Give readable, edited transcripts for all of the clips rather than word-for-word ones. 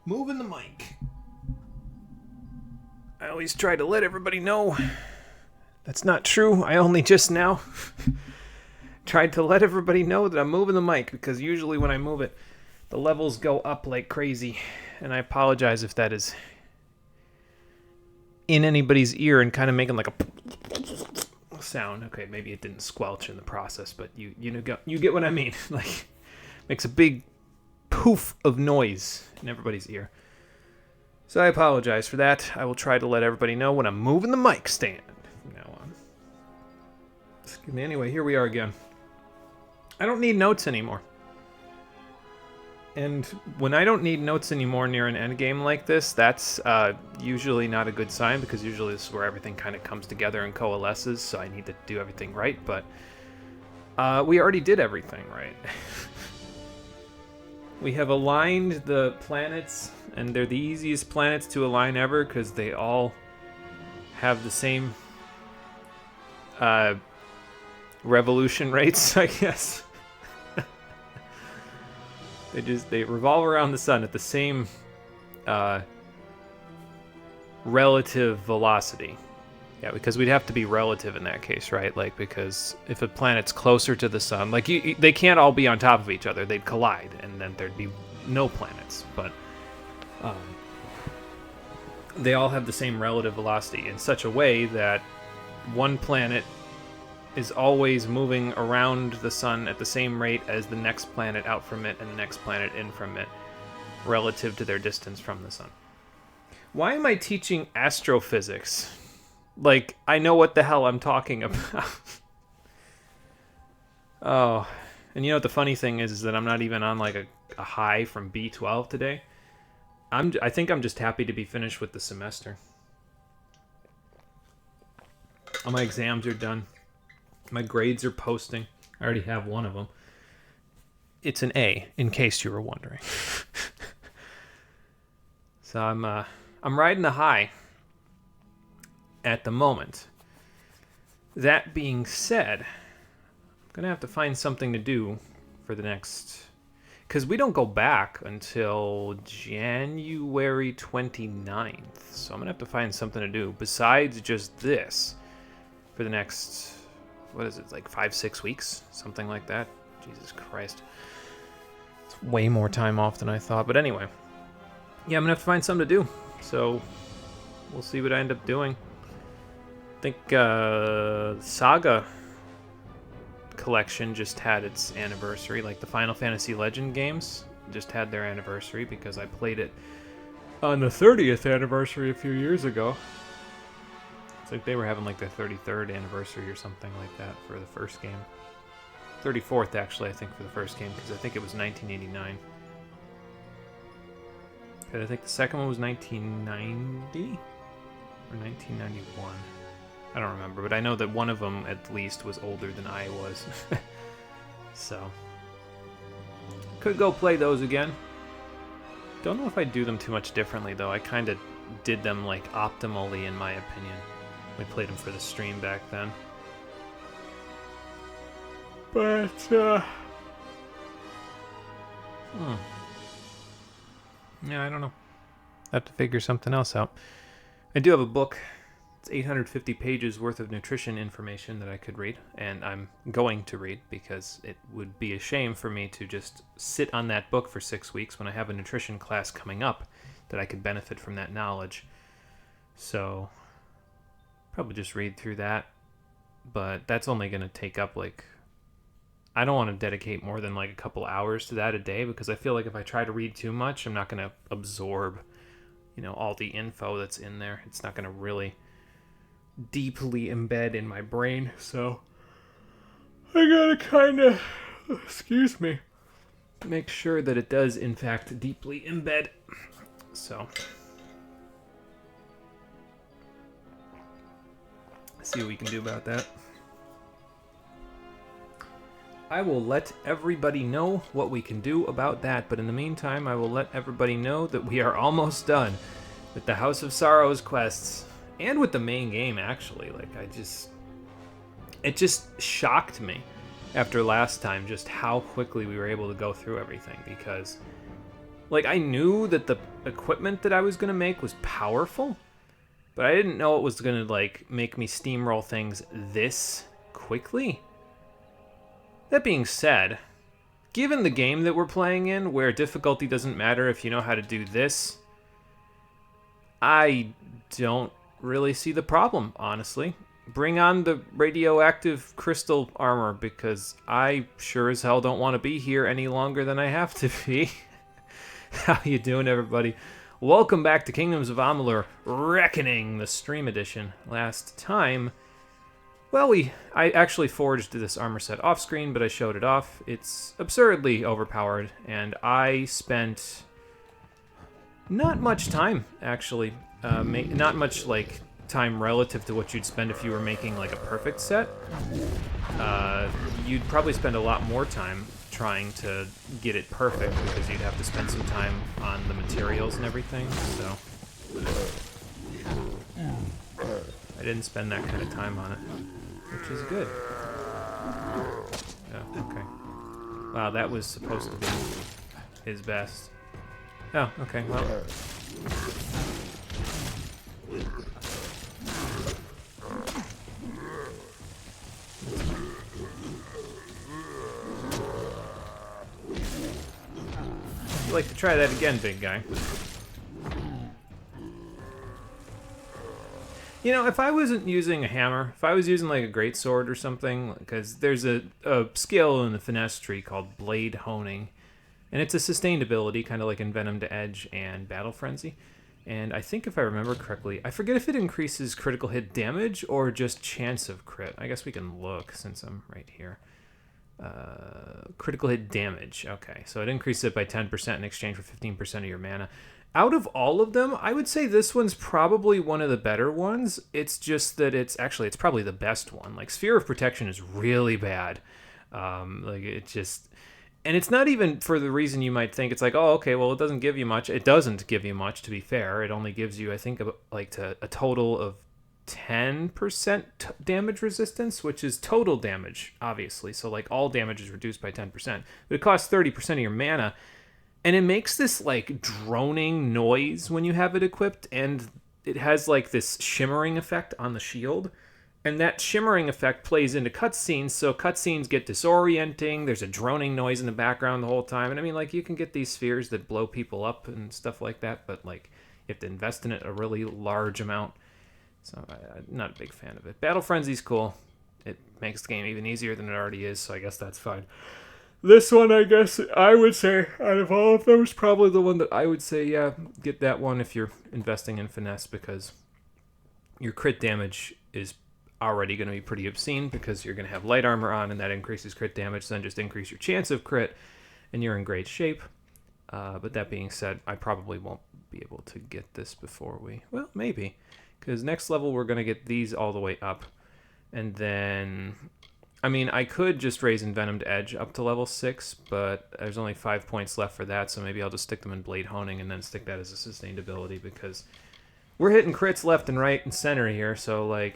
Moving the mic. I always try to let everybody know that's not true. I only just now tried to let everybody know that I'm moving the mic, because usually when I move it, the levels go up like crazy. And I apologize if that is in anybody's ear and kind of making like a sound. Okay, maybe it didn't squelch in the process, but you get what I mean. Like, makes a big poof of noise in everybody's ear. So I apologize for that. I will try to let everybody know when I'm moving the mic stand from now on. Excuse me. Anyway, here we are again. I don't need notes anymore. And when I don't need notes anymore near an endgame like this, that's usually not a good sign, because usually this is where everything kind of comes together and coalesces, so I need to do everything right, but we already did everything right. We have aligned the planets, and they're the easiest planets to align ever, because they all have the same revolution rates, I guess. They revolve around the sun at the same relative velocity. Yeah, because we'd have to be relative in that case, right? Like, because if a planet's closer to the sun, like they can't all be on top of each other. They'd collide, and then there'd be no planets. But they all have the same relative velocity in such a way that one planet is always moving around the sun at the same rate as the next planet out from it and the next planet in from it, relative to their distance from the sun. Why am I teaching astrophysics? Like, I know what the hell I'm talking about. Oh, and you know what the funny thing is that I'm not even on like a high from B12 today. I think I'm just happy to be finished with the semester. All my exams are done. My grades are posting. I already have one of them. It's an A, in case you were wondering. So I'm riding the high at the moment. That being said, I'm gonna have to find something to do for the next, because we don't go back until January 29th. So I'm gonna have to find something to do besides just this for the next, what is it, like 5-6 weeks, something like that. Jesus Christ, it's way more time off than I thought. But anyway, yeah, I'm gonna have to find something to do, so we'll see what I end up doing. I think Saga collection just had its anniversary, like the Final Fantasy Legend games just had their anniversary, because I played it on the 30th anniversary a few years ago. It's like they were having like their 33rd anniversary or something like that for the first game. 34th, actually, I think, for the first game, because I think it was 1989. And I think the second one was 1990 or 1991. I don't remember, but I know that one of them at least was older than I was. So could go play those again. Don't know if I'd do them too much differently, though. I kind of did them like optimally, in my opinion. We played them for the stream back then. But, yeah, I don't know. I have to figure something else out. I do have a book. It's 850 pages worth of nutrition information that I could read, and I'm going to read, because it would be a shame for me to just sit on that book for 6 weeks when I have a nutrition class coming up that I could benefit from that knowledge. So probably just read through that, but that's only going to take up like, I don't want to dedicate more than like a couple hours to that a day, because I feel like if I try to read too much, I'm not going to absorb, all the info that's in there. It's not going to really deeply embed in my brain. So I gotta kind of, excuse me, make sure that it does in fact deeply embed. So see what we can do about that. I will let everybody know what we can do about that, but in the meantime, I will let everybody know that we are almost done with the House of Sorrows quests, and with the main game, actually. Like, it just shocked me after last time just how quickly we were able to go through everything, because Like, I knew that the equipment that I was going to make was powerful, but I didn't know it was going to, like, make me steamroll things this quickly. That being said, given the game that we're playing in, where difficulty doesn't matter if you know how to do this, I don't really see the problem, honestly. Bring on the radioactive crystal armor, because I sure as hell don't want to be here any longer than I have to be. How you doing, everybody? Welcome back to Kingdoms of Amalur Reckoning, the stream edition. Last time, well, I actually forged this armor set off screen, but I showed it off. It's absurdly overpowered, and I spent not much time, actually. Not much, like, time relative to what you'd spend if you were making, like, a perfect set. You'd probably spend a lot more time trying to get it perfect because you'd have to spend some time on the materials and everything, so I didn't spend that kind of time on it, which is good. Oh, okay. Wow, that was supposed to be his best. Oh, okay, well. I'd like to try that again, big guy. You know, if I wasn't using a hammer, if I was using like a greatsword or something, because there's a skill in the finesse tree called blade honing, and it's a sustained ability, kind of like Envenom to Edge and Battle Frenzy. And I think if I remember correctly, I forget if it increases critical hit damage or just chance of crit. I guess we can look since I'm right here. Critical hit damage. Okay, so it increases it by 10% in exchange for 15% of your mana. Out of all of them, I would say this one's probably one of the better ones. It's just that it's probably the best one. Like, Sphere of Protection is really bad. Like, it just... And it's not even for the reason you might think. It's like, oh, okay, well, it doesn't give you much. It doesn't give you much, to be fair. It only gives you, I think, a total of 10% damage resistance, which is total damage, obviously. So, like, all damage is reduced by 10%. But it costs 30% of your mana. And it makes this, like, droning noise when you have it equipped. And it has, like, this shimmering effect on the shield. And that shimmering effect plays into cutscenes, so cutscenes get disorienting. There's a droning noise in the background the whole time. And I mean, like, you can get these spheres that blow people up and stuff like that, but, like, you have to invest in it a really large amount. So I'm not a big fan of it. Battle Frenzy's cool. It makes the game even easier than it already is, so I guess that's fine. This one, I guess, I would say, out of all of them, is probably the one that I would say, yeah, get that one if you're investing in finesse, because your crit damage is already going to be pretty obscene because you're going to have light armor on, and that increases crit damage, so then just increase your chance of crit, and you're in great shape. But that being said, I probably won't be able to get this before well, maybe, because next level we're going to get these all the way up, and then, I mean, I could just raise Envenom to Edge up to level 6, but there's only 5 points left for that, so maybe I'll just stick them in Blade Honing and then stick that as a sustained ability, because we're hitting crits left and right and center here, so, like,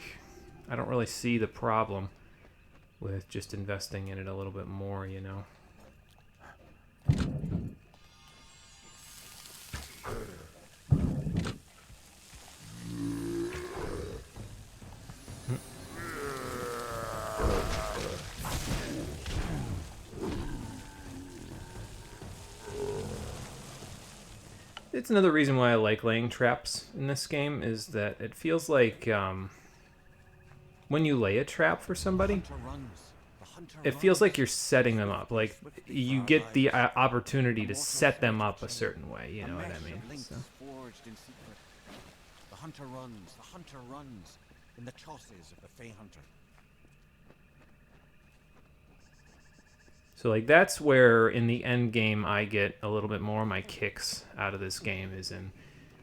I don't really see the problem with just investing in it a little bit more, you know. It's another reason why I like laying traps in this game, is that it feels like when you lay a trap for somebody, it feels like you're setting them up. Like, you get the opportunity to set them up a certain way, you know what I mean? So. The hunter runs in the tosses of the Fey Hunter. So, like, that's where, in the end game, I get a little bit more of my kicks out of this game, is in,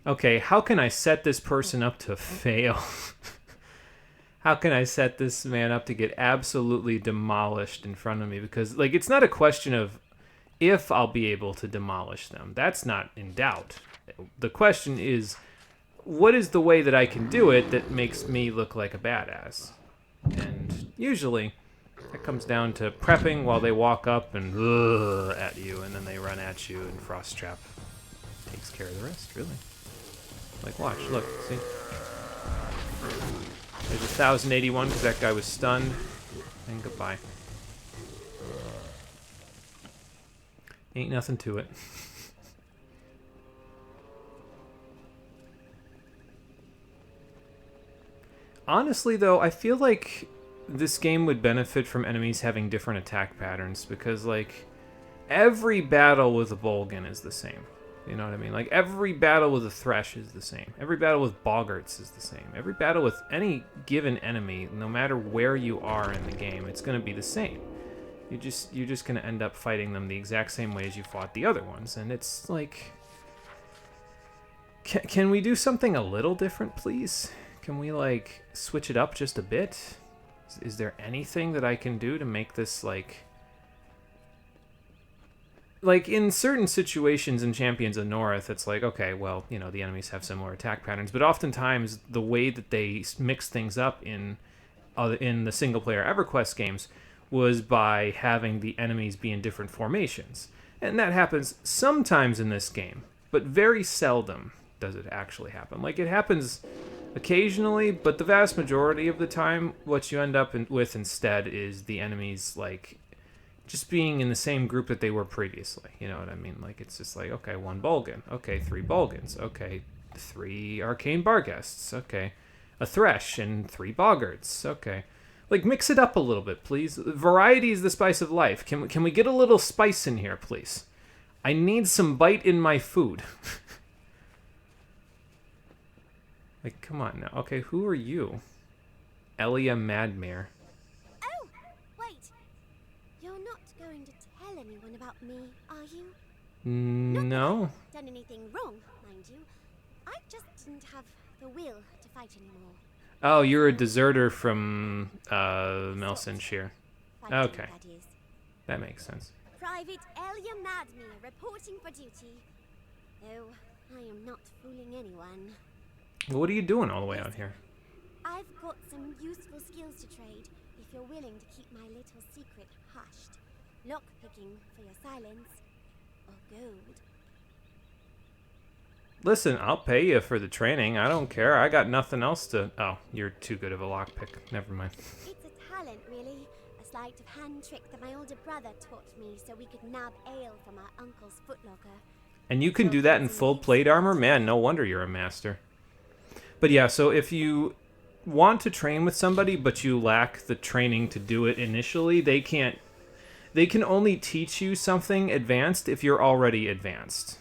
okay, how can I set this person up to fail? How can I set this man up to get absolutely demolished in front of me? Because, like, it's not a question of if I'll be able to demolish them. That's not in doubt. The question is, what is the way that I can do it that makes me look like a badass? And usually, it comes down to prepping while they walk up and at you, and then they run at you and frost trap takes care of the rest, really. Like, watch, look, see? There's 1,081 because that guy was stunned. And goodbye. Ain't nothing to it. Honestly, though, I feel like this game would benefit from enemies having different attack patterns because, like, every battle with a Bolgan is the same. You know what I mean? Like, every battle with a Thresh is the same. Every battle with Boggarts is the same. Every battle with any given enemy, no matter where you are in the game, it's going to be the same. You're just going to end up fighting them the exact same way as you fought the other ones. And it's like... Can we do something a little different, please? Can we, like, switch it up just a bit? Is there anything that I can do to make this, like, in certain situations in Champions of North, it's like, okay, well, you know, the enemies have similar attack patterns, but oftentimes the way that they mix things up in the single-player EverQuest games was by having the enemies be in different formations. And that happens sometimes in this game, but very seldom does it actually happen. Like, it happens occasionally, but the vast majority of the time, what you end up with instead is the enemies, like, just being in the same group that they were previously. You know what I mean? Like, it's just like, okay, 1 Bolgan. Okay, 3 Bolgans. Okay, 3 Arcane Barghests. Okay, a Thresh and 3 Boggarts. Okay. Like, mix it up a little bit, please. Variety is the spice of life. Can we get a little spice in here, please? I need some bite in my food. Like, come on now. Okay, who are you? Elia Madmere. Oh, wait. You're not going to tell anyone about me, are you? No. Done anything wrong, mind you. I just didn't have the will to fight anymore. Oh, you're a deserter from Melsenshire. Fighting, Okay. that is. That makes sense. Private Elia Madmere reporting for duty. Though I am not fooling anyone. Well, what are you doing all the way out here? I've got some useful skills to trade if you're willing to keep my little secret hushed. Lockpicking for your silence, or gold. Listen, I'll pay you for the training. I don't care. I got nothing else to... Oh, you're too good of a lockpick. Never mind. It's a talent, really. A sleight of hand trick that my older brother taught me so we could nab ale from our uncle's footlocker. And you can do that in full plate armor? Man, no wonder you're a master. But yeah, so if you want to train with somebody, but you lack the training to do it initially, they can only teach you something advanced if you're already advanced.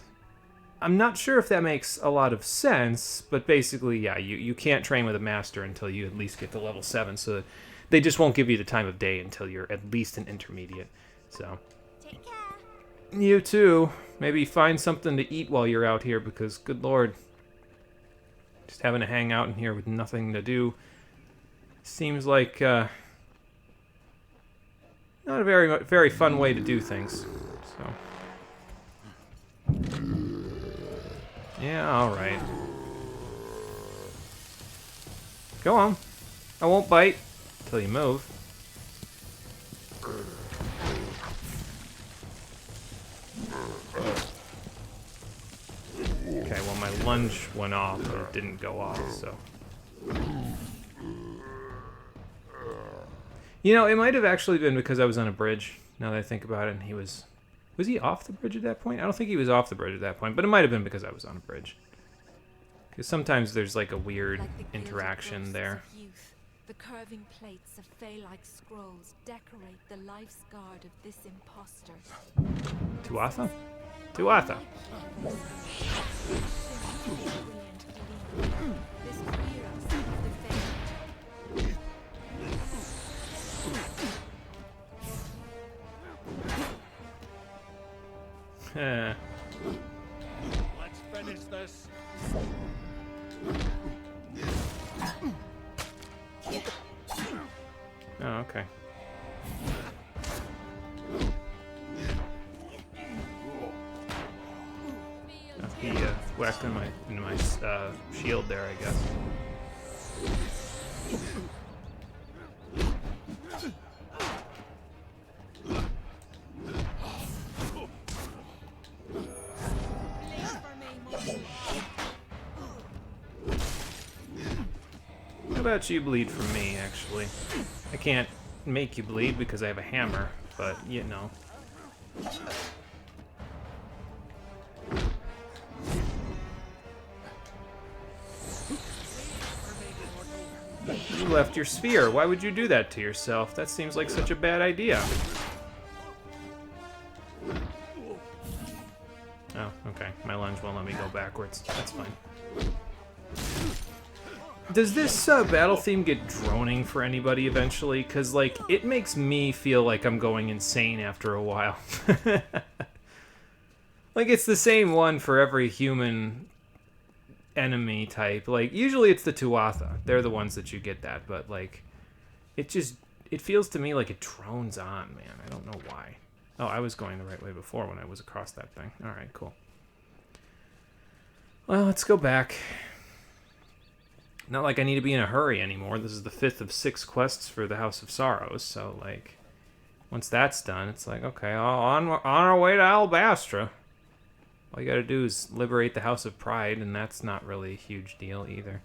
I'm not sure if that makes a lot of sense, but basically, yeah, you can't train with a master until you at least get to level 7, so they just won't give you the time of day until you're at least an intermediate. So, Take care. you too. Maybe find something to eat while you're out here, because, good lord, just having to hang out in here with nothing to do seems like not a very fun way to do things. So, yeah, all right. Go on. I won't bite until you move. Okay, well, my lunge went off, but it didn't go off, so... You know, it might have actually been because I was on a bridge, now that I think about it, and he was... Was he off the bridge at that point? I don't think he was off the bridge at that point, but it might have been because I was on a bridge. Because sometimes there's, like, a weird interaction there. The curving plates of fey-like scrolls decorate the life's guard of this impostor. Tuatha? Tuatha! This heroes of the faith. Let's finish this. Oh, okay. Oh, he whacked into my shield there, I guess. about you bleed from me, actually? I can't make you bleed because I have a hammer, but, you know. You left your sphere. Why would you do that to yourself? That seems like such a bad idea. Oh, okay. My lunge won't let me go backwards. That's fine. Does this battle theme get droning for anybody eventually? Because, like, it makes me feel like I'm going insane after a while. Like, it's the same one for every human enemy type. Like, usually it's the Tuatha. They're the ones that you get that, but, like, it feels to me like it drones on, man. I don't know why. Oh, I was going the right way before when I was across that thing. Alright, cool. Well, let's go back. Not like I need to be in a hurry anymore. This is the 5th of 6 quests for the House of Sorrows, so, like, once that's done, it's like, okay, on our way to Albastra. All you gotta do is liberate the House of Pride, and that's not really a huge deal either.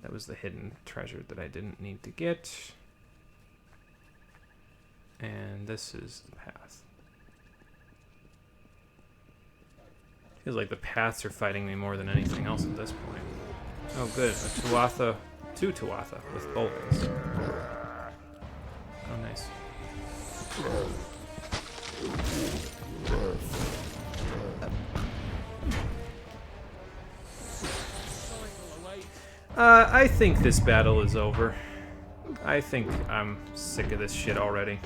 That was the hidden treasure that I didn't need to get. And this is the path. Feels like the paths are fighting me more than anything else at this point. Oh good, a Tuatha, 2 Tuatha with Boltons. Oh nice. I think this battle is over. I think I'm sick of this shit already.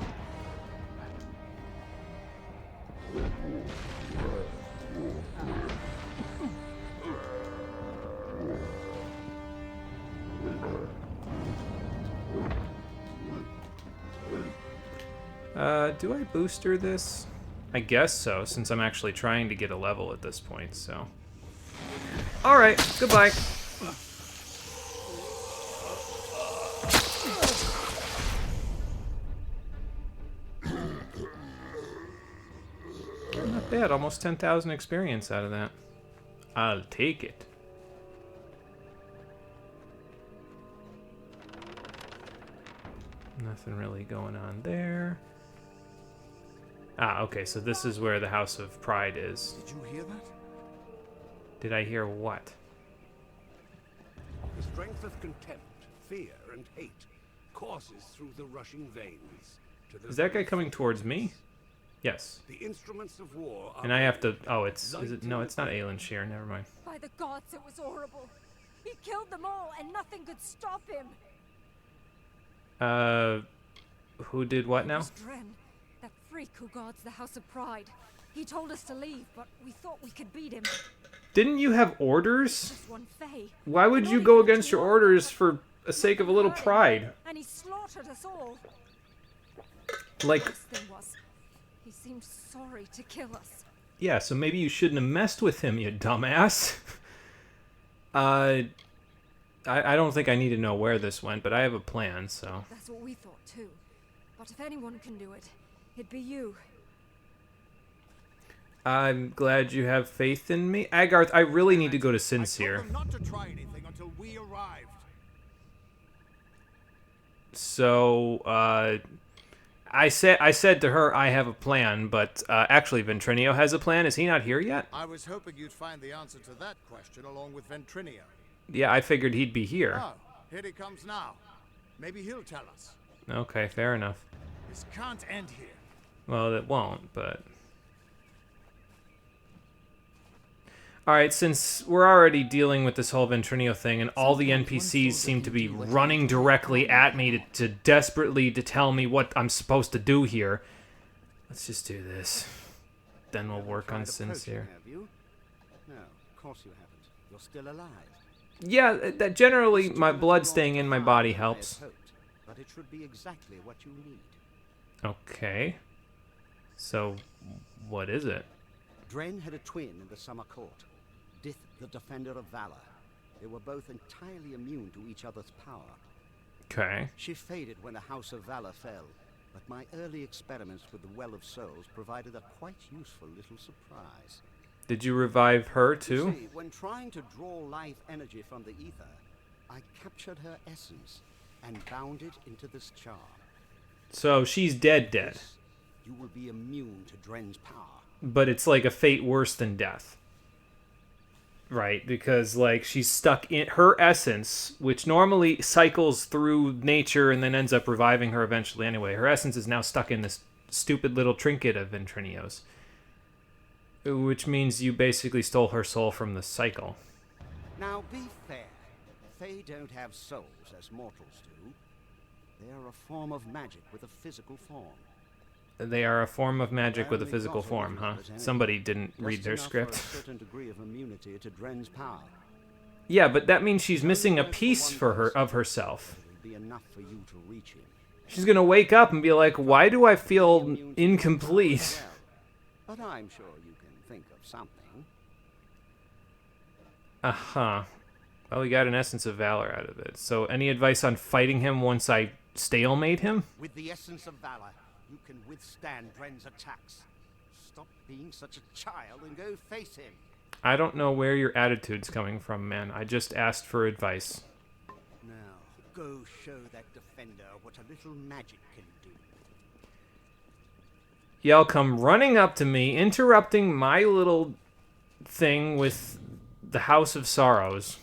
Do I booster this? I guess so, since I'm actually trying to get a level at this point, so. Alright, goodbye. Not bad, almost 10,000 experience out of that. I'll take it. Nothing really going on there. Ah, okay, so this is where the House of Pride is. Did you hear that? Did I hear what? The strength of contempt, fear, and hate courses through the rushing veins. To the Is that guy very coming towards me? Yes. The instruments of war are And I have to... Oh, is it... No, it's not Aelin Shear, never mind. By the gods, it was horrible. He killed them all, and nothing could stop him. Who did what now? It was Dren, that freak who guards the House of Pride. He told us to leave, but we thought we could beat him. Didn't you have orders? Just one Fae. Why would you go against your orders for the sake of a little pride? And he slaughtered us all. Like, The worst thing was, he seemed sorry to kill us. yeah, so maybe you shouldn't have messed with him, you dumbass. I don't think I need to know where this went, but I have a plan, so. That's what we thought too. But if anyone can do it, it'd be you. I'm glad you have faith in me. Agarth, I really need to go to Sincere. I told them not to try anything until we arrived. So, I said to her, I have a plan, but actually Ventrinio has a plan. Is he not here yet? I was hoping you'd find the answer to that question along with Ventrinio. Yeah, I figured he'd be here. Oh, here he comes now. Maybe he'll tell us. Okay, fair enough. This can't end here. Well, it won't, but... Alright, since we're already dealing with this whole Ventrinio thing, and all the NPCs seem to be running directly at me to desperately to tell me what I'm supposed to do here, let's just do this. Then we'll work on Sincere. Have you? No, of course you haven't. You're still alive. Yeah, that generally my blood staying in my body helps. But it should be exactly what you need. Okay. So, what is it? Dren had a twin in the Summer Court. Dith, the Defender of Valor. They were both entirely immune to each other's power. Okay. She faded when the House of Valor fell, but my early experiments with the Well of Souls provided a quite useful little surprise. Did you revive her You too? see, when trying to draw life energy from the ether, I captured her essence and bound it into this charm. So she's dead. This, you will be immune to Dren's power. But it's like a fate worse than death. Right, because like she's stuck in her essence, which normally cycles through nature and then ends up reviving her eventually anyway. Her essence is now stuck in this stupid little trinket of Ventrinios, which means you basically stole her soul from the cycle. Now be fair. They don't have souls as mortals do. They are a form of magic with a physical form. They are a form of magic with a physical form, huh? Somebody didn't read their script. For a certain degree of immunity to Dren's power. Yeah, but that means she's missing a piece for her of herself. It will be enough for you to reach him. She's gonna wake up and be like, "Why do I feel incomplete?" But I'm sure you can think of something. Uh-huh. Well, we got an essence of valor out of it. So, any advice on fighting him once I stalemate him? With the essence of valor, you can withstand Dren's attacks. Stop being such a child and go face him. I don't know where your attitude's coming from, man. I just asked for advice. Now, go show that defender what a little magic can do. Y'all come running up to me, interrupting my little thing with the House of Sorrows.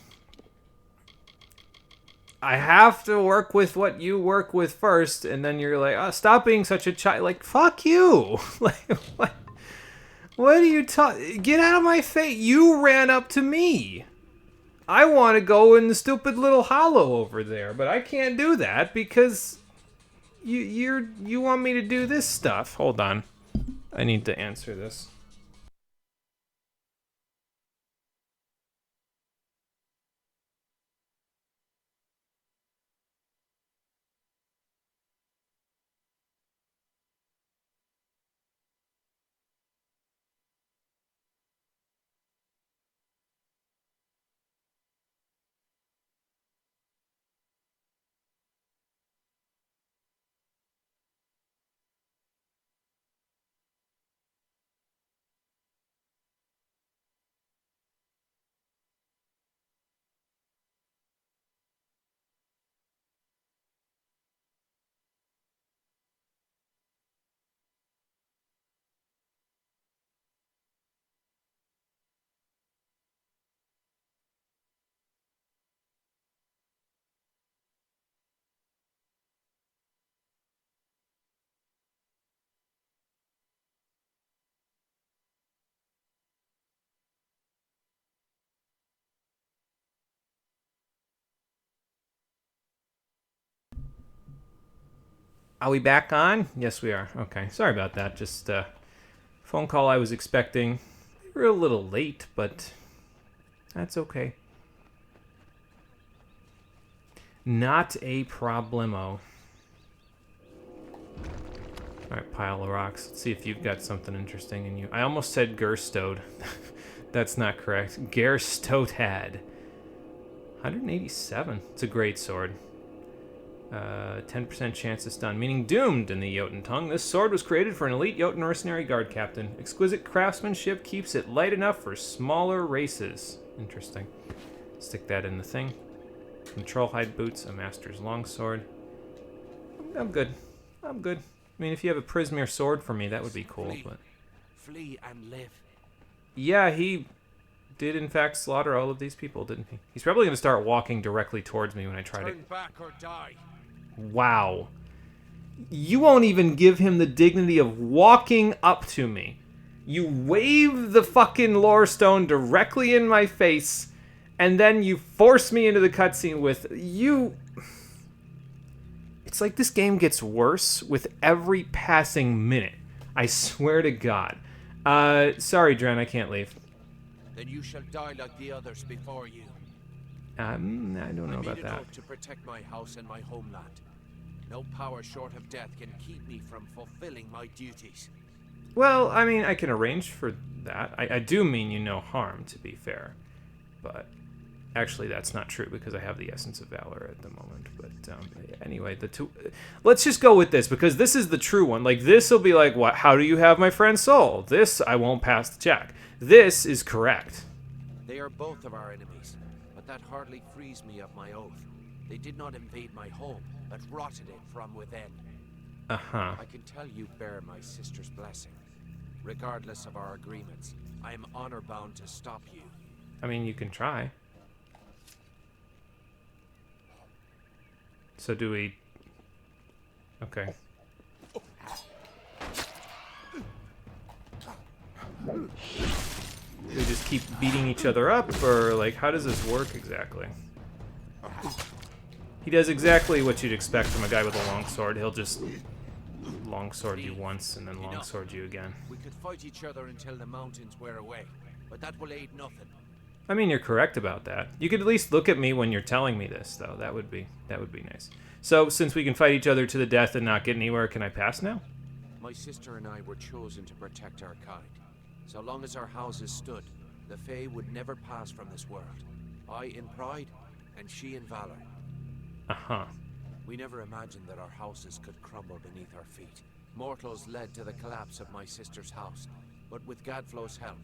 I have to work with what you work with first, and then you're like, "Oh, stop being such a child." Like, fuck you. Like, what? What are you talking? Get out of my face. You ran up to me. I want to go in the stupid little hollow over there, but I can't do that because you want me to do this stuff. Hold on. I need to answer this. Are we back on? Yes, we are. Okay. Sorry about that. Just phone call I was expecting. We were a little late, but that's okay. Not a problemo. Alright, pile of rocks. Let's see if you've got something interesting in you. I almost said Gerstode. That's not correct. Gerstotad. 187. It's a great sword. 10% chance to stun, meaning doomed in the Jotun tongue. This sword was created for an elite Jotun mercenary guard captain. Exquisite craftsmanship keeps it light enough for smaller races. Interesting. Stick that in the thing. Some trollhide boots, a master's longsword. I'm good. I'm good. I mean, if you have a Prismere sword for me, that would be cool. But Flee and live. yeah, he did in fact slaughter all of these people, didn't he? He's probably going to start walking directly towards me when I try to... Turn back or die. Wow. You won't even give him the dignity of walking up to me. You wave the fucking lore stone directly in my face, and then you force me into the cutscene with you. It's like this game gets worse with every passing minute. I swear to God. Sorry, Dren, I can't leave. Then you shall die like the others before you. I don't know about that. To protect my house and my homeland. No power short of death can keep me from fulfilling my duties. Well, I mean, I can arrange for that. I do mean you no harm, to be fair. But actually, that's not true because I have the Essence of Valor at the moment. But anyway, the two... Let's just go with this because this is the true one. Like, this will be like, what? How do you have my friend's soul? This, I won't pass the check. This is correct. They are both of our enemies, but that hardly frees me of my oath. They did not invade my home, but rotted it from within. Uh-huh. I can tell you bear my sister's blessing. Regardless of our agreements, I am honor-bound to stop you. I mean, you can try. So do we... Okay. Do we just keep beating each other up, or, like, how does this work exactly? He does exactly what you'd expect from a guy with a longsword. He'll just longsword you once and then longsword you again. We could fight each other until the mountains wear away, but that will aid nothing. I mean, you're correct about that. You could at least look at me when you're telling me this, though. That would be nice. So, since we can fight each other to the death and not get anywhere, can I pass now? My sister and I were chosen to protect our kind. So long as our houses stood, the Fae would never pass from this world. I in pride, and she in valor. Uh-huh. We never imagined that our houses could crumble beneath our feet. Mortals led to the collapse of my sister's house, but with Gadflow's help,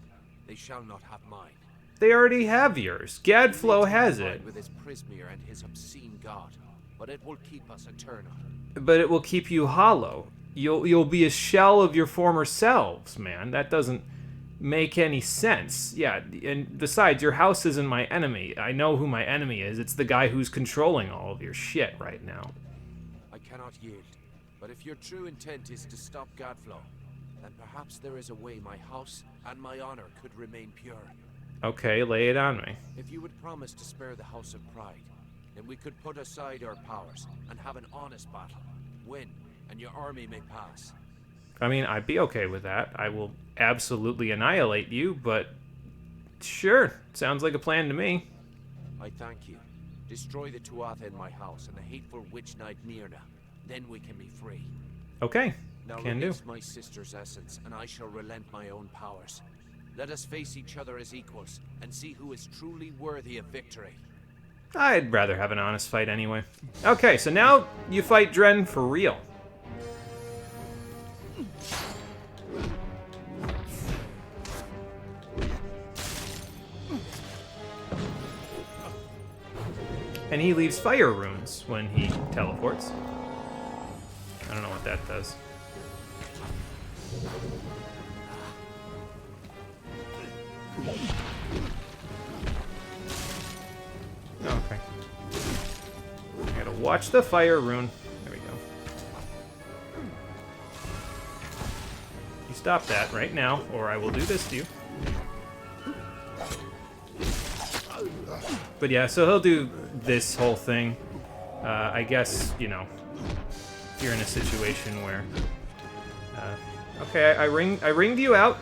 they shall not have mine. They already have yours. Gadflow has it. With his Prismere and his obscene god, but it will keep us eternal. But it will keep you hollow. You'll be a shell of your former selves, man. That doesn't make any sense. Yeah, and besides, your house isn't my enemy. I know who my enemy is. It's the guy who's controlling all of your shit right now. I cannot yield, but if your true intent is to stop Gadflow, then perhaps there is a way my house and my honor could remain pure. Okay, lay it on me. If you would promise to spare the House of Pride, then we could put aside our powers and have an honest battle. Win, and your army may pass. I mean, I'd be okay with that. I will absolutely annihilate you, but sure, sounds like a plan to me. I thank you. Destroy the Tuatha in my house and the hateful witch knight Myrna. Then we can be free. Okay, now can do. release my sister's essence, and I shall relent my own powers. Let us face each other as equals, and see who is truly worthy of victory. I'd rather have an honest fight anyway. Okay, so now you fight Dren for real. And he leaves fire runes when he teleports. I don't know what that does. Okay. I gotta watch the fire rune. There we go. You stop that right now, or I will do this to you. But yeah, so he'll do this whole thing. I guess, you know, if you're in a situation where... okay, I ringed you out.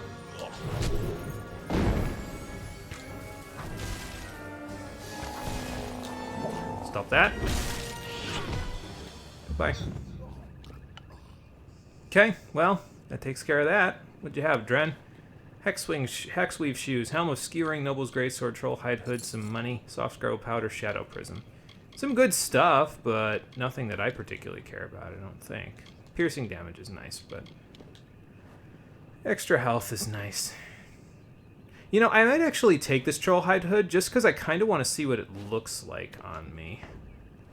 Stop that. Goodbye. Okay, well, that takes care of that. What'd you have, Dren? Hexweave shoes, helm of skewering, noble's greatsword, troll hide hood, some money, soft scroll powder, shadow prism. Some good stuff, but nothing that I particularly care about, I don't think. Piercing damage is nice, but extra health is nice. You know, I might actually take this troll hide hood just because I kind of want to see what it looks like on me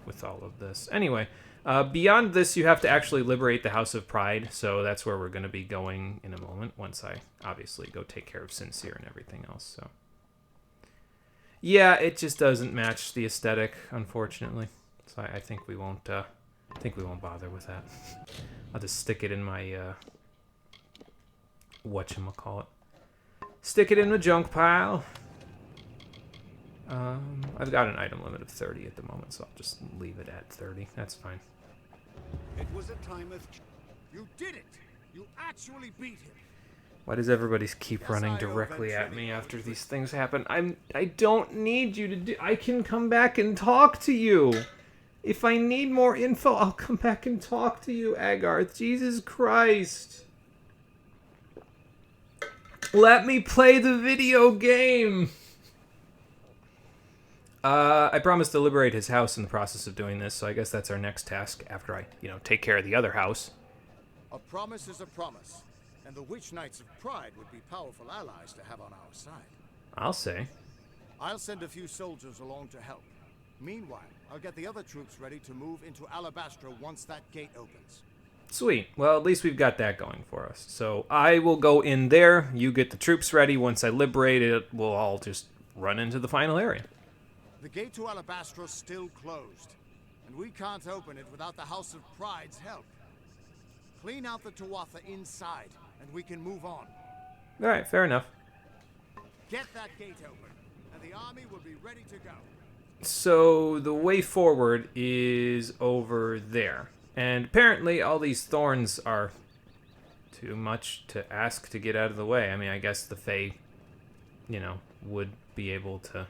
with all of this. Anyway, beyond this, you have to actually liberate the House of Pride, so that's where we're going to be going in a moment, once I obviously go take care of Sincere and everything else. So, yeah, it just doesn't match the aesthetic, unfortunately. So I think we won't. I think we won't bother with that. I'll just stick it in my whatchamacallit. Stick it in the junk pile. I've got an item limit of 30 at the moment, so I'll just leave it at 30. That's fine. It was a time of... You did it! You actually beat him! Why does everybody keep running directly at me after these things happen? I don't need you to do... I can come back and talk to you! If I need more info, I'll come back and talk to you, Agarth. Jesus Christ! Let me play the video game! I promised to liberate his house in the process of doing this, so I guess that's our next task after I, you know, take care of the other house. A promise is a promise, and the Witch Knights of Pride would be powerful allies to have on our side. I'll say. I'll send a few soldiers along to help. Meanwhile, I'll get the other troops ready to move into Alabastra once that gate opens. Sweet. Well, at least we've got that going for us. So I will go in there. You get the troops ready. Once I liberate it, we'll all just run into the final area. The gate to Alabastra's still closed, and we can't open it without the House of Pride's help. Clean out the Tuatha inside, and we can move on. All right, fair enough. Get that gate open, and the army will be ready to go. So the way forward is over there. And apparently all these thorns are too much to ask to get out of the way. I mean, I guess the Fae, would be able to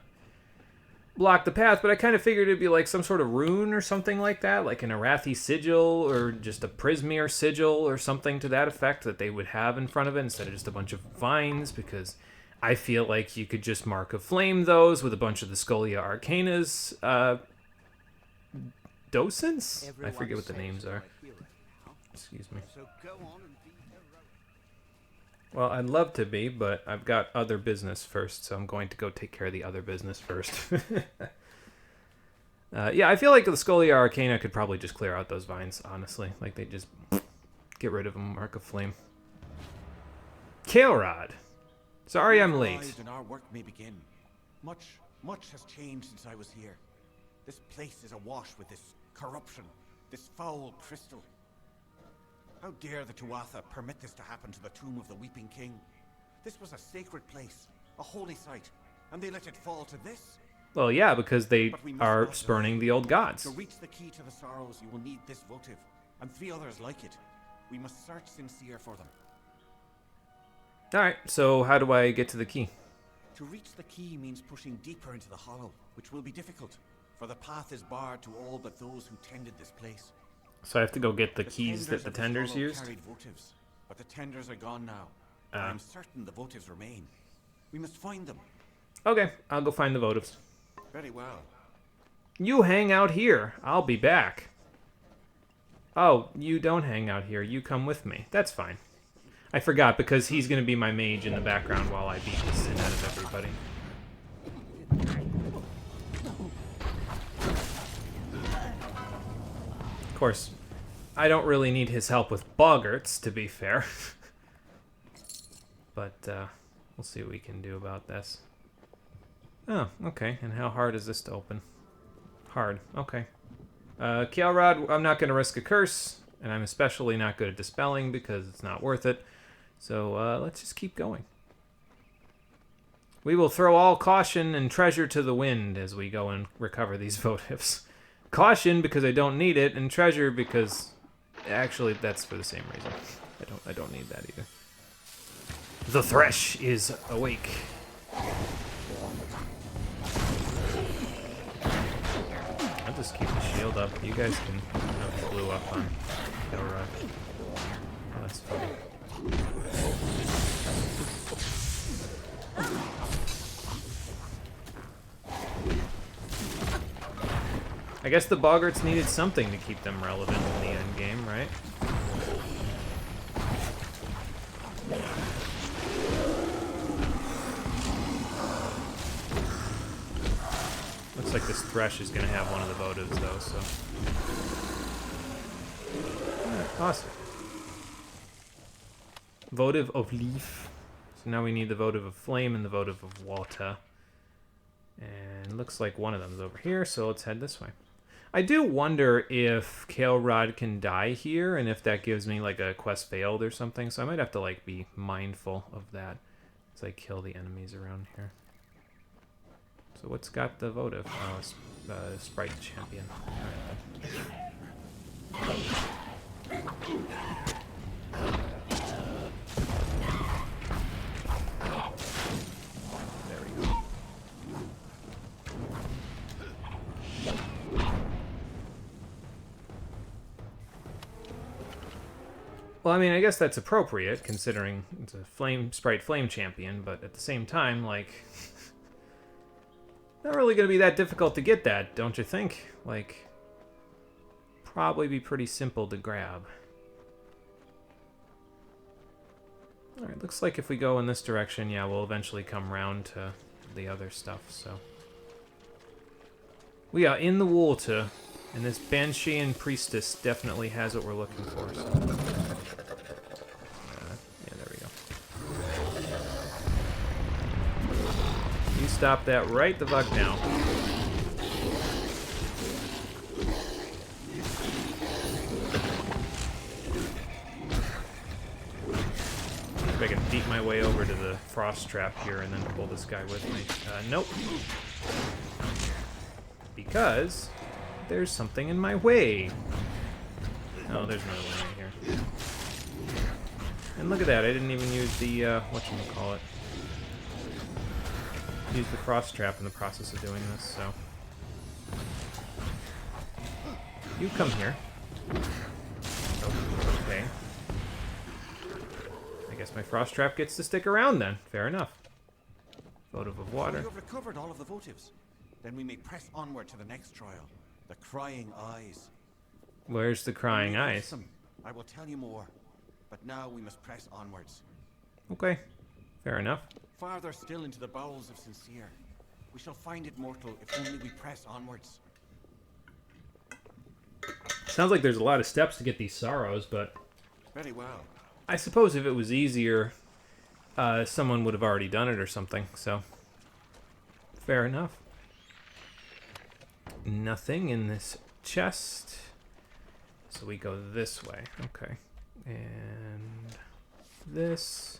block the path, but I kind of figured it'd be like some sort of rune or something like that, like an Arathi sigil or just a Prismeer sigil or something to that effect that they would have in front of it instead of just a bunch of vines, because I feel like you could just mark of flame those with a bunch of the Scholia Arcanas docents? I forget what the names are. Excuse me. So go on and be heroic. Well, I'd love to be, but I've got other business first, so I'm going to go take care of the other business first. Yeah, I feel like the Scholia Arcana could probably just clear out those vines, honestly. Like, they just get rid of them, Mark of Flame. Kael'rad. Sorry I'm late. And our work may begin. Much has changed since I was here. This place is awash with this corruption, this foul crystal. How dare the Tuatha permit this to happen to the tomb of the Weeping King? This was a sacred place, a holy site, and they let it fall to this? Well, yeah, because they But we must are not spurning delay. the old gods. To reach the key to the sorrows, you will need this votive, and 3 others like it. We must search sincere for them. Alright, so how do I get to the key? To reach the key means pushing deeper into the hollow, which will be difficult, for the path is barred to all but those who tended this place. So I have to go get the keys that the of the tenders hollow used? carried votives, but the tenders are gone now. Ah. I'm certain the votives remain. We must find them. Okay, I'll go find the votives. Very well. You hang out here. I'll be back. Oh, you don't hang out here. You come with me. That's fine. I forgot, because he's going to be my mage in the background while I beat the sin out of everybody. Of course, I don't really need his help with boggarts, to be fair. But, we'll see what we can do about this. Oh, okay. And how hard is this to open? Hard. Okay. Kael'rad, I'm not going to risk a curse, and I'm especially not good at dispelling because it's not worth it. So, let's just keep going. We will throw all caution and treasure to the wind as we go and recover these votives. Caution because I don't need it, and treasure because... Actually, that's for the same reason. I don't need that either. The Thresh is awake. I'll just keep the shield up. You guys can blue up on Kael'rad. Oh, that's funny. I guess the boggarts needed something to keep them relevant in the end game, right? Looks like this Thresh is going to have one of the votives, though, so... Awesome. Votive of Leaf. So now we need the votive of Flame and the votive of Water. And looks like one of them is over here, so let's head this way. I do wonder if Kael'rad can die here, and if that gives me, like, a quest failed or something. So I might have to, like, be mindful of that as I kill the enemies around here. So what's got the votive? Oh, it's Sprite Champion. Alright then. There we go. Well, I mean, I guess that's appropriate, considering it's a Sprite Flame Champion, but at the same time, like... Not really going to be that difficult to get that, don't you think? Like, probably be pretty simple to grab. Alright, looks like if we go in this direction, yeah, we'll eventually come round to the other stuff, so... We are in the water, and this Banshee and Priestess definitely has what we're looking for. So. Yeah, there we go. You stop that right the fuck now. I can beat my way over to the frost trap here and then pull this guy with me. Nope. Because there's something in my way. Oh, there's another one right here. And look at that, I didn't even use the, whatchamacallit. Use the frost trap in the process of doing this, so. You come here. Oh, okay. I guess my frost trap gets to stick around then. Fair enough. Votive of water. So you have recovered all of the votives. Then we may press onward to the next trial. The Crying Eyes. Where's the Crying Eyes? Them. I will tell you more. But now we must press onwards. Okay. Fair enough. Farther still into the bowels of Sincere. We shall find it mortal if only we press onwards. Sounds like there's a lot of steps to get these sorrows, but Very well. I suppose if it was easier, someone would have already done it or something, so fair enough. Nothing in this chest, so we go this way. Okay, and this.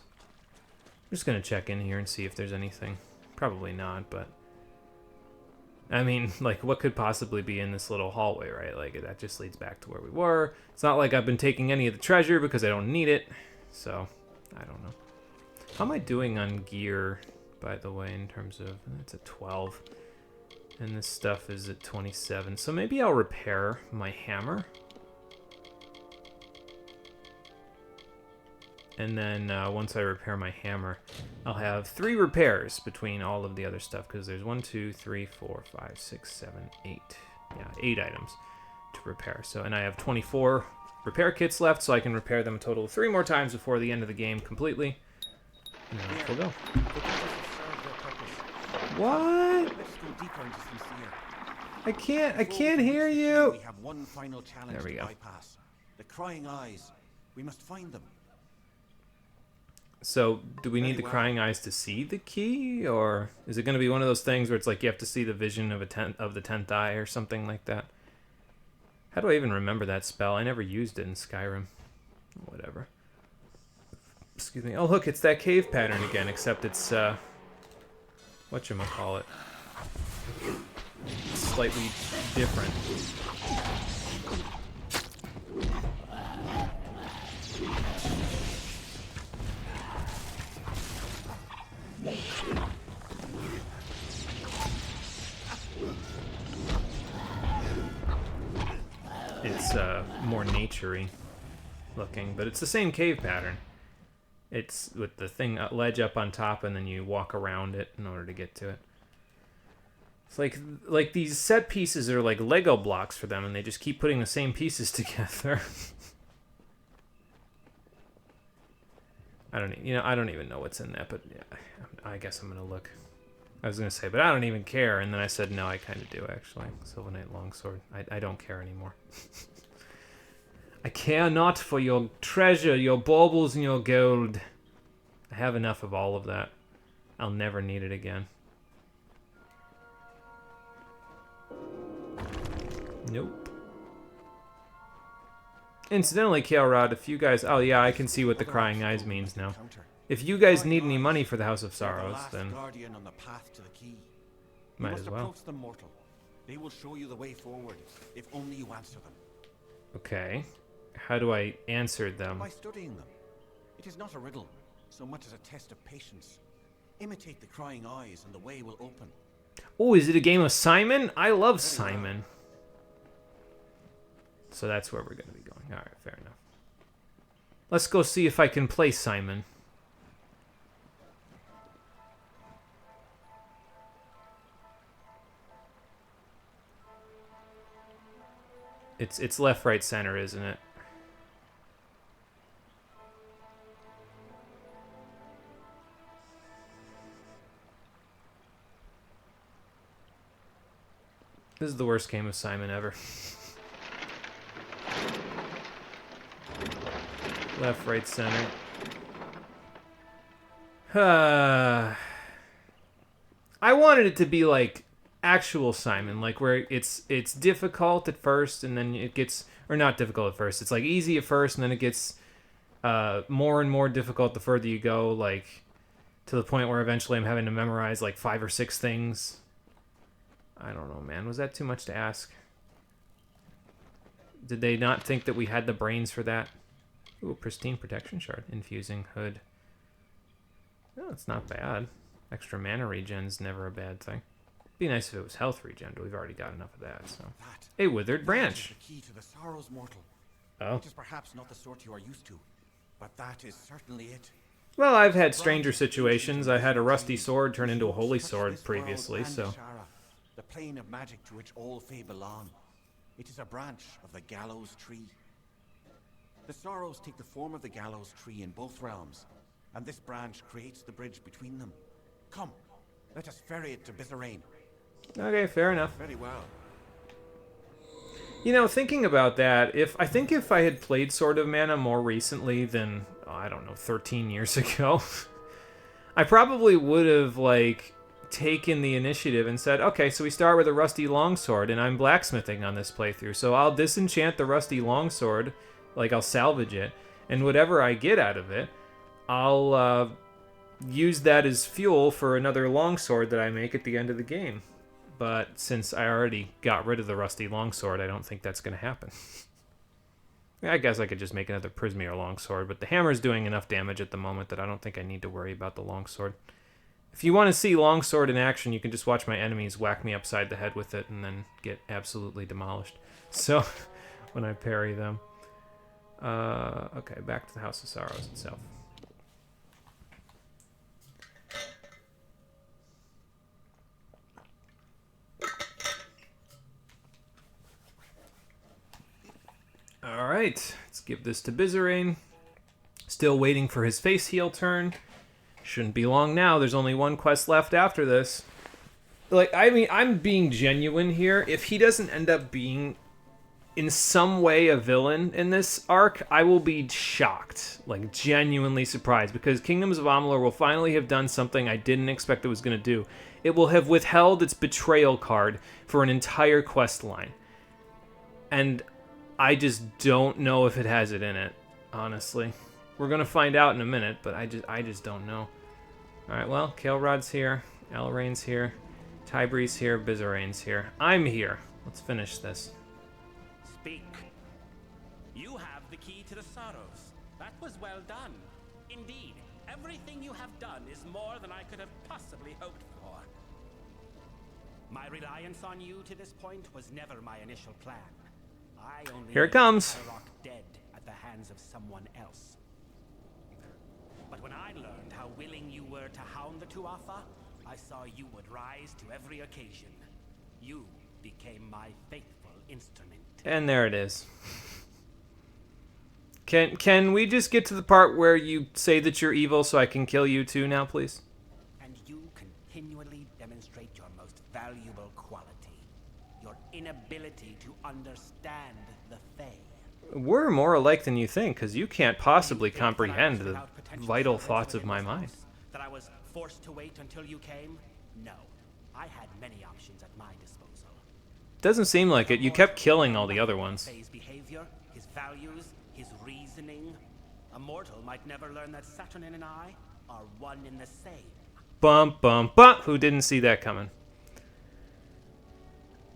I'm just gonna check in here and see if there's anything. Probably not, but I mean, like, what could possibly be in this little hallway, right? Like, that just leads back to where we were. It's not like I've been taking any of the treasure because I don't need it. So, I don't know. How am I doing on gear, by the way, in terms of... It's at 12. And this stuff is at 27. So maybe I'll repair my hammer. And then once I repair my hammer, I'll have 3 repairs between all of the other stuff, because there's 1, 2, 3, 4, 5, 6, 7, 8. Yeah, 8 items to repair. So, and I have 24 repair kits left, so I can repair them a total of 3 more times before the end of the game completely. And then off we'll go. What? Let's go deeper into Sincere. I can't hear you. We have one final challenge There we to go. bypass. The Crying Eyes. We must find them. So, do we need Very the well. Crying Eyes to see the key, or is it going to be one of those things where it's like you have to see the vision of the 10th eye or something like that? How do I even remember that spell? I never used it in Skyrim. Whatever. Excuse me. Oh, look, it's that cave pattern again, except it's whatchamacallit. It's slightly different. It's more nature-y looking, but it's the same cave pattern. It's with the thing ledge up on top, and then you walk around it in order to get to it. It's like these set pieces are like Lego blocks for them, and they just keep putting the same pieces together. I don't even know what's in that, but yeah, I guess I'm gonna look. I was gonna say, but I don't even care, and then I said no, I kind of do actually. Sylvanite longsword. I don't care anymore. I care not for your treasure, your baubles, and your gold. I have enough of all of that. I'll never need it again. Nope. Incidentally, Kael'Rod, if you guys... Oh, yeah, I can see what the Crying Eyes means now. If you guys need any money for the House of They're the Sorrows, last then guardian on the path to the key. might you as must well. approach them, mortal. They will show you the way forward, if only you answer them. Okay. How do I answer them? By studying them. It is not a riddle, so much as a test of patience. Imitate the Crying Eyes, and the way will open. Oh, is it a game of Simon? I love Simon. So that's where we're going to be going. All right, fair enough. Let's go see if I can play Simon. It's left, right, center, isn't it? This is the worst game of Simon ever. Left, right, center. I wanted it to be like actual Simon, like where it's difficult at first and then it gets, or not difficult at first. It's like easy at first and then it gets more and more difficult the further you go, like to the point where eventually I'm having to memorize like 5 or 6 things. I don't know, man. Was that too much to ask? Did they not think that we had the brains for that? Ooh, pristine protection shard. Infusing hood. Oh, it's not bad. Extra mana regen's never a bad thing. Be nice if it was health regen, but we've already got enough of that, so. A withered branch. That is the key to the sorrows, mortal. Oh. It is perhaps not the sort you are used to, but that is certainly it. Well, I've had stranger situations. I had a rusty sword turn into a holy sword previously, so. The plane of magic to which all Fae belong. It is a branch of the gallows tree. The sorrows take the form of the gallows tree in both realms, and this branch creates the bridge between them. Come, let us ferry it to Bizarrain. Okay, fair enough. Very well. You know, thinking about that, I think if I had played Sword of Mana more recently than, I don't know, 13 years ago, I probably would have, like, taken the initiative and said, okay, so we start with a rusty longsword, and I'm blacksmithing on this playthrough, so I'll disenchant the rusty longsword, like, I'll salvage it, and whatever I get out of it, I'll use that as fuel for another longsword that I make at the end of the game. But since I already got rid of the rusty longsword, I don't think that's going to happen. I guess I could just make another Prismeer longsword, but the hammer's doing enough damage at the moment that I don't think I need to worry about the longsword. If you want to see longsword in action, you can just watch my enemies whack me upside the head with it and then get absolutely demolished. So, when I parry them. Okay, back to the House of Sorrows itself. Alright, let's give this to Bizarrain. Still waiting for his face heal turn. Shouldn't be long now. There's only one quest left after this. Like, I mean, I'm being genuine here. If he doesn't end up being in some way a villain in this arc, I will be shocked. Like, genuinely surprised. Because Kingdoms of Amalur will finally have done something I didn't expect it was going to do. It will have withheld its betrayal card for an entire quest line. And I just don't know if it has it in it, honestly. We're going to find out in a minute, but I just don't know. Alright, well, Kael'Rod's here. Alrain's here. Tybree's here. Bizarrain's here. I'm here. Let's finish this. Speak. You have the key to the sorrows. That was well done. Indeed, everything you have done is more than I could have possibly hoped for. My reliance on you to this point was never my initial plan. I only Here it comes. Rock dead at the hands of someone else. But when I learned how willing you were to hound the Tuatha, I saw you would rise to every occasion. You became my faithful instrument. And there it is. Can we just get to the part where you say that you're evil so I can kill you too now, please? And you continually demonstrate your most valuable quality. Your inability to understand the Fae. We're more alike than you think, because you can't possibly comprehend the vital thoughts of my mind. That I was forced to wait until you came? No. I had many options at my disposal. Doesn't seem like it. You kept killing all the other ones. His behavior, his values, his reasoning. A mortal might never learn that Saturnin and I are one in the same. Bum, bum, bum. Who didn't see that coming?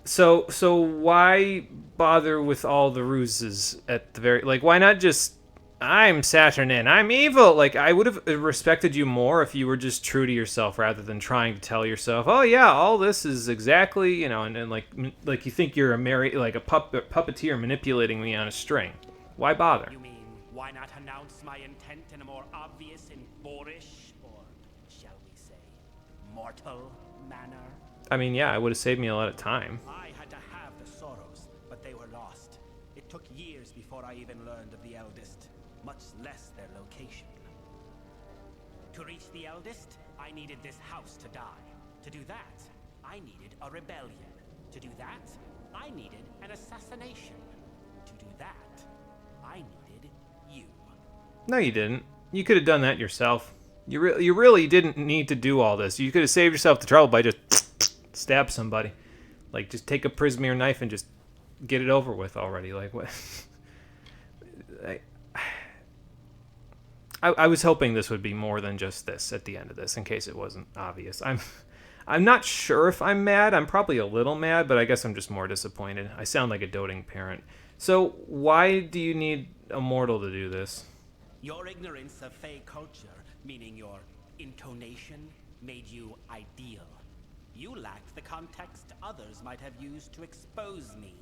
So why bother with all the ruses at the very... Like, why not just... I'm Saturnin, I'm evil! Like, I would have respected you more if you were just true to yourself rather than trying to tell yourself, oh yeah, all this is exactly, you know, and like you think you're a puppeteer manipulating me on a string. Why bother? You mean, why not announce my intent in a more obvious and boorish, or shall we say, mortal manner? I mean, yeah, it would have saved me a lot of time. I had to have the sorrows, but they were lost. It took years before I even learned of the eldest, much less their location. To reach the eldest, I needed this house to die. To do that, I needed a rebellion. To do that, I needed an assassination. To do that, I needed you. No, you didn't. You could have done that yourself. You really didn't need to do all this. You could have saved yourself the trouble by just stab somebody. Like, just take a Prismere knife and just get it over with already. Like, what? I was hoping this would be more than just this at the end of this, in case it wasn't obvious. I'm not sure if I'm mad. I'm probably a little mad, but I guess I'm just more disappointed. I sound like a doting parent. So why do you need a mortal to do this? Your ignorance of Fey culture, meaning your intonation, made you ideal. You lacked the context others might have used to expose me.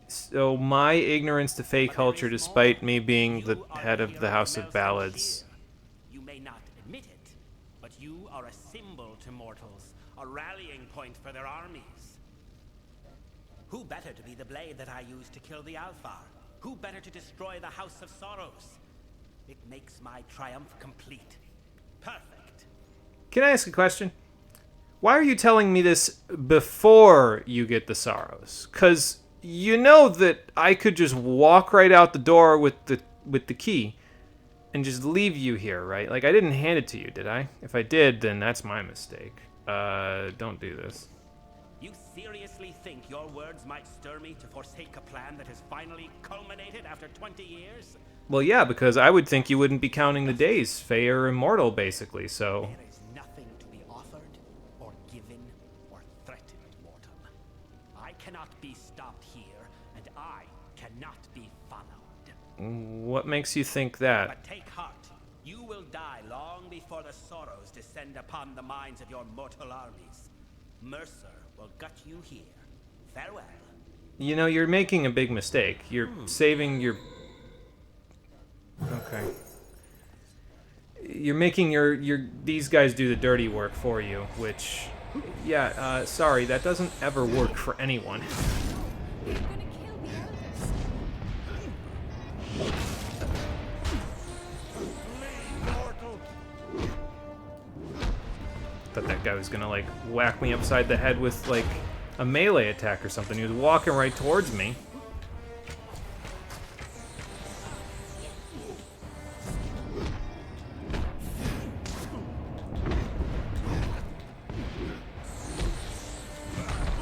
So my ignorance to Fey culture, despite me being the head of the House of Ballads. You may not admit it, but you are a symbol to mortals, a rallying point for their armies. Who better to be the blade that I used to kill the Alfar? Who better to destroy the House of Sorrows? It makes my triumph complete. Perfect. Can I ask a question? Why are you telling me this before you get the Sorrows? 'Cause you know that I could just walk right out the door with the key and just leave you here, right? Like, I didn't hand it to you, did I? If I did, then that's my mistake. Don't do this. You seriously think your words might stir me to forsake a plan that has finally culminated after 20 years? Well, yeah, because I would think you wouldn't be counting the days. Fey are immortal, basically, so... There is nothing to be offered, or given, or threatened, mortal. I cannot be stopped here, and I cannot be followed. What makes you think that? But take heart. You will die long before the sorrows descend upon the minds of your mortal armies. Mercer will gut you here. Farewell. You know, you're making a big mistake. You're saving your... Okay. You're making these guys do the dirty work for you, which... Yeah, sorry, that doesn't ever work for anyone. You're gonna kill the elders. Thought that guy was gonna, like, whack me upside the head with, like, a melee attack or something. He was walking right towards me.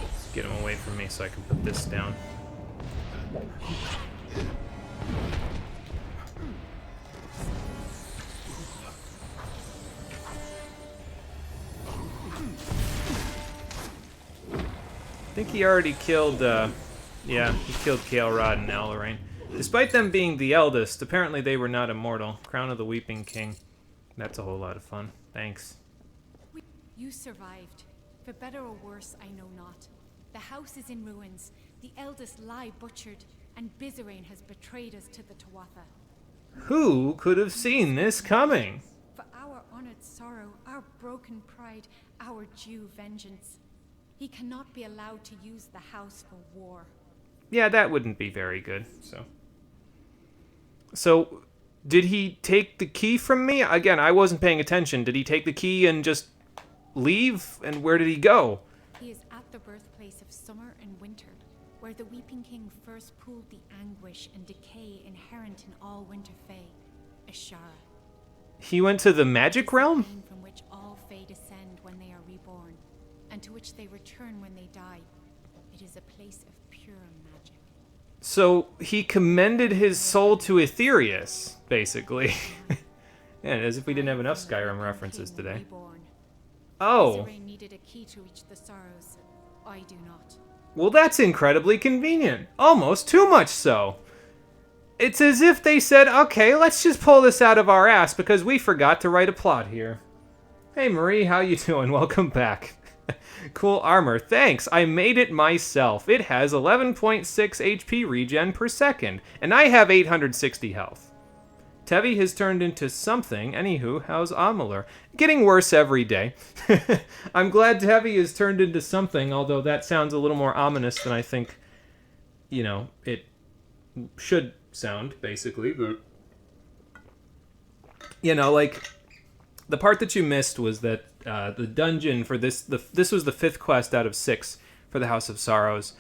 Let's get him away from me so I can put this down. I think he already killed, yeah, he killed Kael'Rad and Alarain. Despite them being the eldest, apparently they were not immortal. Crown of the Weeping King. That's a whole lot of fun. Thanks. You survived. For better or worse, I know not. The house is in ruins. The eldest lie butchered, and Bizerain has betrayed us to the Tuatha. Who could have seen this coming? For our honored sorrow, our broken pride, our due vengeance. He cannot be allowed to use the house for war. Yeah, that wouldn't be very good, So, did he take the key from me? Again, I wasn't paying attention. Did he take the key and just leave? And where did he go? He is at the birthplace of summer and winter, where the Weeping King first pooled the anguish and decay inherent in all winter Fae, Ashara. He went to the magic realm? From which all Fae descend when they are reborn, and to which they return when they die. It is a place of pure magic. So, he commended his soul to Aetherius, basically. Yeah, as if we didn't have enough Skyrim references today. Reborn. Oh. Bizerain needed a key to reach the sorrows. I do not. Well, that's incredibly convenient. Almost too much so. It's as if they said, okay, let's just pull this out of our ass because we forgot to write a plot here. Hey Marie, how you doing? Welcome back. Cool armor. Thanks. I made it myself. It has 11.6 HP regen per second, and I have 860 health. Tevi has turned into something. Anywho, how's Amalur? Getting worse every day. I'm glad Tevi has turned into something, although that sounds a little more ominous than I think, you know, it should sound, basically. You know, like, the part that you missed was that the dungeon for this was the 5th quest out of 6 for the House of Sorrows.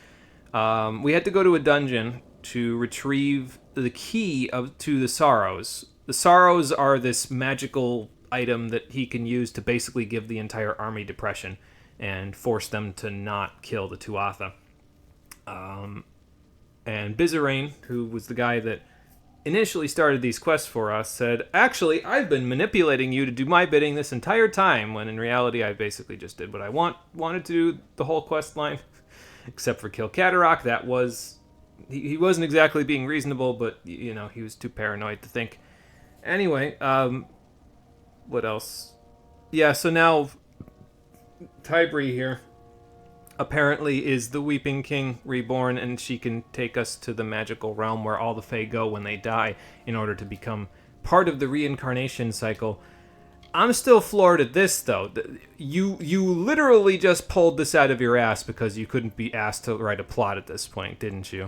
We had to go to a dungeon to retrieve the key to the Sorrows. The Sorrows are this magical item that he can use to basically give the entire army depression and force them to not kill the Tuatha. And Bizarane, who was the guy that initially started these quests for us, said, actually, I've been manipulating you to do my bidding this entire time, when in reality I basically just did what I wanted to do the whole quest line, except for kill Katarok. That was... He wasn't exactly being reasonable, but, you know, he was too paranoid to think. Anyway, what else? Yeah, so now Tybri here apparently is the Weeping King reborn, and she can take us to the magical realm where all the Fae go when they die in order to become part of the reincarnation cycle. I'm still floored at this, though. You literally just pulled this out of your ass because you couldn't be asked to write a plot at this point, didn't you?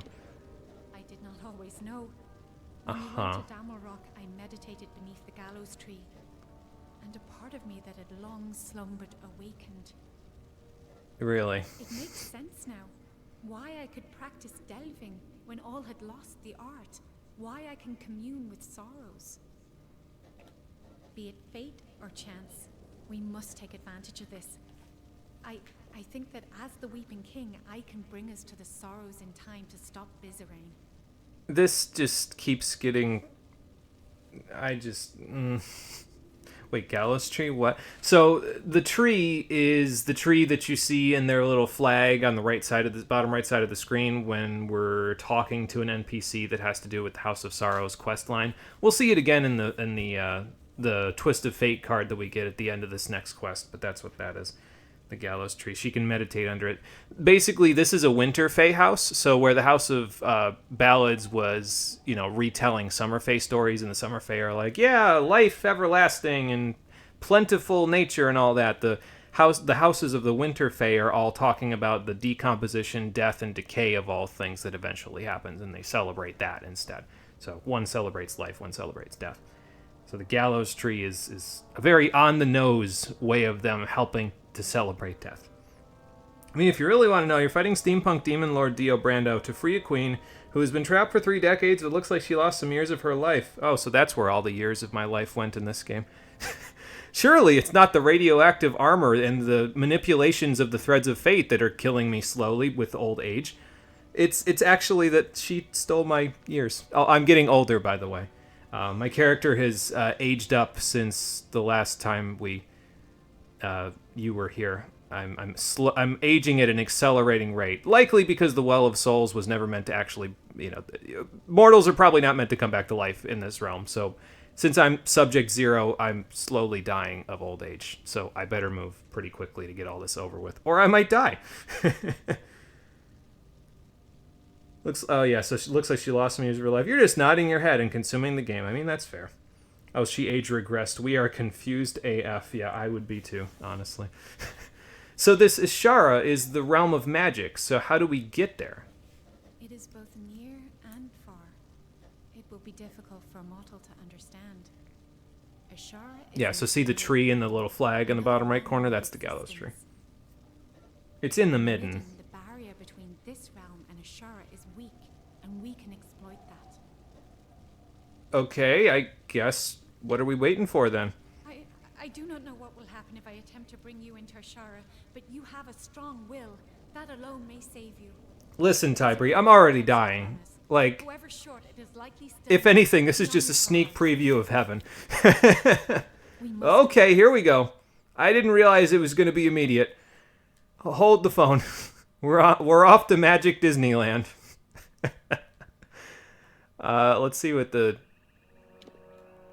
I did not always know. When we went to Amalur, I meditated beneath the gallows tree, and a part of me that had long slumbered awakened. Really? It makes sense now. Why I could practice delving when all had lost the art. Why I can commune with sorrows. Be it fate or chance, we must take advantage of this. I think that as the Weeping King, I can bring us to the sorrows in time to stop Bizarane. This just keeps getting... Wait, gallows tree? What? So the tree is the tree that you see in their little flag on the right side of the bottom right side of the screen when we're talking to an NPC that has to do with the House of Sorrows quest line. We'll see it again in the Twist of Fate card that we get at the end of this next quest, but that's what that is. The gallows tree. She can meditate under it. Basically, this is a winter fae house, so where the House of Ballads was, you know, retelling summer fae stories, and the summer fae are like, yeah, life everlasting and plentiful nature and all that. The houses of the winter fae are all talking about the decomposition, death, and decay of all things that eventually happens, and they celebrate that instead. So one celebrates life, one celebrates death. So the gallows tree is a very on-the-nose way of them helping to celebrate death. I mean, if you really want to know, you're fighting steampunk demon lord Dio Brando to free a queen who has been trapped for 3 decades, but looks like she lost some years of her life. Oh, so that's where all the years of my life went in this game. Surely it's not the radioactive armor and the manipulations of the threads of fate that are killing me slowly with old age. It's actually that she stole my years. Oh, I'm getting older, by the way. My character has aged up since the last time you were here. I'm aging at an accelerating rate, likely because the Well of Souls was never meant to actually, you know, mortals are probably not meant to come back to life in this realm. So, since I'm Subject 0, I'm slowly dying of old age. So I better move pretty quickly to get all this over with, or I might die. Oh yeah, so it looks like she lost some years of her life. You're just nodding your head and consuming the game. I mean, that's fair. Oh, she age regressed. We are confused AF. Yeah, I would be too, honestly. So this Ishara is the realm of magic. So how do we get there? It is both near and far. It will be difficult for a mortal to understand. Ishara is yeah, so see the tree and the little flag in the bottom right corner? That's the gallows tree. It's in the midden. The barrier between this realm and Ishara is weak, and we can exploit that. Okay, I guess. What are we waiting for then? I do not know what will happen if I attempt to bring you into Ashara, but you have a strong will. That alone may save you. Listen, Tybri, I'm already dying. Like, however short, it is likely still if anything, this is just a sneak preview of heaven. Okay, here we go. I didn't realize it was going to be immediate. Hold the phone. We're off to Magic Disneyland. Let's see what the...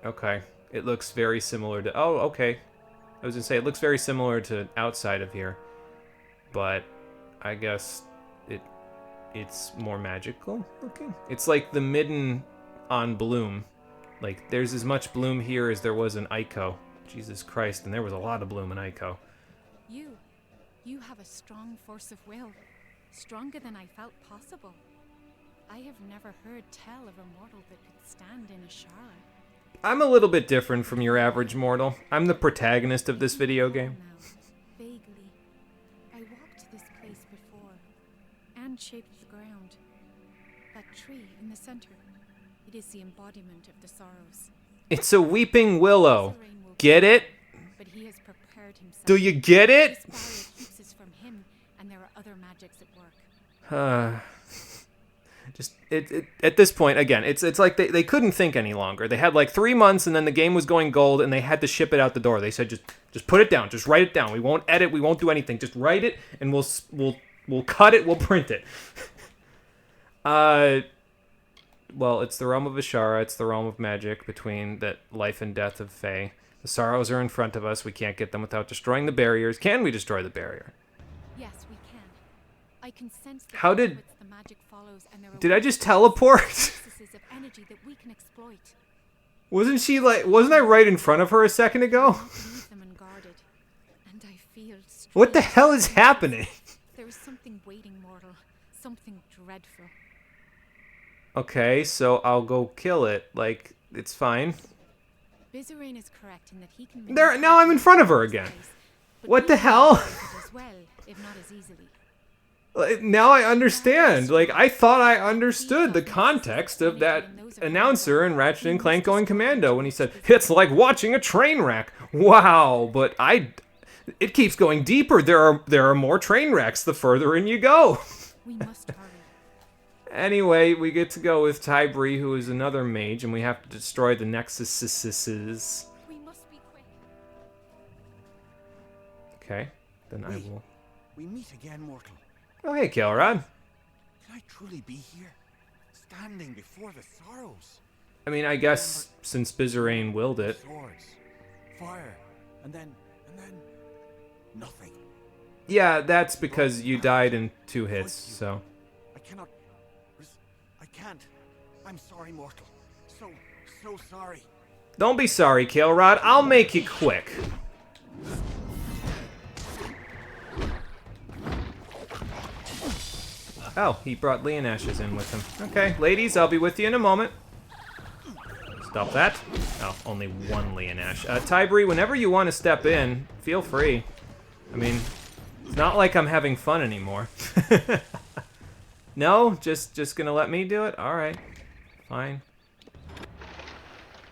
Okay. It looks very similar to... Oh, okay. I was going to say, it looks very similar to outside of here. But I guess it's more magical looking. It's like the midden on Bloom. Like, there's as much Bloom here as there was in Ico. Jesus Christ, and there was a lot of Bloom in Ico. You have a strong force of will. Stronger than I felt possible. I have never heard tell of a mortal that could stand in Ashara. I'm a little bit different from your average mortal. I'm the protagonist of this video game. Vaguely. I walked this place before. hand shape of the ground. That tree in the center. It is the embodiment of the sorrows. It's a weeping willow. Bizarre will Get it? But he has prepared himself. Do you get it? This barrier keeps us from him, and there are other magics at work. Just at this point, again, it's like they couldn't think any longer. They had like 3 months, and then the game was going gold, and they had to ship it out the door. They said, just put it down, just write it down. We won't edit, we won't do anything. Just write it, and we'll cut it, we'll print it. Well, it's the realm of Ashara. It's the realm of magic between that life and death of Fae. The sorrows are in front of us. We can't get them without destroying the barriers. Can we destroy the barrier? Yes, we can. I can sense the How did- which the magic follows, and there are Did I just teleport? processes of energy that we can exploit. Wasn't I right in front of her a second ago? Leave them unguarded, and I feel What the strange hell is happening? There is something waiting, mortal. Something dreadful. Okay, so I'll go kill it. Like, it's fine. Bizarrain is correct in that he can. There, now I'm in front of her again. What the hell? As well, if not as easily. Now I understand. Like, I thought I understood the context of that announcer in Ratchet & Clank Going Commando when he said, "It's like watching a train wreck." Wow, but it keeps going deeper. There are more train wrecks the further in you go. We must hurry. Anyway, we get to go with Tybri, who is another mage, and we have to destroy the Nexuses. We must be quick. Okay, then I will... We meet again, mortal. Oh, hey, Kelrod. Can I truly be here? Standing before the sorrows? I mean, I guess since Bizarrain willed it. Swords, fire, and then nothing. Yeah, that's because you died in 2 hits, so... I can't. I'm sorry, mortal. So sorry. Don't be sorry, Kelrod. I'll make you quick. Oh, he brought Leonash's in with him. Okay, ladies, I'll be with you in a moment. Stop that. Oh, only one Leonash. Tybri, whenever you want to step in, feel free. I mean, it's not like I'm having fun anymore. No? Just gonna let me do it? Alright. Fine.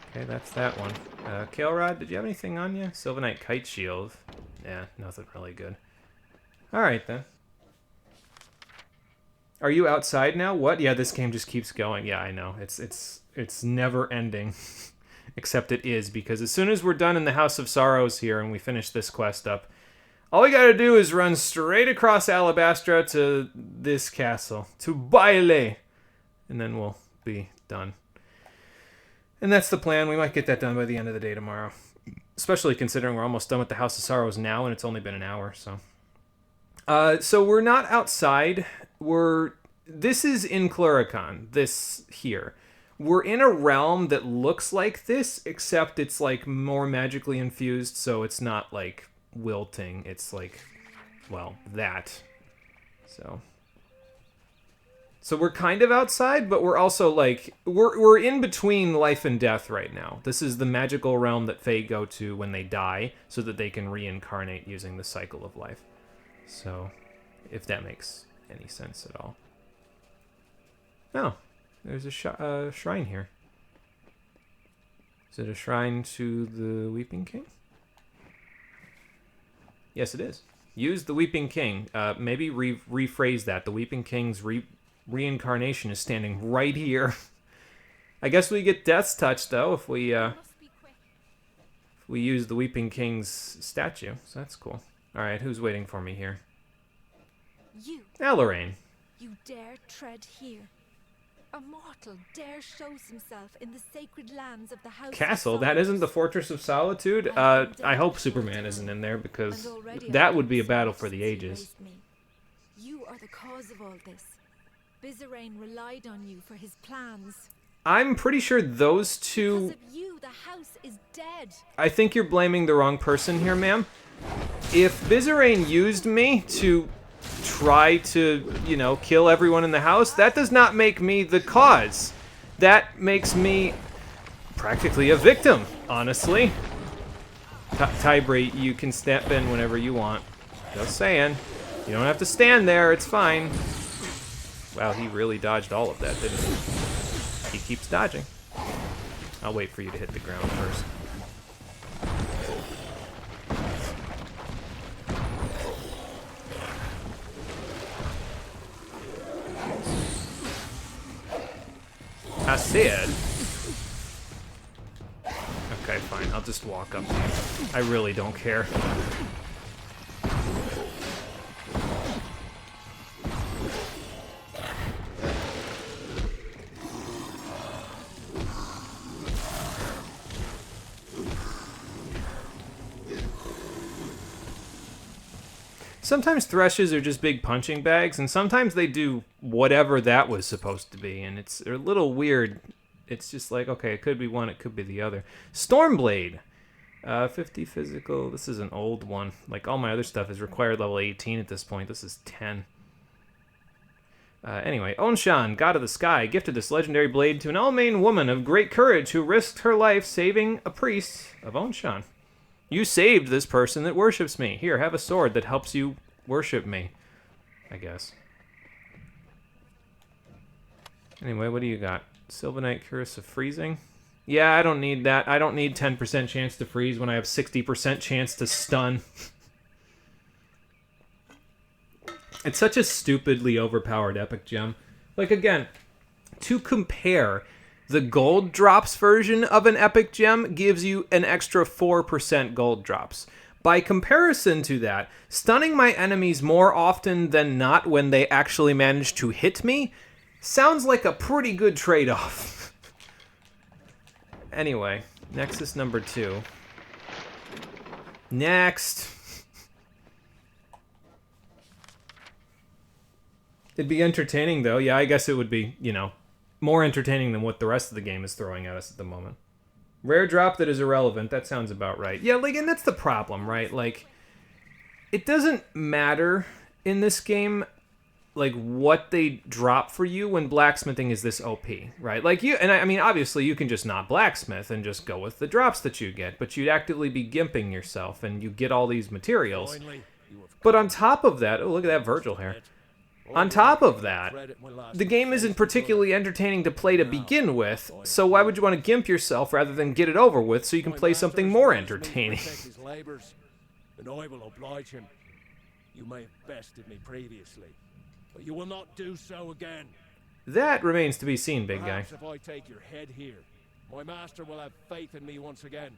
Okay, that's that one. Kelrod, did you have anything on you? Sylvanite Kite Shield. Yeah, nothing really good. Alright then. Are you outside now? What? Yeah, this game just keeps going. Yeah, I know. It's never ending. Except it is, because as soon as we're done in the House of Sorrows here and we finish this quest up, all we gotta do is run straight across Alabastra to this castle, to Baile, and then we'll be done. And that's the plan. We might get that done by the end of the day tomorrow. Especially considering we're almost done with the House of Sorrows now, and it's only been an hour, so... So we're not outside. This is in Cluricon, this here. We're in a realm that looks like this, except it's like more magically infused, so it's not like wilting. It's like, well, that. So we're kind of outside, but we're also like, we're in between life and death right now. This is the magical realm that Fae go to when they die, so that they can reincarnate using the cycle of life. So, if that makes any sense at all. No, there's a shrine here. Is it a shrine to the Weeping King? Yes, it is. Use the Weeping King. Maybe rephrase that. The Weeping King's reincarnation is standing right here. I guess we get Death's Touch, though, if we use the Weeping King's statue. So that's cool. Alright, who's waiting for me here? You. Lorraine. You dare tread here. A mortal dare shows himself in the sacred lands of the House Castle? of That isn't the Sorrows. Fortress of Solitude? I hope Superman isn't in there, because that would be a battle for the ages. You are the cause of all this. Bizarrain relied on you for his plans. I'm pretty sure those Because two... of you, the house is dead. I think you're blaming the wrong person here, ma'am. If Bizarrain used me to try to, you know, kill everyone in the house, that does not make me the cause. That makes me practically a victim, honestly. Tybri, you can step in whenever you want. Just saying. You don't have to stand there, it's fine. Wow, he really dodged all of that, didn't he? He keeps dodging. I'll wait for you to hit the ground first. I said... Okay, fine. I'll just walk up to you. I really don't care. Sometimes threshes are just big punching bags, and sometimes they do whatever that was supposed to be, and they're a little weird. It's just like, okay, it could be one, it could be the other. Stormblade. 50 physical. This is an old one. Like, all my other stuff is required level 18 at this point. This is 10. Anyway, Onshan, god of the sky, gifted this legendary blade to an Elmain woman of great courage who risked her life saving a priest of Onshan. You saved this person that worships me. Here, have a sword that helps you worship me, I guess. Anyway, what do you got? Sylvanite Curse of Freezing? Yeah, I don't need that. I don't need 10% chance to freeze when I have 60% chance to stun. It's such a stupidly overpowered epic gem. Like, again, to compare, the gold drops version of an epic gem gives you an extra 4% gold drops. By comparison to that, stunning my enemies more often than not when they actually manage to hit me sounds like a pretty good trade-off. Anyway, Nexus number 2. Next. It'd be entertaining, though. Yeah, I guess it would be, you know, more entertaining than what the rest of the game is throwing at us at the moment. Rare drop that is irrelevant. That sounds about right. Yeah, like, and that's the problem, right? Like, it doesn't matter in this game, like, what they drop for you when blacksmithing is this OP, right? Like, you, and I mean, obviously, you can just not blacksmith and just go with the drops that you get, but you'd actively be gimping yourself, and you get all these materials. But on top of that, oh, look at that Virgil hair. On top of that, the game isn't particularly entertaining to play to begin with, so why would you want to gimp yourself rather than get it over with so you can play something more entertaining? And I will oblige him. You may have bested me previously, but you will not do so again. That remains to be seen, big guy. Perhaps if I take your head here, my master will have faith in me once again.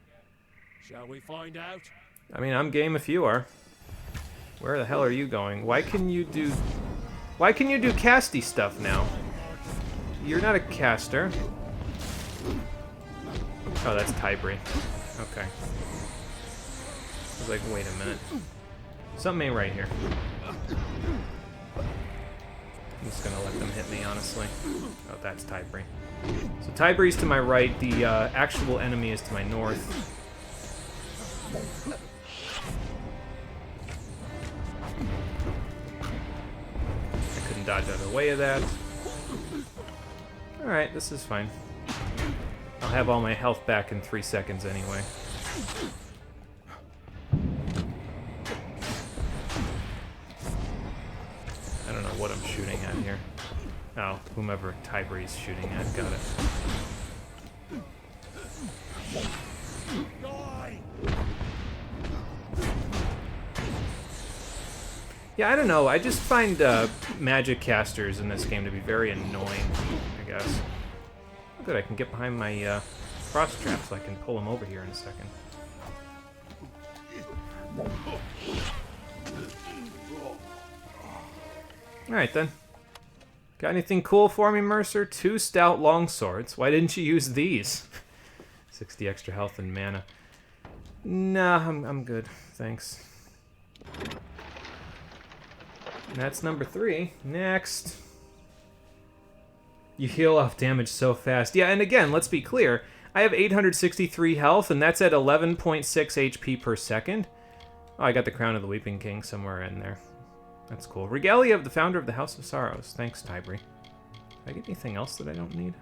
Shall we find out? I mean, I'm game if you are. Where the hell are you going? Why can you do casty stuff now? You're not a caster. Oh, that's Tybri. Okay. I was like, wait a minute. Something ain't right here. I'm just gonna let them hit me, honestly. Oh, that's Tybri. So Tybri's to my right, the actual enemy is to my north. I couldn't dodge out of the way of that. Alright, this is fine. I'll have all my health back in 3 seconds anyway. I don't know what I'm shooting at here. Oh, whomever Tybri's shooting at, got it. Yeah, I don't know. I just find magic casters in this game to be very annoying, I guess. Good, I can get behind my frost trap so I can pull him over here in a second. Alright then. Got anything cool for me, Mercer? 2 stout longswords. Why didn't you use these? 60 extra health and mana. Nah, I'm good. Thanks. That's number 3. Next. You heal off damage so fast. Yeah, and again, let's be clear. I have 863 health, and that's at 11.6 HP per second. Oh, I got the Crown of the Weeping King somewhere in there. That's cool. Regalia of the Founder of the House of Sorrows. Thanks, Tybri. Did I get anything else that I don't need?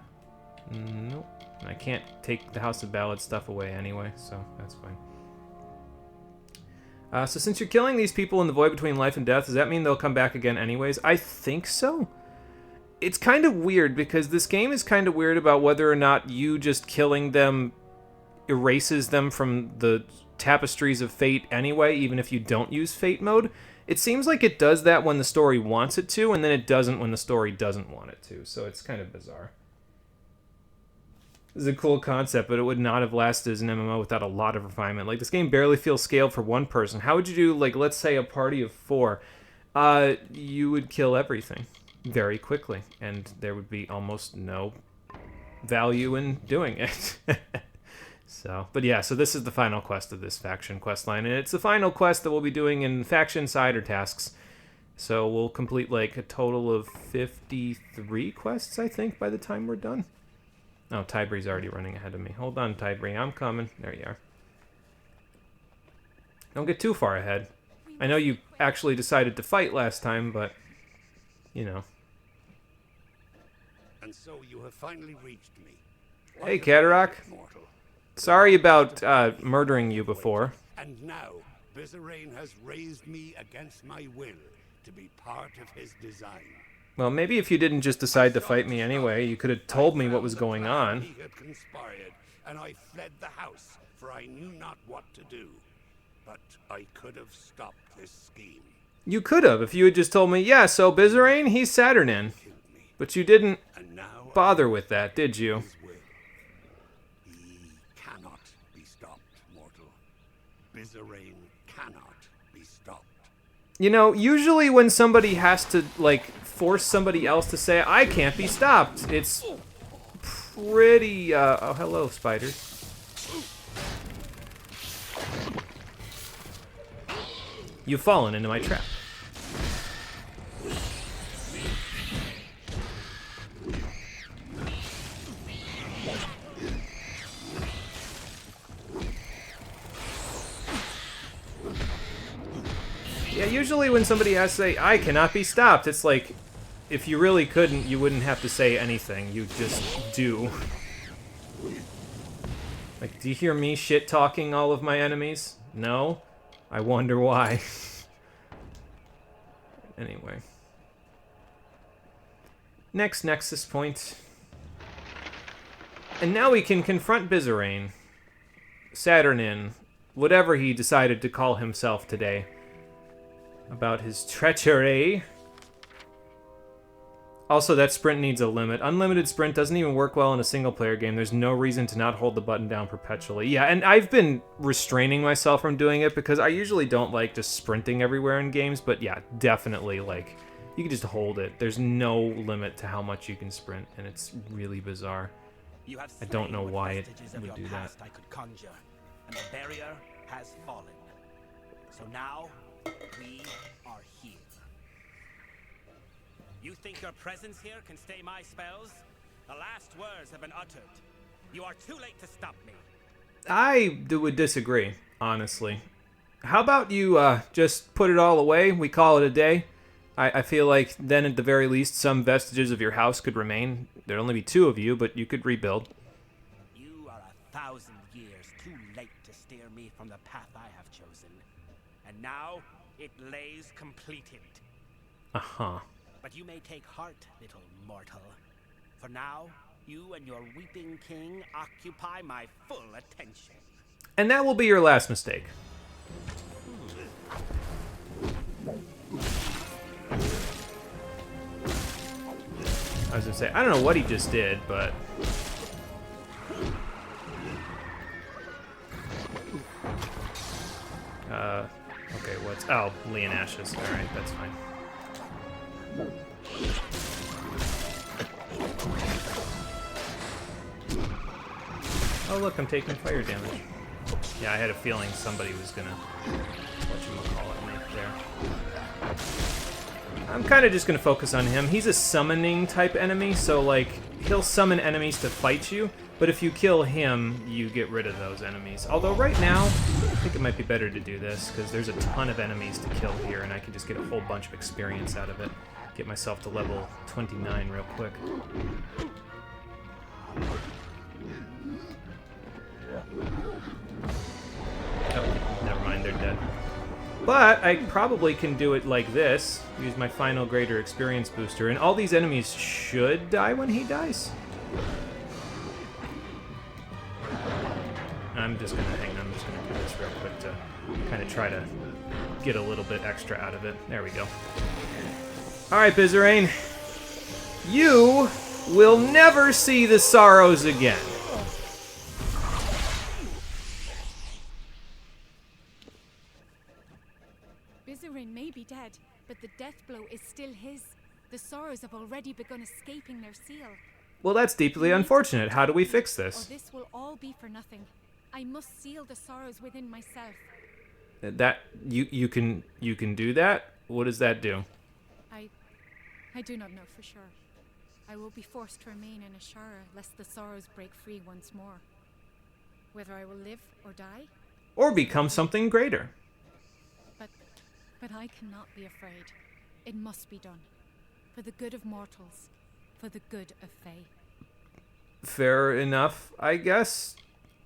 Nope. I can't take the House of Ballad stuff away anyway, so that's fine. So since you're killing these people in the void between life and death, does that mean they'll come back again anyways? I think so. it's kind of weird because this game is kind of weird about whether or not you just killing them erases them from the tapestries of fate anyway, even if you don't use fate mode. It seems like it does that when the story wants it to, and then it doesn't when the story doesn't want it to, so it's kind of bizarre. This is a cool concept, but it would not have lasted as an MMO without a lot of refinement. Like, this game barely feels scaled for one person. How would you do, like, let's say a party of 4? You would kill everything very quickly, and there would be almost no value in doing it. So, but yeah, so this is the final quest of this faction quest line, and it's the final quest that we'll be doing in faction cider tasks. So we'll complete like a total of 53 quests, I think, by the time we're done. Oh, Tybree's already running ahead of me. Hold on, Tybree, I'm coming. There you are. Don't get too far ahead. I know you actually decided to fight last time, but, you know. And so you have finally reached me. Hey, Catarock. Sorry about murdering you before. And now, Bizarrain has raised me against my will to be part of his design. Well, maybe if you didn't just decide to fight me anyway, you could have told me what was going on. He had conspired, and I fled the house, for I knew not what to do. But I could have stopped this scheme. You could have, if you had just told me, yeah, so Bizarrain, he's Saturnin. But you didn't bother with that, did you? Bizarrain cannot be stopped. You know, usually when somebody has to, like, force somebody else to say, I can't be stopped, it's pretty, oh, hello, spiders. You've fallen into my trap. Yeah, usually when somebody has to say, I cannot be stopped, it's like, if you really couldn't, you wouldn't have to say anything. You just do. Like, do you hear me shit-talking all of my enemies? No? I wonder why. Anyway. Next Nexus point. And now we can confront Bizarrain. Saturnin. Whatever he decided to call himself today. About his treachery. Also, that sprint needs a limit. Unlimited sprint doesn't even work well in a single-player game. There's no reason to not hold the button down perpetually. Yeah, and I've been restraining myself from doing it because I usually don't like just sprinting everywhere in games, but yeah, definitely, like, you can just hold it. There's no limit to how much you can sprint, and it's really bizarre. I don't know why it would do that. I could conjure, and the barrier has fallen. So now, we are here. You think your presence here can stay my spells? The last words have been uttered. You are too late to stop me. I would disagree, honestly. How about you just put it all away? We call it a day. I feel like then at the very least some vestiges of your house could remain. There'd only be 2 of you, but you could rebuild. You are 1,000 years too late to steer me from the path I have chosen. And now it lays completed. Uh-huh. But you may take heart, little mortal. For now, you and your weeping king occupy my full attention. And that will be your last mistake. I was gonna say, I don't know what he just did, but... okay, what's... Oh, Leon Ashes. Alright, that's fine. Oh look, I'm taking fire damage. Yeah, I had a feeling somebody was gonna whatchamacallit me there. I'm kind of just gonna focus on him. He's a summoning type enemy, so like he'll summon enemies to fight you, but if you kill him, you get rid of those enemies. Although right now, I think it might be better to do this, because there's a ton of enemies to kill here, and I can just get a whole bunch of experience out of it. Get myself to level 29 real quick. Oh, never mind, they're dead. But I probably can do it like this. Use my final greater experience booster. And all these enemies should die when he dies. I'm just going to hang on. I'm just going to do this real quick to kind of try to get a little bit extra out of it. There we go. Alright, Bizarane. You will never see the sorrows again. Bizarin may be dead, but the death blow is still his. The sorrows have already begun escaping their seal. Well, that's deeply unfortunate. How do we fix this? Or this will all be for nothing. I must seal the sorrows within myself. That you can do that? What does that do? I do not know for sure. I will be forced to remain in Ashara lest the sorrows break free once more. Whether I will live or die? Or become something greater. But I cannot be afraid. It must be done. For the good of mortals. For the good of Fae. Fair enough, I guess.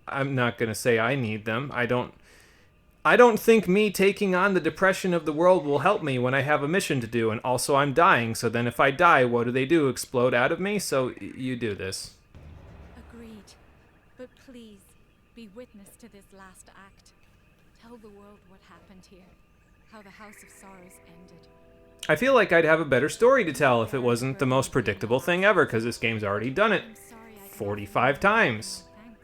I'm not gonna say I need them. I don't think me taking on the depression of the world will help me when I have a mission to do, and also I'm dying, so then if I die, what do? Explode out of me? So you do this. Agreed. But please, be witness to this last act. Tell the world what happened here. How the House of Sorrows ended. I feel like I'd have a better story to tell if it wasn't the most predictable thing ever, because this game's already done it 45 times. Thanks.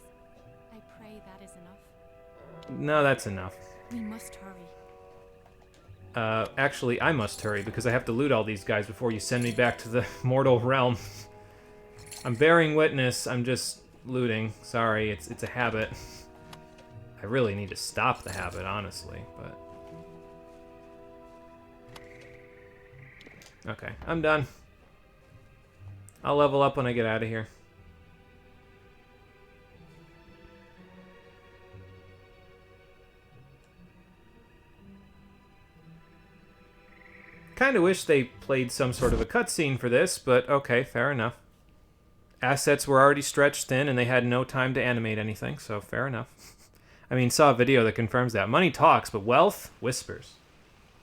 I pray that is enough. No, that's enough. We must hurry. Actually, I must hurry, because I have to loot all these guys before you send me back to the mortal realm. I'm bearing witness, I'm just looting. Sorry, it's a habit. I really need to stop the habit, honestly, but... Okay, I'm done. I'll level up when I get out of here. Kinda wish they played some sort of a cutscene for this, but okay, fair enough. Assets were already stretched thin and they had no time to animate anything, so fair enough. I mean, saw a video that confirms that. Money talks, but wealth whispers.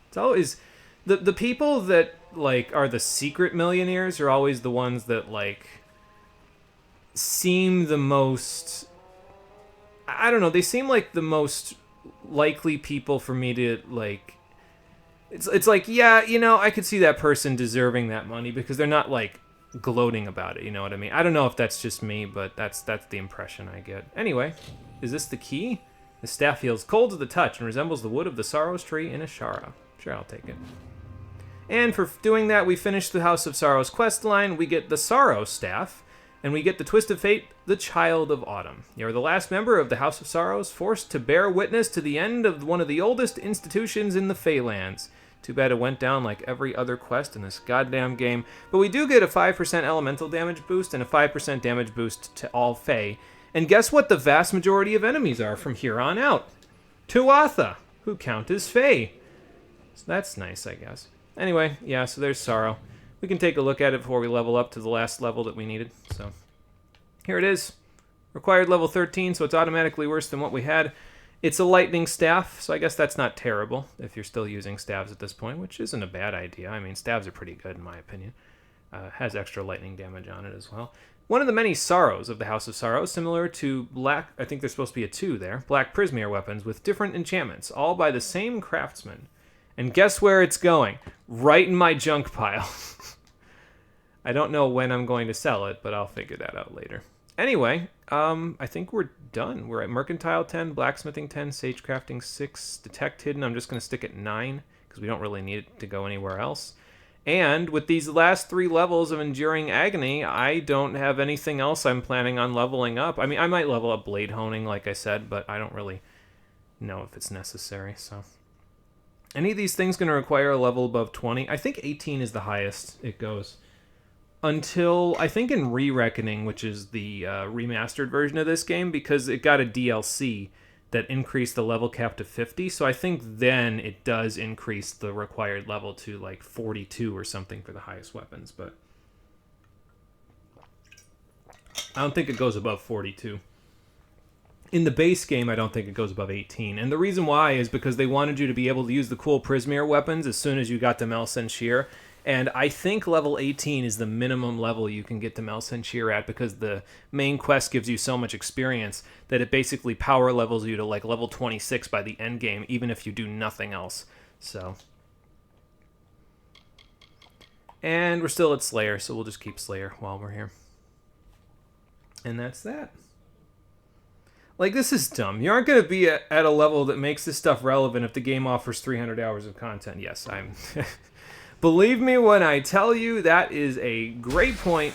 It's always... The people that, like, are the secret millionaires are always the ones that, like, seem the most... I don't know, they seem like the most likely people for me to, like... It's like, yeah, you know, I could see that person deserving that money because they're not, like, gloating about it, you know what I mean? I don't know if that's just me, but that's the impression I get. Anyway, is this the key? The staff feels cold to the touch and resembles the wood of the Sorrows tree in Ashara. Sure, I'll take it. And for doing that, we finish the House of Sorrows quest line, we get the Sorrow Staff, and we get the Twist of Fate, the Child of Autumn. You are the last member of the House of Sorrows, forced to bear witness to the end of one of the oldest institutions in the Feylands. Too bad it went down like every other quest in this goddamn game. But we do get a 5% elemental damage boost and a 5% damage boost to all Fey. And guess what the vast majority of enemies are from here on out? Tuatha, who count as Fey. So that's nice, I guess. Anyway, yeah, so there's Sorrow. We can take a look at it before we level up to the last level that we needed. So here it is. Required level 13, so it's automatically worse than what we had. It's a lightning staff, so I guess that's not terrible if you're still using staves at this point, which isn't a bad idea. I mean, staves are pretty good in my opinion. Has extra lightning damage on it as well. One of the many sorrows of the House of Sorrows, similar to black, I think there's supposed to be a 2 there, black Prismeer weapons with different enchantments, all by the same craftsman. And guess where it's going? Right in my junk pile. I don't know when I'm going to sell it, but I'll figure that out later. Anyway, I think we're done. We're at Mercantile 10, Blacksmithing 10, Sagecrafting 6, Detect Hidden. I'm just going to stick at 9, because we don't really need it to go anywhere else. And with these last 3 levels of Enduring Agony, I don't have anything else I'm planning on leveling up. I mean, I might level up Blade Honing, like I said, but I don't really know if it's necessary, so... Any of these things going to require a level above 20? I think 18 is the highest it goes. Until, I think in Re-Reckoning, which is the remastered version of this game, because it got a DLC that increased the level cap to 50, so I think then it does increase the required level to like 42 or something for the highest weapons, but I don't think it goes above 42. In the base game, I don't think it goes above 18. And the reason why is because they wanted you to be able to use the cool Prismeer weapons as soon as you got to Melsenshir. And I think level 18 is the minimum level you can get to Melsenshir at, because the main quest gives you so much experience that it basically power levels you to like level 26 by the end game, even if you do nothing else. So... And we're still at Slayer, so we'll just keep Slayer while we're here. And that's that. Like, this is dumb. You aren't going to be at a level that makes this stuff relevant if the game offers 300 hours of content. Yes, I'm... Believe me when I tell you that is a great point,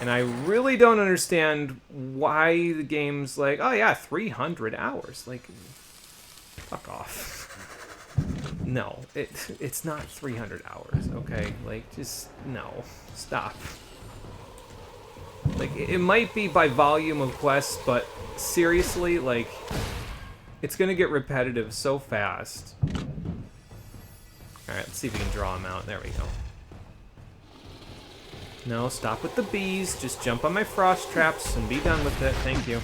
and I really don't understand why the game's like, oh yeah, 300 hours. Like, fuck off. No, it's not 300 hours, okay? Like, just, no. Stop. Like, it might be by volume of quests, but seriously, like, it's gonna get repetitive so fast. Alright, let's see if we can draw them out. There we go. No, stop with the bees. Just jump on my frost traps and be done with it. Thank you.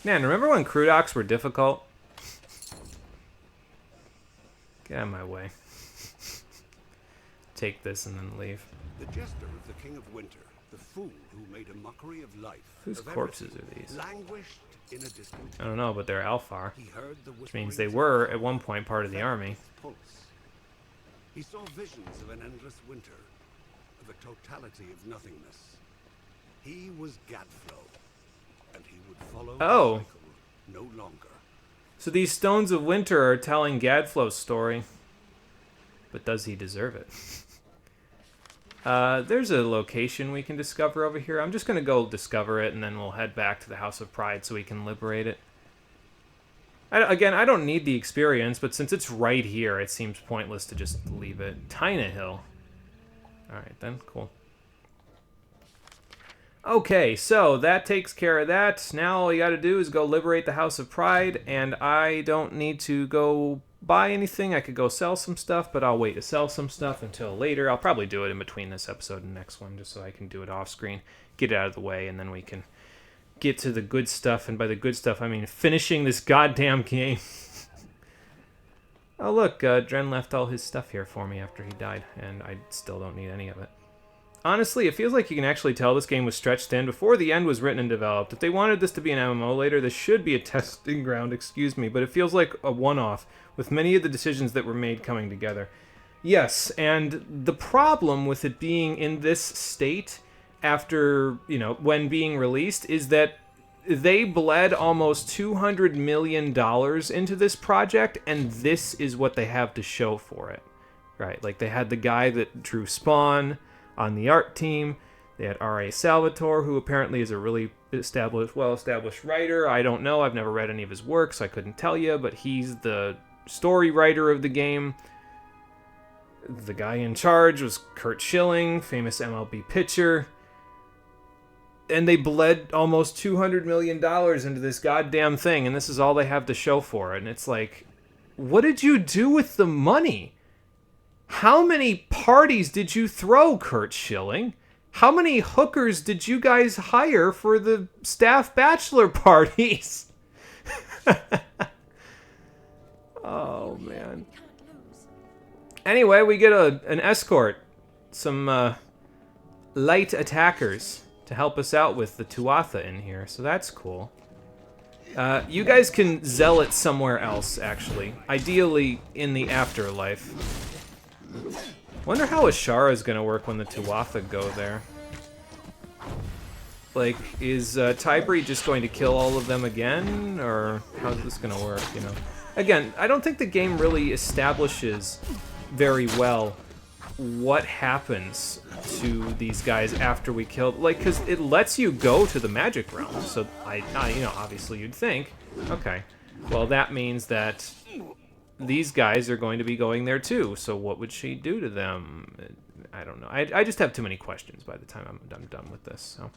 Man, remember when Crudocs were difficult? Get out of my way. Take this and then leave. The jester of the King of Winter, the fool who made a mockery of life. Whose corpses are these? Languished in a distant... I don't know, but they're Alfar. He heard the Which means they were, at one point, part of the army. Pulse. He saw visions of an endless winter, of a totality of nothingness. He was Gadflo, and he would follow the cycle no longer. So these Stones of Winter are telling Gadflo's story. But does he deserve it? There's a location we can discover over here. I'm just going to go discover it, and then we'll head back to the House of Pride so we can liberate it. Again, I don't need the experience, but since it's right here, it seems pointless to just leave it. Tyna Hill. Alright then, cool. Okay, so that takes care of that. Now all you gotta do is go liberate the House of Pride, and I don't need to go buy anything. I could go sell some stuff, but I'll wait to sell some stuff until later. I'll probably do it in between this episode and the next one, just so I can do it off screen, get it out of the way, and then we can get to the good stuff. And by the good stuff, I mean finishing this goddamn game. Oh look, Dren left all his stuff here for me after he died, and I still don't need any of it. Honestly, it feels like you can actually tell this game was stretched thin before the end was written and developed. If they wanted this to be an MMO later, this should be a testing ground, excuse me, but it feels like a one-off, with many of the decisions that were made coming together. Yes, and the problem with it being in this state after, you know, when being released, is that they bled almost $200 million into this project, and this is what they have to show for it. Right, like they had the guy that drew Spawn on the art team. They had R.A. Salvatore, who apparently is a really well-established writer. I don't know. I've never read any of his work, so I couldn't tell you, but he's the story writer of the game. The guy in charge was Curt Schilling, famous MLB pitcher. And they bled almost $200 million into this goddamn thing, and this is all they have to show for it. And it's like, what did you do with the money? How many parties did you throw, Curt Schilling? How many hookers did you guys hire for the staff bachelor parties? Oh, man. Anyway, we get an escort. Some light attackers to help us out with the Tuatha in here, so that's cool. You guys can zealot somewhere else, actually. Ideally, in the afterlife. Wonder how Ashara is gonna work when the Tuatha go there. Like, is Tybri just going to kill all of them again, or how's this gonna work, you know? Again, I don't think the game really establishes very well what happens to these guys after we kill, like, because it lets you go to the magic realm, so I you know, obviously you'd think, okay, well that means that these guys are going to be going there too, so what would she do to them? I don't know. I just have too many questions by the time I'm done with this, so.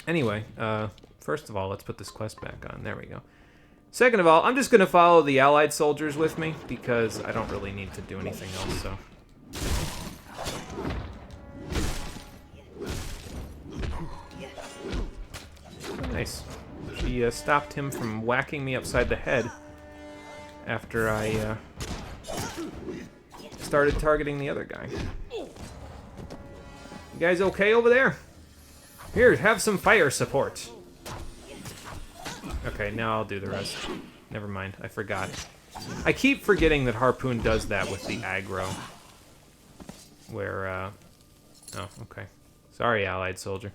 Anyway, first of all, let's put this quest back on. There we go. Second of all, I'm just going to follow the allied soldiers with me, because I don't really need to do anything else, so. Nice. She stopped him from whacking me upside the head after I started targeting the other guy. You guys okay over there? Here, have some fire support. Okay, now I'll do the rest. Never mind, I forgot. I keep forgetting that Harpoon does that with the aggro. Where, oh, okay. Sorry, Allied soldier.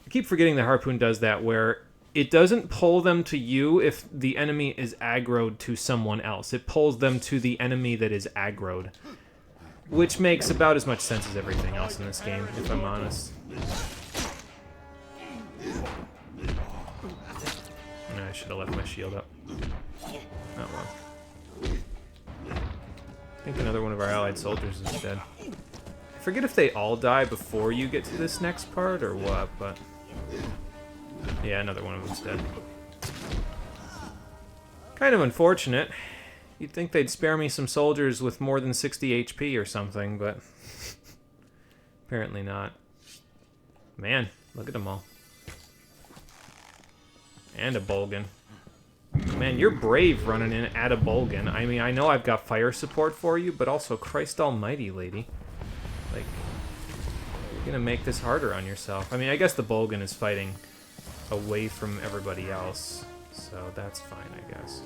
I keep forgetting that Harpoon does that where it doesn't pull them to you if the enemy is aggroed to someone else. It pulls them to the enemy that is aggroed. Which makes about as much sense as everything else in this game, if I'm honest. I should have left my shield up. Oh well. I think another one of our allied soldiers is dead. I forget if they all die before you get to this next part or what, but... yeah, another one of them's dead. Kind of unfortunate. You'd think they'd spare me some soldiers with more than 60 HP or something, but... apparently not. Man, look at them all. And a Bolgan. Man, you're brave running in at a Bolgan. I mean, I know I've got fire support for you, but also, Christ almighty, lady. Like, you're gonna make this harder on yourself. I mean, I guess the Bolgan is fighting away from everybody else, so that's fine, I guess.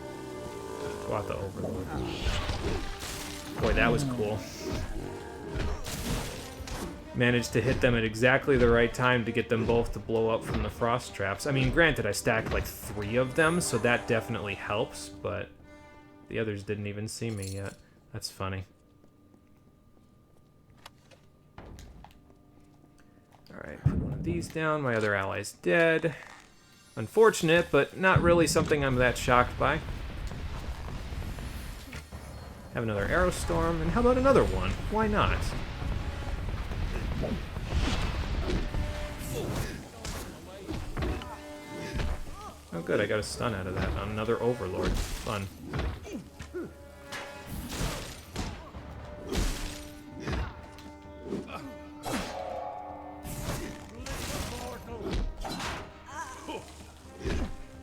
Go out the Overlord. Boy, that was cool. Managed to hit them at exactly the right time to get them both to blow up from the frost traps. I mean, granted, I stacked like 3 of them, so that definitely helps, but the others didn't even see me yet. That's funny. Alright, put one of these down. My other ally's dead. Unfortunate, but not really something I'm that shocked by. Have another Arrow Storm, and how about another one? Why not? Oh good, I got a stun out of that on another Overlord. Fun.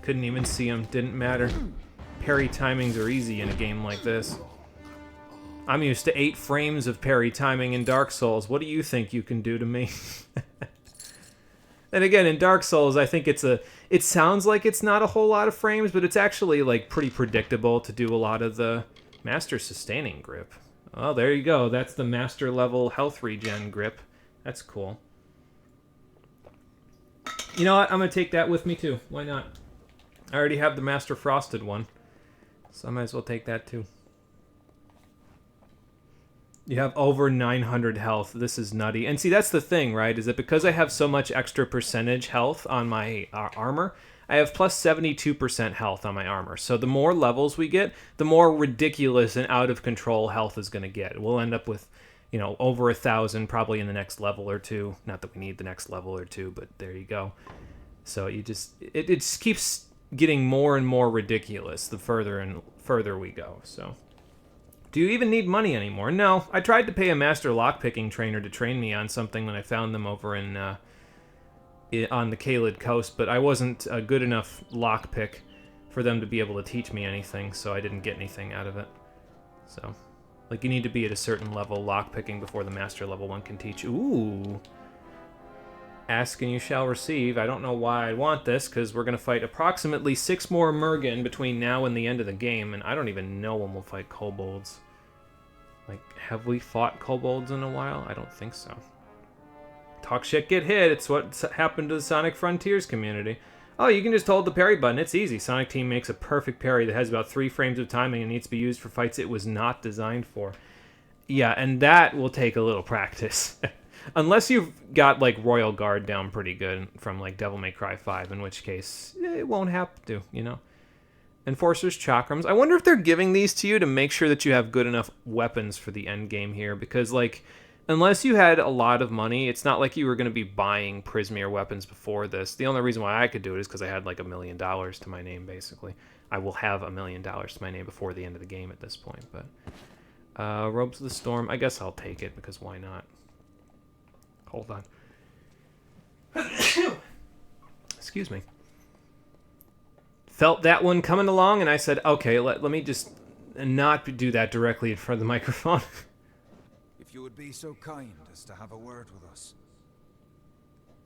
Couldn't even see him, didn't matter. Parry timings are easy in a game like this. I'm used to 8 frames of parry timing in Dark Souls. What do you think you can do to me? And again, in Dark Souls, I think it sounds like it's not a whole lot of frames, but it's actually like pretty predictable to do a lot of the Master Sustaining grip. Oh, there you go. That's the Master level health regen grip. That's cool. You know what? I'm going to take that with me too. Why not? I already have the Master Frosted one, so I might as well take that too. You have over 900 health. This is nutty. And see, that's the thing, right? Is that because I have so much extra percentage health on my armor, I have plus 72% health on my armor. So the more levels we get, the more ridiculous and out of control health is going to get. We'll end up with, you know, over 1,000 probably in the next level or two. Not that we need the next level or two, but there you go. So you just, it just keeps getting more and more ridiculous the further and further we go, so... Do you even need money anymore? No. I tried to pay a master lockpicking trainer to train me on something when I found them over in on the Kaled coast, but I wasn't a good enough lockpick for them to be able to teach me anything, so I didn't get anything out of it. So, like, you need to be at a certain level lockpicking before the master level 1 can teach. Ooh. Ask and you shall receive. I don't know why I want this, because we're going to fight approximately 6 more Mergen between now and the end of the game, and I don't even know when we'll fight kobolds. Like, have we fought kobolds in a while? I don't think so. Talk shit, get hit. It's what happened to the Sonic Frontiers community. Oh, you can just hold the parry button. It's easy. Sonic Team makes a perfect parry that has about 3 frames of timing and needs to be used for fights it was not designed for. Yeah, and that will take a little practice. Unless you've got, like, Royal Guard down pretty good from, like, Devil May Cry 5, in which case it won't have to, you know? Enforcer's Chakrams. I wonder if they're giving these to you to make sure that you have good enough weapons for the end game here, because, like, unless you had a lot of money, it's not like you were going to be buying Prismeer weapons before this. The only reason why I could do it is because I had, like, $1 million to my name, basically. I will have $1 million to my name before the end of the game at this point, but... Robes of the Storm. I guess I'll take it, because why not? Hold on. Excuse me. felt that one coming along, and I said, okay, let me just not do that directly in front of the microphone. If you would be so kind as to have a word with us.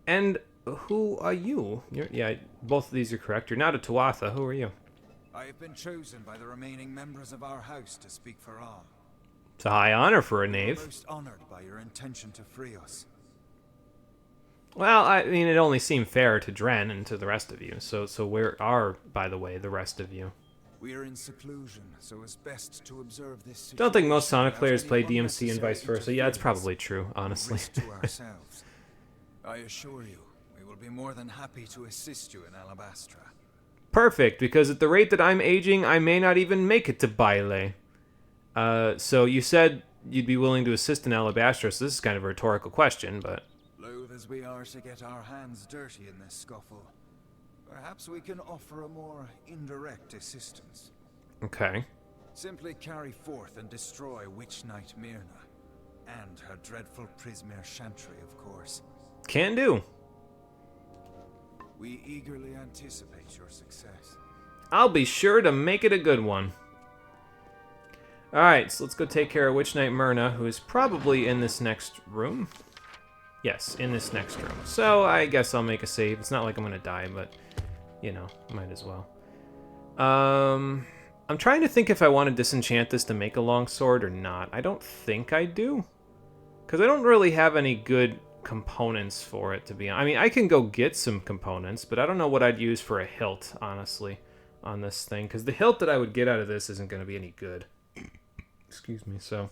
And who are you? Yeah, both of these are correct. You're not a Tuatha. Who are you? I have been chosen by the remaining members of our house to speak for all. It's a high honor for a We knave. are most honored by your intention to free us. Well, I mean, it only seemed fair to Dren and to the rest of you. So where are, by the way, the rest of you? We are in seclusion, so it's best to observe this situation. Don't think most Sonic without players any play DMC and vice unnecessary versa. Yeah, it's interference probably true, or honestly. risk to ourselves. I assure you, we will be more than happy to assist you in Alabastra. Perfect, because at the rate that I'm aging, I may not even make it to Baile. So you said you'd be willing to assist in Alabastra, so this is kind of a rhetorical question, but... Loath as we are to get our hands dirty in this scuffle, perhaps we can offer a more indirect assistance. Okay. Simply carry forth and destroy Witch Knight Myrna, and her dreadful Prismere Chantry, of course. Can do. We eagerly anticipate your success. I'll be sure to make it a good one. Alright, so let's go take care of Witch Knight Myrna, who is probably in this next room. Yes, in this next room. So I guess I'll make a save. It's not like I'm going to die, but, you know, might as well. I'm trying to think if I want to disenchant this to make a longsword or not. I don't think I do. Because I don't really have any good components for it, to be honest. I mean, I can go get some components, but I don't know what I'd use for a hilt, honestly, on this thing. Because the hilt that I would get out of this isn't going to be any good. Excuse me, so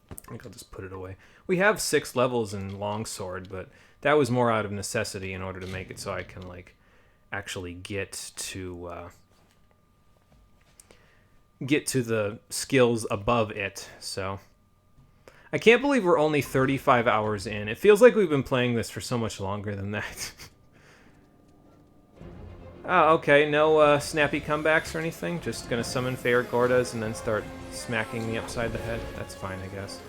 I think I'll just put it away. We have 6 levels in longsword, but that was more out of necessity in order to make it so I can, like, actually get to the skills above it, so... I can't believe we're only 35 hours in. It feels like we've been playing this for so much longer than that. Oh, okay, no snappy comebacks or anything? Just gonna summon Fair Gordas and then start smacking me upside the head? That's fine, I guess.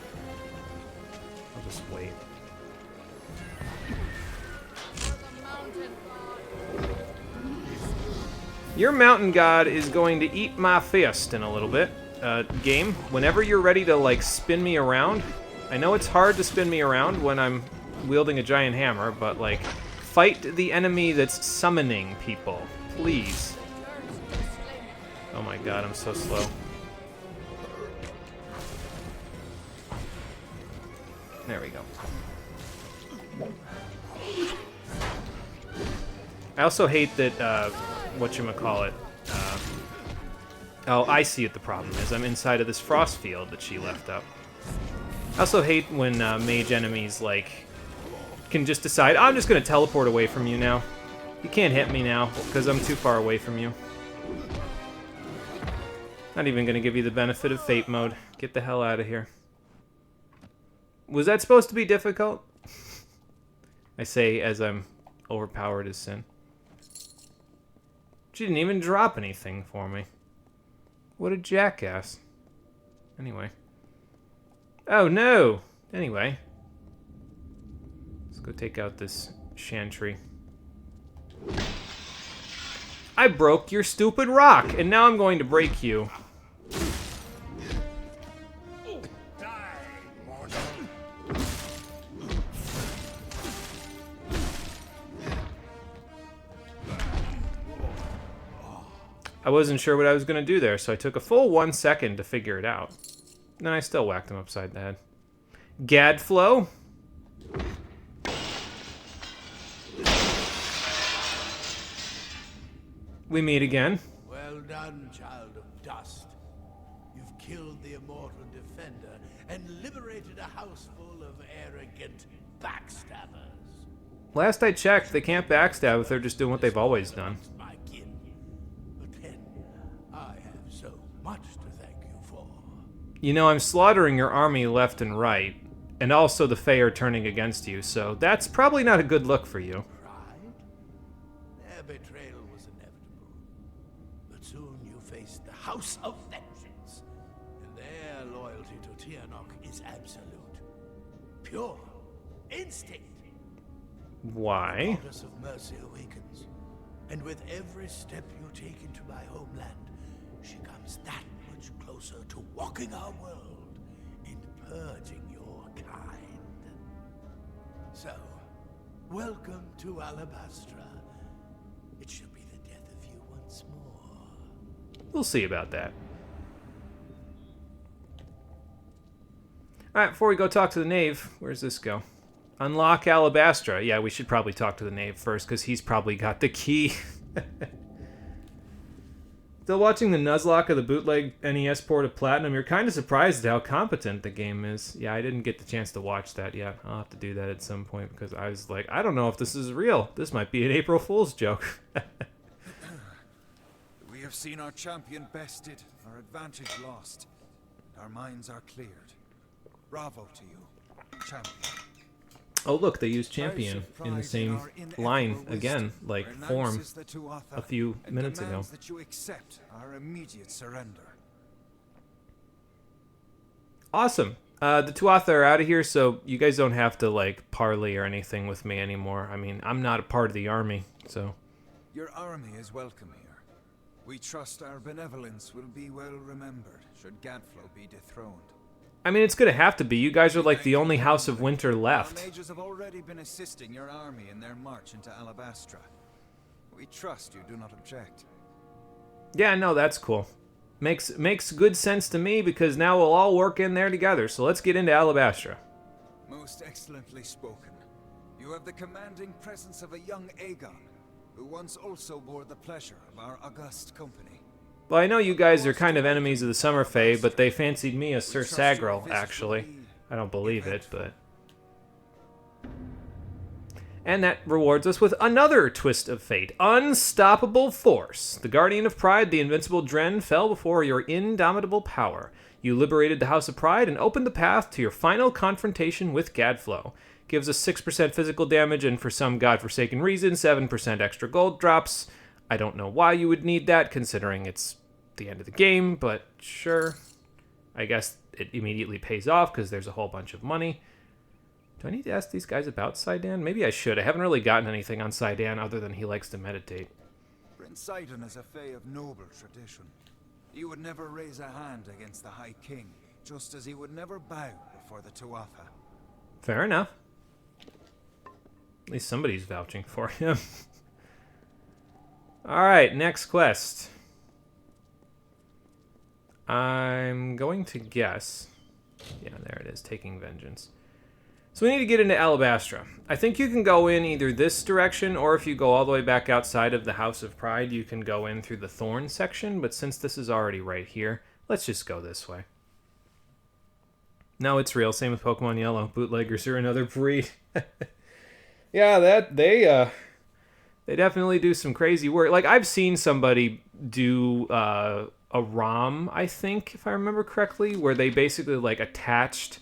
I'll just wait. Your mountain god is going to eat my fist in a little bit. Game, whenever you're ready to, like, spin me around, I know it's hard to spin me around when I'm wielding a giant hammer, but, like, fight the enemy that's summoning people, please. Oh my god, I'm so slow. There we go. I also hate that, whatchamacallit, oh, I see what the problem is. I'm inside of this frost field that she left up. I also hate when mage enemies, like, can just decide, I'm just going to teleport away from you now. You can't hit me now, because I'm too far away from you. Not even going to give you the benefit of fate mode. Get the hell out of here. Was that supposed to be difficult? I say as I'm overpowered as sin. She didn't even drop anything for me. What a jackass. Anyway. Oh, no! Anyway. Let's go take out this chantry. I broke your stupid rock, and now I'm going to break you. I wasn't sure what I was going to do there, so I took a full 1 second to figure it out. Then I still whacked him upside the head. Gadflow? We meet again. Well done, child of dust. You've killed the immortal defender and liberated a house full of arrogant backstabbers. Last I checked, they can't backstab if they're just doing what they've always done. Much to thank you for. You know, I'm slaughtering your army left and right, and also the Fae are turning against you, so that's probably not a good look for you. Pride? Their betrayal was inevitable. But soon you faced the House of Vengeance, and their loyalty to Tianok is absolute. Pure. Instinct. Why? The goddess of mercy awakens, And with every step you take into my homeland, she comes that much closer to walking our world and purging your kind. So, welcome to Alabastra. It should be the death of you once more. We'll see about that. Alright, before we go talk to the knave, where's this go? Unlock Alabastra. Yeah, we should probably talk to the knave first, because he's probably got the key. Still watching the Nuzlocke of the bootleg NES port of Platinum. You're kind of surprised at how competent the game is. Yeah, I didn't get the chance to watch that yet. I'll have to do that at some point, because I was like, I don't know if this is real. This might be an April Fool's joke. We have seen our champion bested, our advantage lost. Our minds are cleared. Bravo to you, champion. Oh look, they used champion in the same line again, like form, a few minutes ago. That you accept our immediate surrender. Awesome. The Tuatha are out of here, so you guys don't have to like parley or anything with me anymore. I mean, I'm not a part of the army, so. Your army is welcome here. We trust our benevolence will be well remembered should Gadflow be dethroned. I mean, it's gonna have to be. You guys are like the only House of Winter left. Our mages have already been assisting your army in their march into Alabastra. We trust you do not object. Yeah, no, that's cool. Makes good sense to me, because now we'll all work in there together. So let's get into Alabastra. Most excellently spoken. You have the commanding presence of a young Aegon, who once also bore the pleasure of our august company. Well, I know you guys are kind of enemies of the Summer Fae, but they fancied me as Sir Sagril, actually. I don't believe it, but... And that rewards us with another twist of fate. Unstoppable Force. The Guardian of Pride, the invincible Dren, fell before your indomitable power. You liberated the House of Pride and opened the path to your final confrontation with Gadflow. Gives us 6% physical damage, and for some godforsaken reason, 7% extra gold drops. I don't know why you would need that, considering it's the end of the game, but sure. I guess it immediately pays off, because there's a whole bunch of money. Do I need to ask these guys about Saidan? Maybe I should. I haven't really gotten anything on Saidan other than he likes to meditate. Prince Saidan is a Fae of noble tradition. He would never raise a hand against the High King, just as he would never bow before the Tuatha. Fair enough. At least somebody's vouching for him. Alright, next quest. I'm going to guess... Yeah, there it is, Taking Vengeance. So we need to get into Alabastra. I think you can go in either this direction, or if you go all the way back outside of the House of Pride, you can go in through the Thorn section, but since this is already right here, let's just go this way. No, it's real. Same with Pokemon Yellow. Bootleggers are another breed. Yeah, they definitely do some crazy work. Like, I've seen somebody do a ROM, I think, if I remember correctly, where they basically, like, attached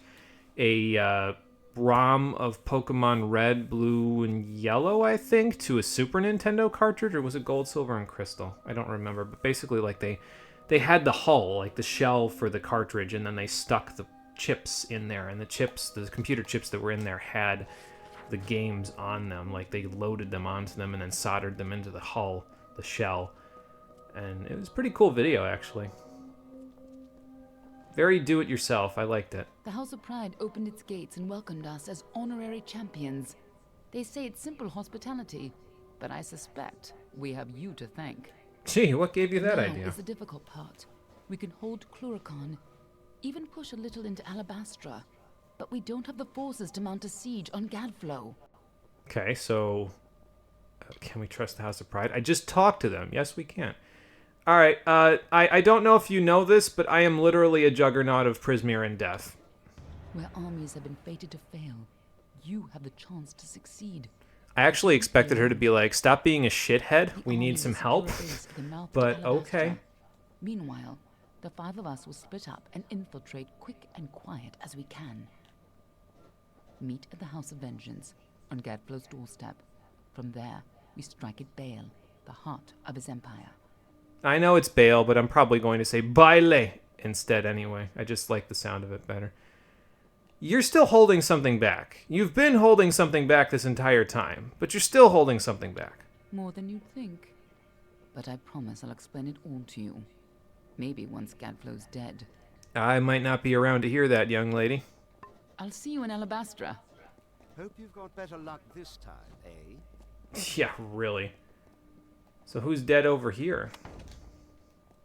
a ROM of Pokemon Red, Blue, and Yellow, I think, to a Super Nintendo cartridge, or was it Gold, Silver, and Crystal? I don't remember, but basically, like, they had the hull, like, the shell for the cartridge, and then they stuck the chips in there, and the computer chips that were in there had the games on them. Like, they loaded them onto them and then soldered them into the hull, the shell, and it was a pretty cool video, actually. Very do-it-yourself. I liked it. The House of Pride opened its gates and welcomed us as honorary champions. They say it's simple hospitality, but I suspect we have you to thank. Gee, what gave you that idea? Now is the difficult part. We can hold Cluracan, even push a little into Alabastra, but we don't have the forces to mount a siege on Gadflow. Okay, so can we trust the House of Pride? I just talked to them. Yes, we can. All right, I don't know if you know this, but I am literally a juggernaut of Prismeer and death. Where armies have been fated to fail, you have the chance to succeed. I actually expected her to be like, stop being a shithead, we need some help. But okay. Meanwhile, the 5 of us will split up and infiltrate quick and quiet as we can. Meet at the House of Vengeance, on Gadflow's doorstep. From there, we strike at Baal, the heart of his empire. I know it's Baal, but I'm probably going to say Baile instead anyway. I just like the sound of it better. You're still holding something back. You've been holding something back this entire time, but you're still holding something back. More than you'd think. But I promise I'll explain it all to you. Maybe once Gadflow's dead. I might not be around to hear that, young lady. I'll see you in Alabastra. Hope you've got better luck this time, eh? Yeah, really. So who's dead over here?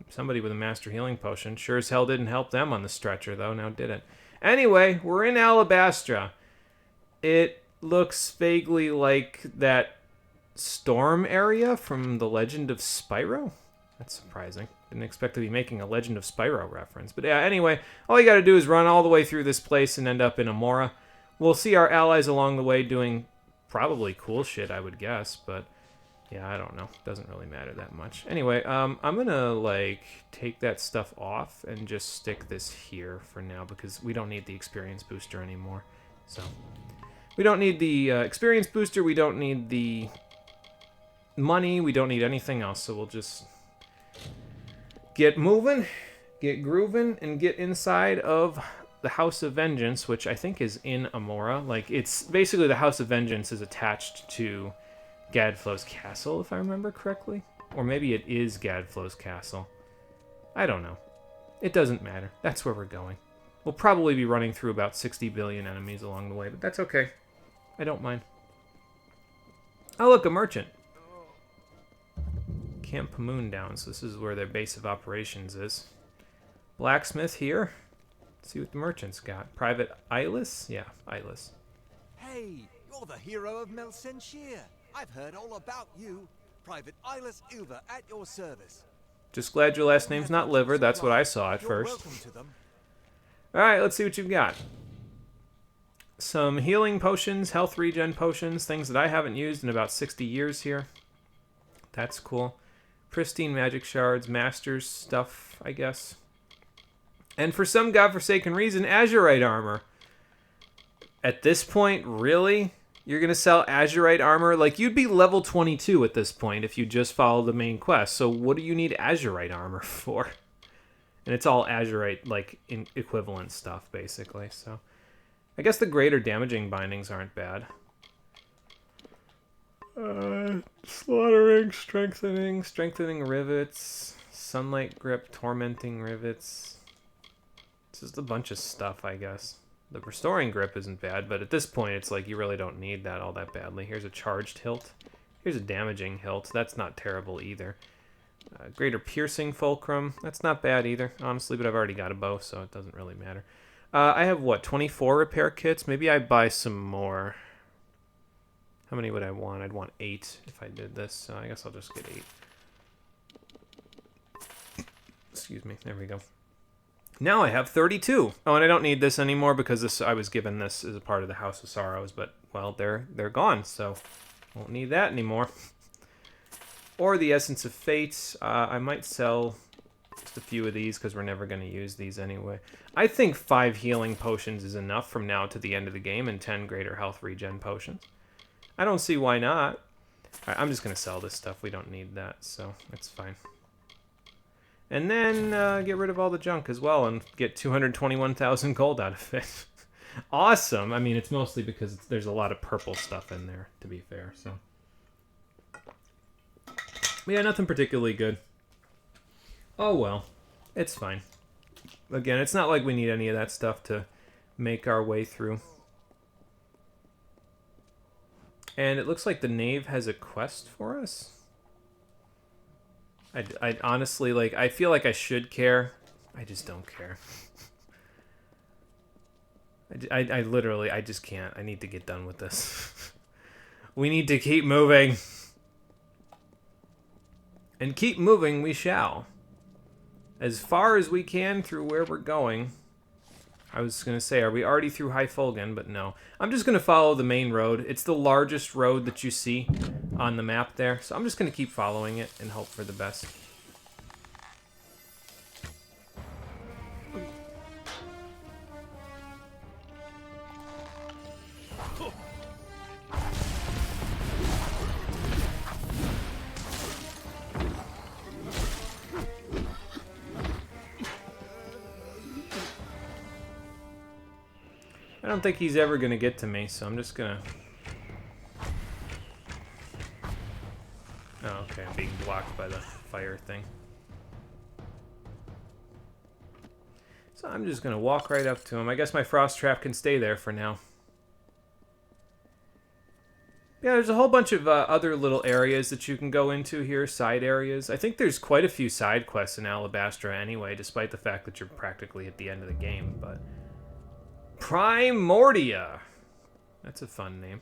Somebody with a master healing potion. Sure as hell didn't help them on the stretcher, though, now did it? Anyway, we're in Alabastra. It looks vaguely like that storm area from The Legend of Spyro. That's surprising. Didn't expect to be making a Legend of Spyro reference. But yeah, anyway, all you gotta do is run all the way through this place and end up in Amora. We'll see our allies along the way doing probably cool shit, I would guess, but yeah, I don't know. Doesn't really matter that much. Anyway, I'm gonna, like, take that stuff off and just stick this here for now because we don't need the experience booster anymore. So, we don't need the experience booster, we don't need the money, we don't need anything else, so we'll just get moving, get grooving, and get inside of the House of Vengeance, which I think is in Amora. Like, it's basically the House of Vengeance is attached to Gadflow's castle, if I remember correctly. Or maybe it is Gadflow's castle. I don't know. It doesn't matter. That's where we're going. We'll probably be running through about 60 billion enemies along the way, but that's okay. I don't mind. Oh, look, a merchant. Camp Moondown, so this is where their base of operations is. Blacksmith here. Let's see what the merchant's got. Private Eyeless? Yeah, Eyeless. Hey, you're the hero of Melsenshire. I've heard all about you. Private Eyeless Uber at your service. Just glad your last name's not Liver. That's what I saw at first. Alright, let's see what you've got. Some healing potions, health regen potions, things that I haven't used in about 60 years here. That's cool. Pristine magic shards, masters stuff, I guess. And for some godforsaken reason, Azurite armor. At this point, really? You're going to sell Azurite armor? Like, you'd be level 22 at this point if you just follow the main quest. So what do you need Azurite armor for? And it's all Azurite, like, equivalent stuff, basically. So I guess the greater damaging bindings aren't bad. Slaughtering, strengthening rivets, sunlight grip, tormenting rivets. It's just a bunch of stuff, I guess. The restoring grip isn't bad, but at this point it's like you really don't need that all that badly. Here's a charged hilt. Here's a damaging hilt. That's not terrible either. Greater piercing fulcrum. That's not bad either, honestly, but I've already got a bow, so it doesn't really matter. I have, what, 24 repair kits? Maybe I buy some more. How many would I want? I'd want 8 if I did this, so I guess I'll just get 8. Excuse me. There we go. Now I have 32. Oh, and I don't need this anymore because I was given this as a part of the House of Sorrows, but, well, they're gone, so won't need that anymore. Or the Essence of Fate. I might sell just a few of these because we're never going to use these anyway. I think 5 healing potions is enough from now to the end of the game and 10 greater health regen potions. I don't see why not. Alright, I'm just going to sell this stuff. We don't need that, so it's fine. And then get rid of all the junk as well and get 221,000 gold out of it. Awesome! I mean, it's mostly because there's a lot of purple stuff in there, to be fair, so. But yeah, nothing particularly good. Oh well. It's fine. Again, it's not like we need any of that stuff to make our way through. And it looks like the Knave has a quest for us. I honestly, like, I feel like I should care. I just don't care. I literally, I just can't. I need to get done with this. We need to keep moving. And keep moving we shall. As far as we can through where we're going. I was going to say, are we already through High Fulgen? But no. I'm just going to follow the main road. It's the largest road that you see on the map there. So I'm just going to keep following it and hope for the best. I don't think he's ever going to get to me, so I'm just going to... Oh, okay, I'm being blocked by the fire thing. So I'm just gonna walk right up to him. I guess my frost trap can stay there for now. Yeah, there's a whole bunch of other little areas that you can go into here, side areas. I think there's quite a few side quests in Alabastra anyway, despite the fact that you're practically at the end of the game, but... Primordia! That's a fun name.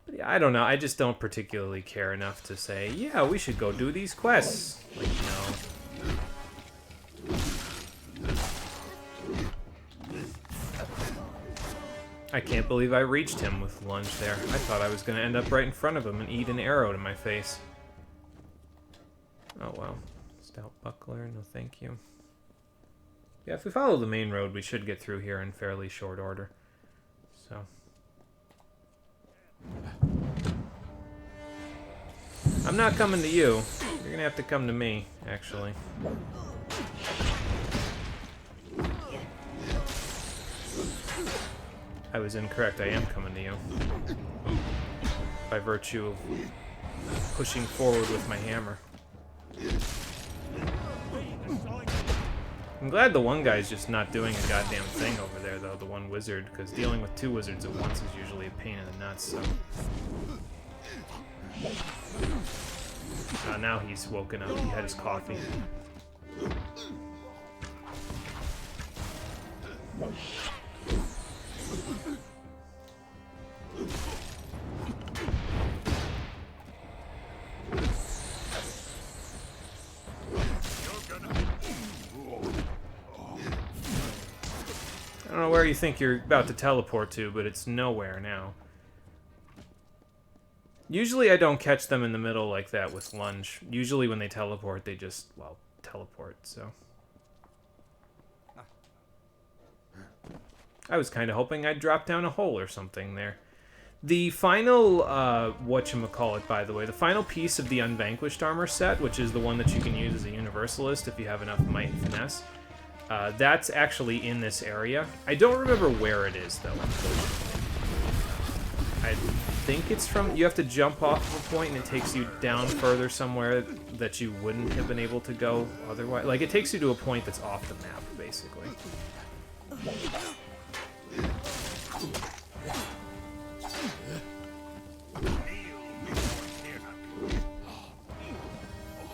But yeah, I don't know, I just don't particularly care enough to say, yeah, we should go do these quests. Like, no. I can't believe I reached him with lunge there. I thought I was going to end up right in front of him and eat an arrow to my face. Oh well. Stout buckler, no thank you. Yeah, if we follow the main road, we should get through here in fairly short order. So. I'm not coming to you. You're going to have to come to me, actually. I was incorrect. I am coming to you. By virtue of pushing forward with my hammer. I'm glad the one guy's just not doing a goddamn thing over there, though, the one wizard, because dealing with two wizards at once is usually a pain in the nuts, so... now he's woken up. He had his coffee. I don't know where you think you're about to teleport to, but it's nowhere now. Usually I don't catch them in the middle like that with lunge. Usually when they teleport, they just, well, teleport, so... I was kind of hoping I'd drop down a hole or something there. The final, whatchamacallit, by the way, the final piece of the Unvanquished armor set, which is the one that you can use as a Universalist if you have enough might and finesse, that's actually in this area. I don't remember where it is, though, unfortunately. I think it's from... You have to jump off of a point and it takes you down further somewhere that you wouldn't have been able to go otherwise. Like, it takes you to a point that's off the map, basically.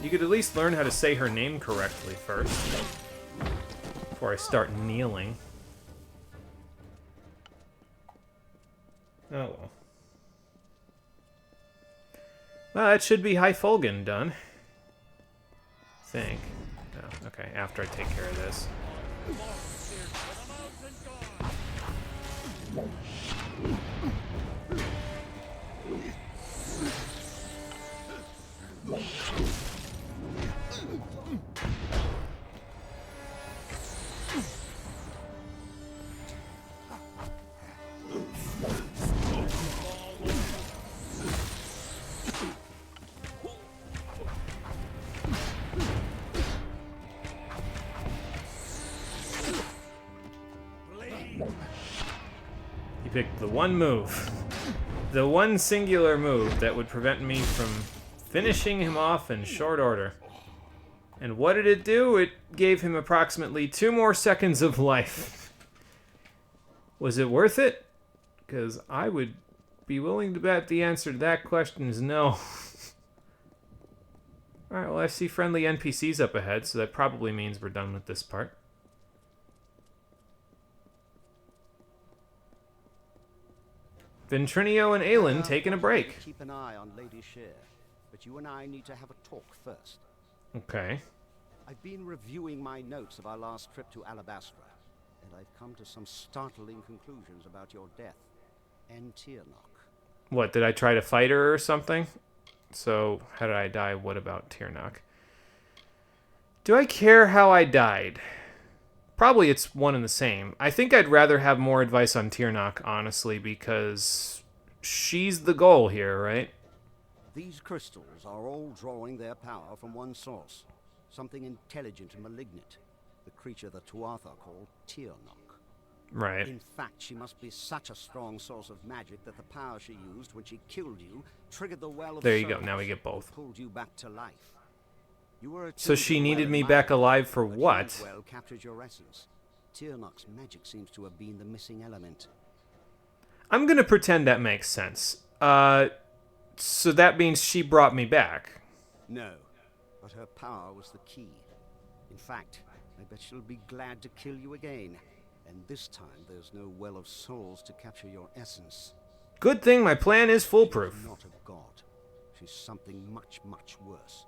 You could at least learn how to say her name correctly first, before I start kneeling. Oh well. Well, that should be Hyfolgen done. I think. Oh, okay, after I take care of this. He picked the one move. The one singular move that would prevent me from finishing him off in short order. And what did it do? It gave him approximately 2 more seconds of life. Was it worth it? Because I would be willing to bet the answer to that question is no. Alright, well I see friendly NPCs up ahead, so that probably means we're done with this part. Ventrinio and Aelin taking a break. Keep an eye on Lady Shear, but you and I need to have a talk first. Okay. I've been reviewing my notes of our last trip to Alabastra, and I've come to some startling conclusions about your death and Tiernock. What, did I try to fight her or something? So, how did I die? What about Tiernock? Do I care how I died? Probably it's one and the same. I think I'd rather have more advice on Tiernock, honestly, because she's the goal here, right? These crystals are all drawing their power from one source. Something intelligent and malignant. The creature the Tuatha call Tiernock. Right. In fact, she must be such a strong source of magic that the power she used when she killed you triggered the well of There you go. souls Now we get and both. pulled you back to life. You were So attuned she to the needed well me in back my alive day, for but what? Sheen's well captured your essence. Tyrnok's magic seems to have been the missing element. I'm gonna pretend that makes sense. So that means she brought me back. No, but her power was the key. In fact, I bet she'll be glad to kill you again. And this time there's no well of souls to capture your essence. Good thing my plan is foolproof. She's not a god. She's something much, much worse.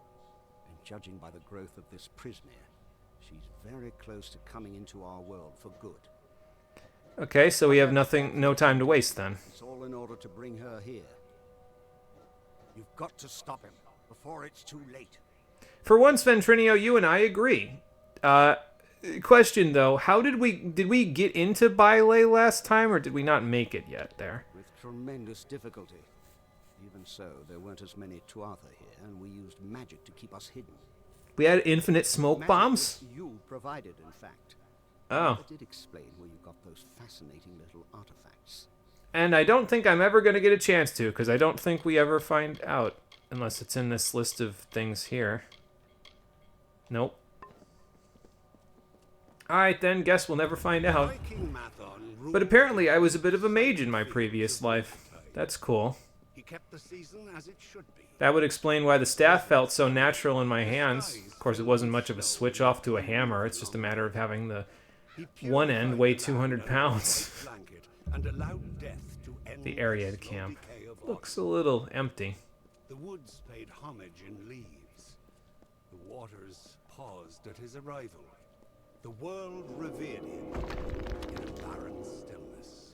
And judging by the growth of this Prismere, she's very close to coming into our world for good. Okay, so we have no time to waste then. It's all in order to bring her here. You've got to stop him before it's too late. For once, Ventrinio, you and I agree. Question though, how did we get into Bylay last time, or did we not make it yet there? With tremendous difficulty. Even so, there weren't as many Tuatha here, and we used magic to keep us hidden. We had infinite smoke Magic bombs? which you provided, in fact. Oh. I did explain where you got those fascinating little artifacts. And I don't think I'm ever going to get a chance to, because I don't think we ever find out, unless it's in this list of things here. Nope. Alright then, guess we'll never find out. But apparently I was a bit of a mage in my previous life. That's cool. He kept the season as it should be. That would explain why the staff felt so natural in my hands. Of course, it wasn't much of a switch off to a hammer. It's just a matter of having the one end weigh 200 pounds. The area camp looks a little empty. The woods paid homage in leaves. The waters paused at his arrival. The world revered him in a barren stillness.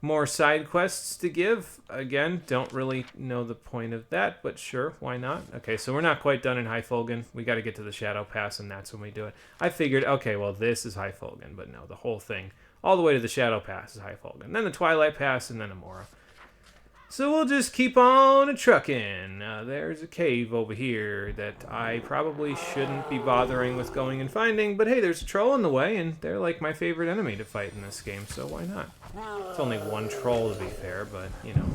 More side quests to give. Again, don't really know the point of that, but sure, why not? Okay, so we're not quite done in High Folgen. We got to get to the Shadow Pass, and that's when we do it. I figured, okay, well, this is High Folgen, but no, the whole thing, all the way to the Shadow Pass is High Folgen. Then the Twilight Pass, and then Amora. So we'll just keep on a-trucking. There's a cave over here that I probably shouldn't be bothering with going and finding, but hey, there's a troll in the way, and they're like my favorite enemy to fight in this game, so why not? It's only one troll, to be fair, but, you know.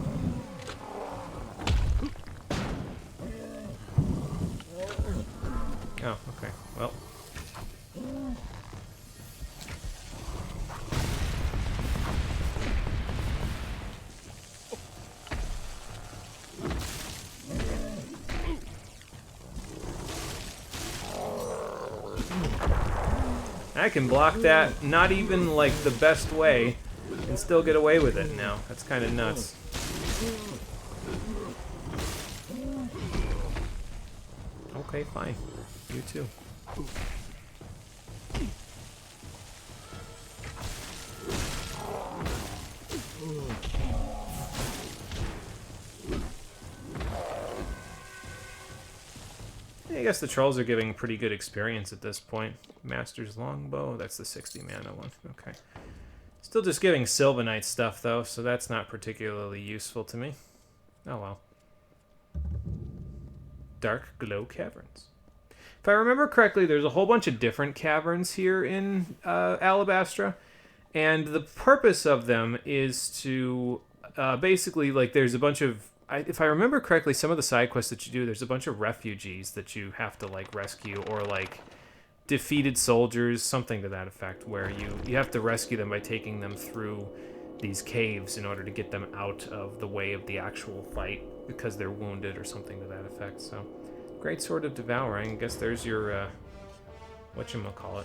Oh, okay. Well. I can block that, not even like the best way, and still get away with it now. That's kind of nuts. Okay, fine. You too. I guess the trolls are giving pretty good experience at this point. Master's Longbow, that's the 60 mana one. Okay. Still just giving Sylvanite stuff, though, so that's not particularly useful to me. Oh well. Dark Glow Caverns. If I remember correctly, there's a whole bunch of different caverns here in Alabastra, and the purpose of them is to basically, like, there's a bunch of... if I remember correctly, some of the side quests that you do, there's a bunch of refugees that you have to, like, rescue, or, like, defeated soldiers, something to that effect, where you have to rescue them by taking them through these caves in order to get them out of the way of the actual fight because they're wounded or something to that effect. So, Great Sword of Devouring. I guess there's your, whatchamacallit.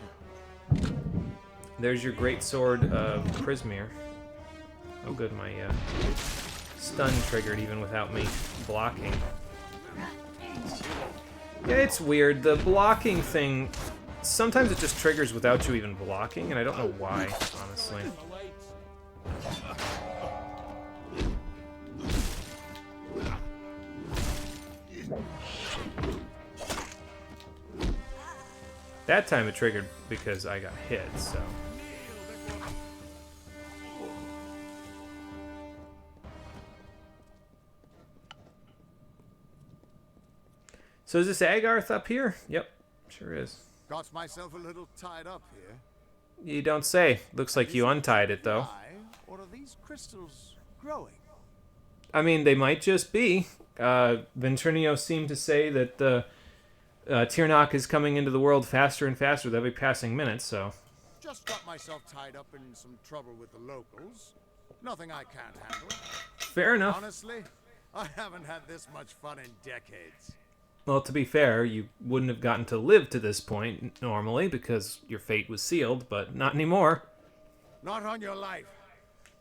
There's your Great Sword of Prismere. Oh good, my, stun triggered even without me blocking. Yeah, it's weird. The blocking thing, sometimes it just triggers without you even blocking, and I don't know why, honestly. That time it triggered because I got hit, so... So is this Agarth up here? Yep, sure is. Got myself a little tied up here. You don't say. Looks like you untied it, though. Or are these crystals growing? I mean, they might just be. Ventrinio seemed to say that Tirnoch is coming into the world faster and faster with every passing minute, so... Just got myself tied up in some trouble with the locals. Nothing I can't handle. Fair enough. Honestly, I haven't had this much fun in decades. Well, to be fair, you wouldn't have gotten to live to this point normally because your fate was sealed, but not anymore. Not on your life.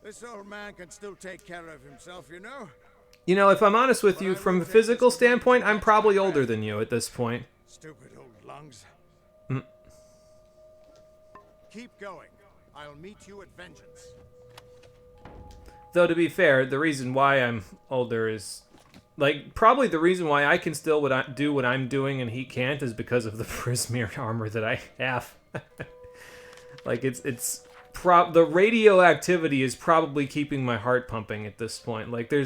This old man can still take care of himself, you know? You know, if I'm honest with you, from a physical standpoint, I'm probably older than you at this point. Stupid old lungs. Mm. Keep going. I'll meet you at Vengeance. Though, to be fair, the reason why I'm older is... Like, probably the reason why I can still do what I'm doing and he can't is because of the Prismir armor that I have. Like, the radioactivity is probably keeping my heart pumping at this point. Like, there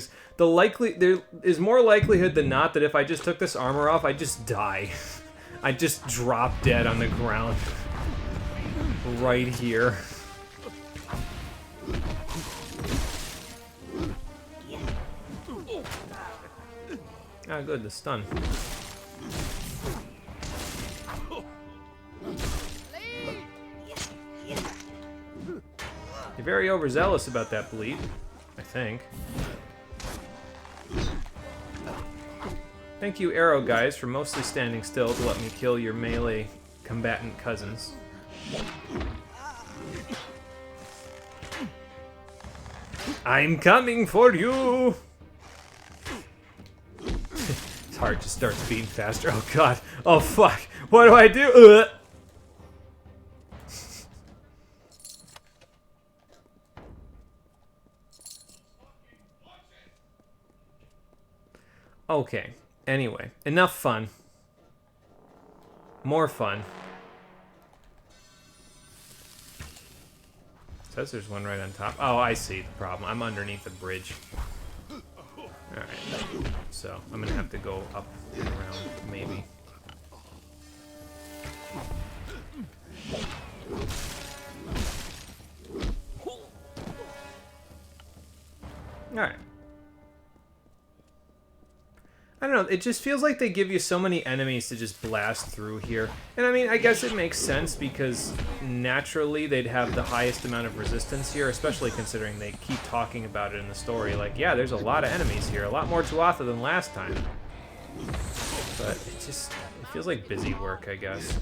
is more likelihood than not that if I just took this armor off, I'd just die. I'd just drop dead on the ground. Right here. Ah, good, the stun. You're very overzealous about that bleed, I think. Thank you, arrow guys, for mostly standing still to let me kill your melee combatant cousins. I'm coming for you! His heart just starts beating faster. Oh god. Oh fuck. What do I do? Ugh. Okay. Anyway, enough fun. More fun. Says there's one right on top. Oh, I see the problem. I'm underneath the bridge. Alright. So, I'm gonna have to go up and around, maybe. Alright. I don't know, it just feels like they give you so many enemies to just blast through here. And I mean, I guess it makes sense because naturally they'd have the highest amount of resistance here, especially considering they keep talking about it in the story. Like, yeah, there's a lot of enemies here, a lot more Tuatha than last time. But it feels like busy work, I guess.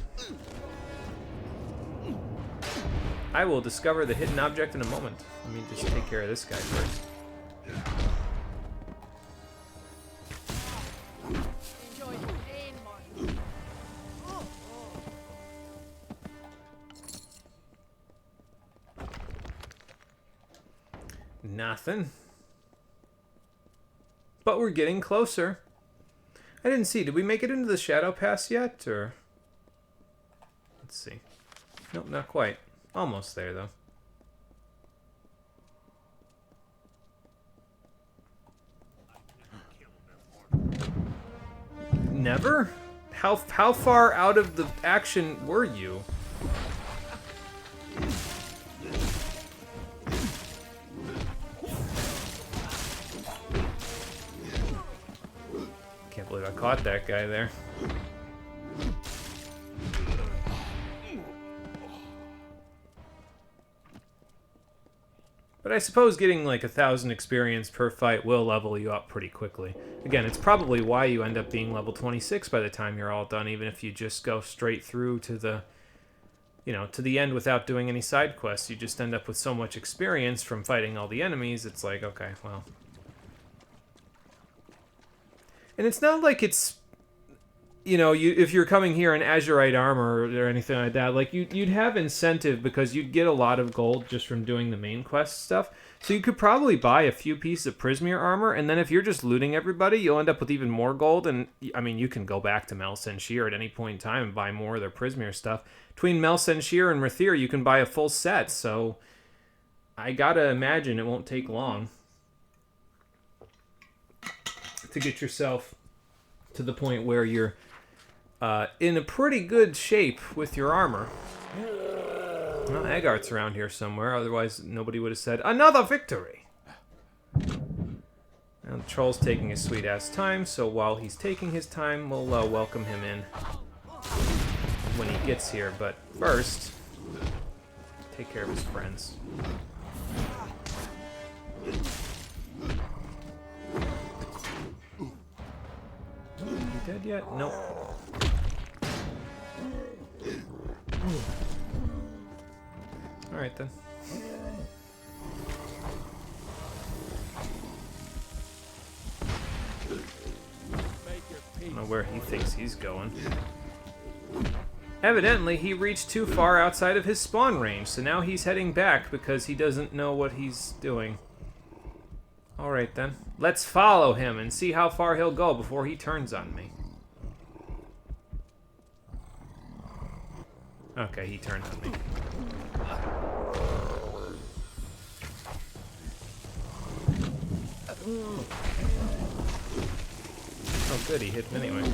I will discover the hidden object in a moment. Let me just take care of this guy first. Nothing. But we're getting closer. I didn't see. Did we make it into the Shadow Pass yet, or? Let's see. Nope, not quite. Almost there, though. Never? How far out of the action were you? Can't believe I caught that guy there. But I suppose getting like 1,000 experience per fight will level you up pretty quickly. Again, it's probably why you end up being level 26 by the time you're all done, even if you just go straight through to the, to the end without doing any side quests. You just end up with so much experience from fighting all the enemies, it's like, okay, well. And it's not like it's, if you're coming here in Azurite armor or anything like that, like you'd have incentive because you'd get a lot of gold just from doing the main quest stuff. So you could probably buy a few pieces of Prismir armor, and then if you're just looting everybody, you'll end up with even more gold. And I mean, you can go back to Mel Senshir at any point in time and buy more of their Prismir stuff. Between Mel Senshir and Rathir, you can buy a full set. So I gotta imagine it won't take long to get yourself to the point where you're in a pretty good shape with your armor. Well, Agarth's around here somewhere, otherwise nobody would have said, "Another victory!" Now the troll's taking his sweet-ass time, so while he's taking his time, we'll welcome him in when he gets here. But first, take care of his friends. You dead yet? Nope. Alright then. I don't know where he thinks he's going. Evidently, he reached too far outside of his spawn range, so now he's heading back because he doesn't know what he's doing. Alright then. Let's follow him and see how far he'll go before he turns on me. Okay, he turned on me. Oh good, he hit him anyway.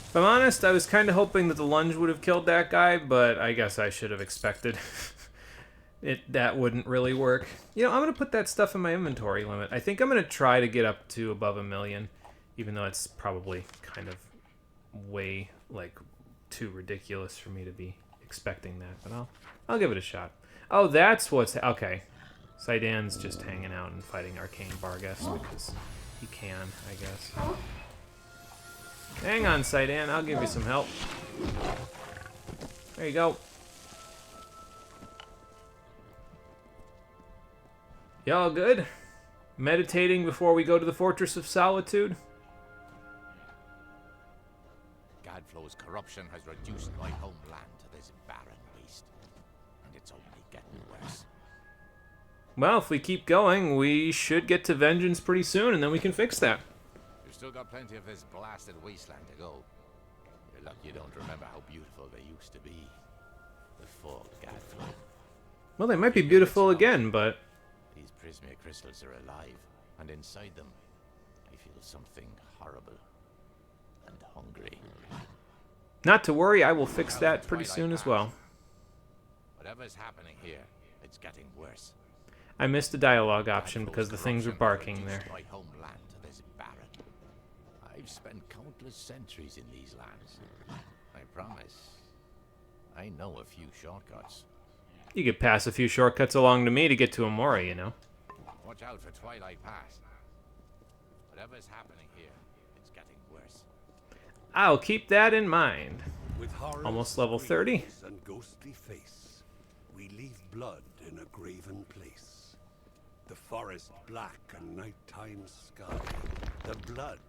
If I'm honest, I was kind of hoping that the lunge would have killed that guy, but I guess I should have expected that wouldn't really work. You know, I'm going to put that stuff in my inventory limit. I think I'm going to try to get up to above 1 million, even though it's probably kind of way, like, too ridiculous for me to be expecting that, but I'll give it a shot. Oh, that's what's... Okay. Saidan's just hanging out and fighting Arcane Barghest because he can, I guess. Hang on, Saidan. I'll give you some help. There you go. Y'all good? Meditating before we go to the Fortress of Solitude? Gadflow's corruption has reduced my homeland to this barren waste, and it's only getting worse. Well, if we keep going, we should get to Vengeance pretty soon, and then we can fix that. You've still got plenty of this blasted wasteland to go. You're lucky you don't remember how beautiful they used to be. Before Gadflow. Well, they might be beautiful again, but... These Prismia crystals are alive, and inside them, I feel something horrible and hungry. Not to worry, I will fix that pretty soon as well. Whatever's happening here, it's getting worse. I missed the dialogue option because the things were barking there. My homeland to this barren. I've spent countless centuries in these lands. I promise. I know a few shortcuts. You could pass a few shortcuts along to me to get to Amora, you know. Watch out for Twilight Pass. Whatever's happening here, it's getting worse. I'll keep that in mind. With almost level 30. And ghostly face, we leave blood in a graven place. The forest black and nighttime sky. The blood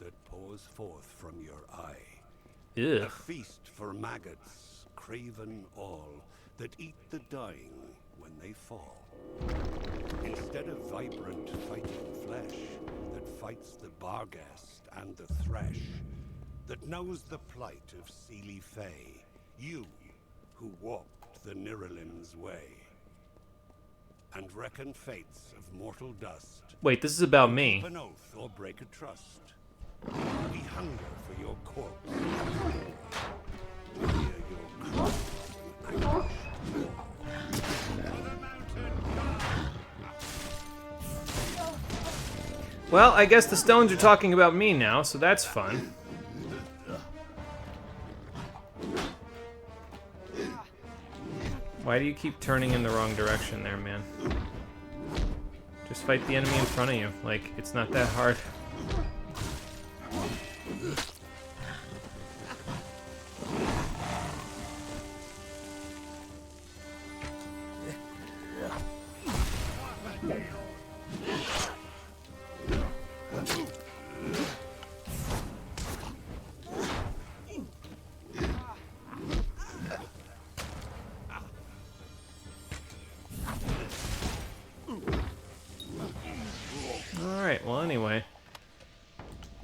that pours forth from your eye. Ugh. A feast for maggots, craven all, that eat the dying when they fall. Instead of vibrant fighting flesh that fights the Barghest and the Thresh, that knows the plight of Seelie Fae, you who walked the Niralim's way, and reckon fates of mortal dust. Wait, this is about me. Keep an oath or break a trust. We hunger for your corpse. Hear your cry. Well, I guess the stones are talking about me now, so that's fun. Why do you keep turning in the wrong direction there, man? Just fight the enemy in front of you. Like, it's not that hard.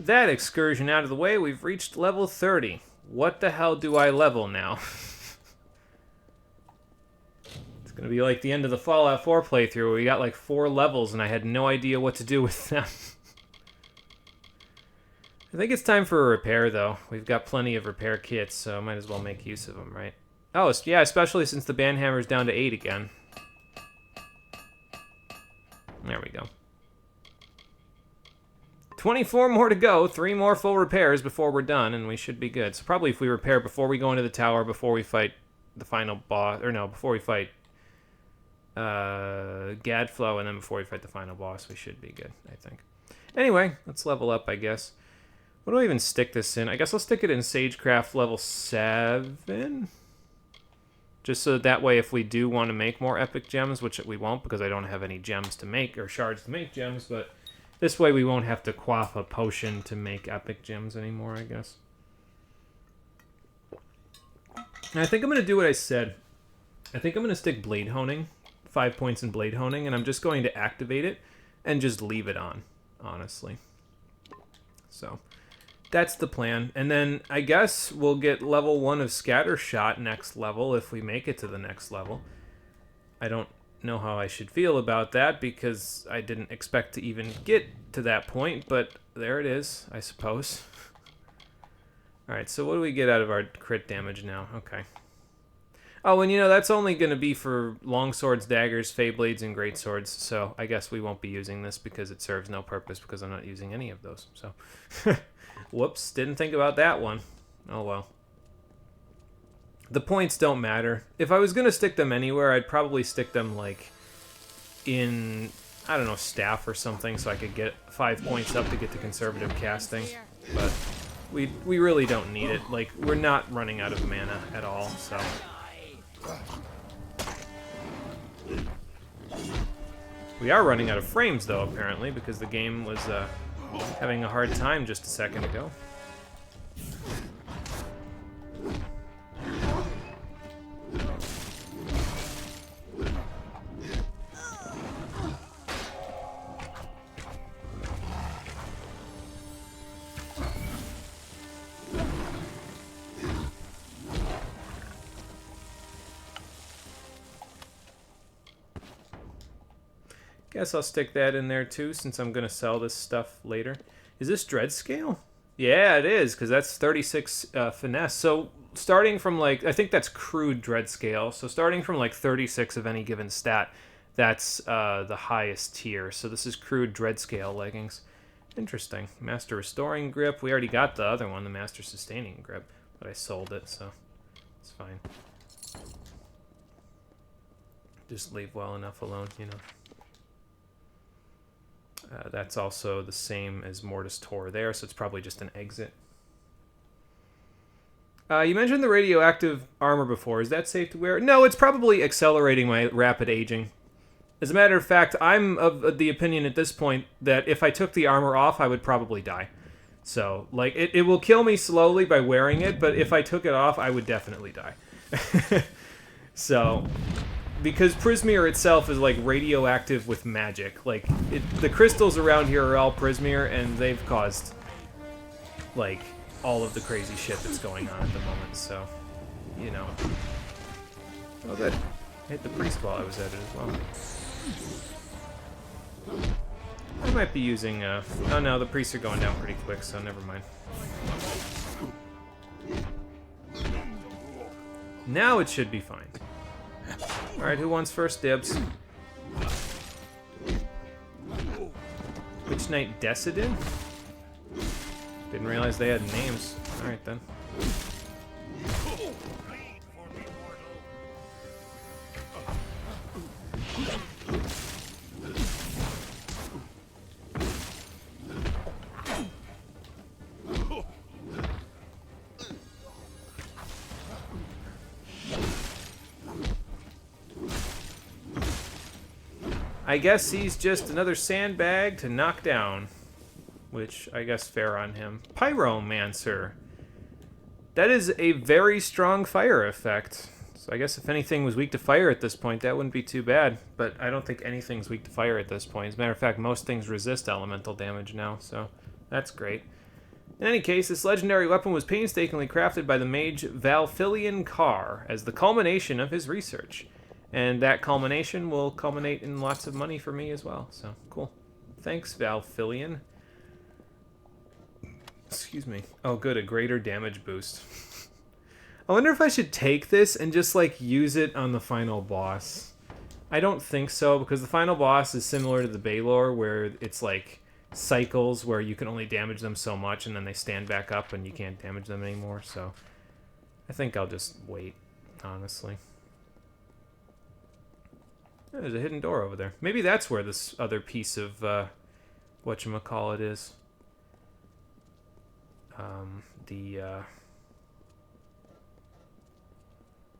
that excursion out of the way, we've reached level 30. What the hell do I level now? It's gonna be like the end of the Fallout 4 playthrough where we got like 4 levels and I had no idea what to do with them. I think it's time for a repair, though. We've got plenty of repair kits, so might as well make use of them, right? Oh, yeah, especially since the banhammer's down to 8 again. There we go. 24 more to go, 3 more full repairs before we're done, and we should be good. So probably if we repair before we go into the tower, before we fight the final boss, or no, before we fight Gadflow, and then before we fight the final boss, we should be good, I think. Anyway, let's level up, I guess. What do I even stick this in? I guess I'll stick it in Sagecraft level 7. Just so that way if we do want to make more epic gems, which we won't because I don't have any gems to make, or shards to make gems, but this way we won't have to quaff a potion to make epic gems anymore, I guess. And I think I'm going to do what I said. I think I'm going to stick Blade Honing, 5 points in Blade Honing, and I'm just going to activate it and just leave it on, honestly. So that's the plan. And then I guess we'll get level 1 of Scattershot next level if we make it to the next level. I don't know how I should feel about that because I didn't expect to even get to that point, but there it is, I suppose. Alright, so what do we get out of our crit damage now? Okay. Oh, and you know, that's only going to be for longswords, daggers, Feyblades, and greatswords, so I guess we won't be using this because it serves no purpose because I'm not using any of those, so... Whoops, didn't think about that one. Oh well. The points don't matter. If I was going to stick them anywhere, I'd probably stick them, like, in, I don't know, staff or something, so I could get 5 points up to get the conservative casting. But we really don't need it. Like, we're not running out of mana at all, so... We are running out of frames, though, apparently, because the game was having a hard time just a second ago. Guess I'll stick that in there too, since I'm going to sell this stuff later. Is this dread scale? Yeah, it is, because that's 36 finesse. So starting from, like, I think that's crude dread scale. So starting from, like, 36 of any given stat, that's the highest tier. So this is crude dread scale leggings. Interesting. Master restoring grip. We already got the other one, the master sustaining grip, but I sold it, so it's fine. Just leave well enough alone, you know. That's also the same as Mortis Tor there, so it's probably just an exit. You mentioned the radioactive armor before. Is that safe to wear? No, it's probably accelerating my rapid aging. As a matter of fact, I'm of the opinion at this point that if I took the armor off, I would probably die. So, like, it will kill me slowly by wearing it, but if I took it off, I would definitely die. So... Because Prismeer itself is, like, radioactive with magic. Like, the crystals around here are all Prismeer, and they've caused, like, all of the crazy shit that's going on at the moment, so, you know. Oh, that hit the priest while I was at it as well. I might be using, oh no, the priests are going down pretty quick, so never mind. Now it should be fine. Alright, who wants first dibs? Witch Knight Decidin? Didn't realize they had names. Alright then. I guess he's just another sandbag to knock down. Which, I guess, fair on him. Pyromancer. That is a very strong fire effect. So I guess if anything was weak to fire at this point, that wouldn't be too bad. But I don't think anything's weak to fire at this point. As a matter of fact, most things resist elemental damage now, so that's great. In any case, this legendary weapon was painstakingly crafted by the mage Valfilian Carr as the culmination of his research. And that culmination will culminate in lots of money for me as well. So, cool. Thanks, Valfilian. Excuse me. Oh, good, a greater damage boost. I wonder if I should take this and just, like, use it on the final boss. I don't think so, because the final boss is similar to the Baylor, where it's, like, cycles where you can only damage them so much, and then they stand back up and you can't damage them anymore, so I think I'll just wait, honestly. Oh, there's a hidden door over there. Maybe that's where this other piece of, whatchamacallit is.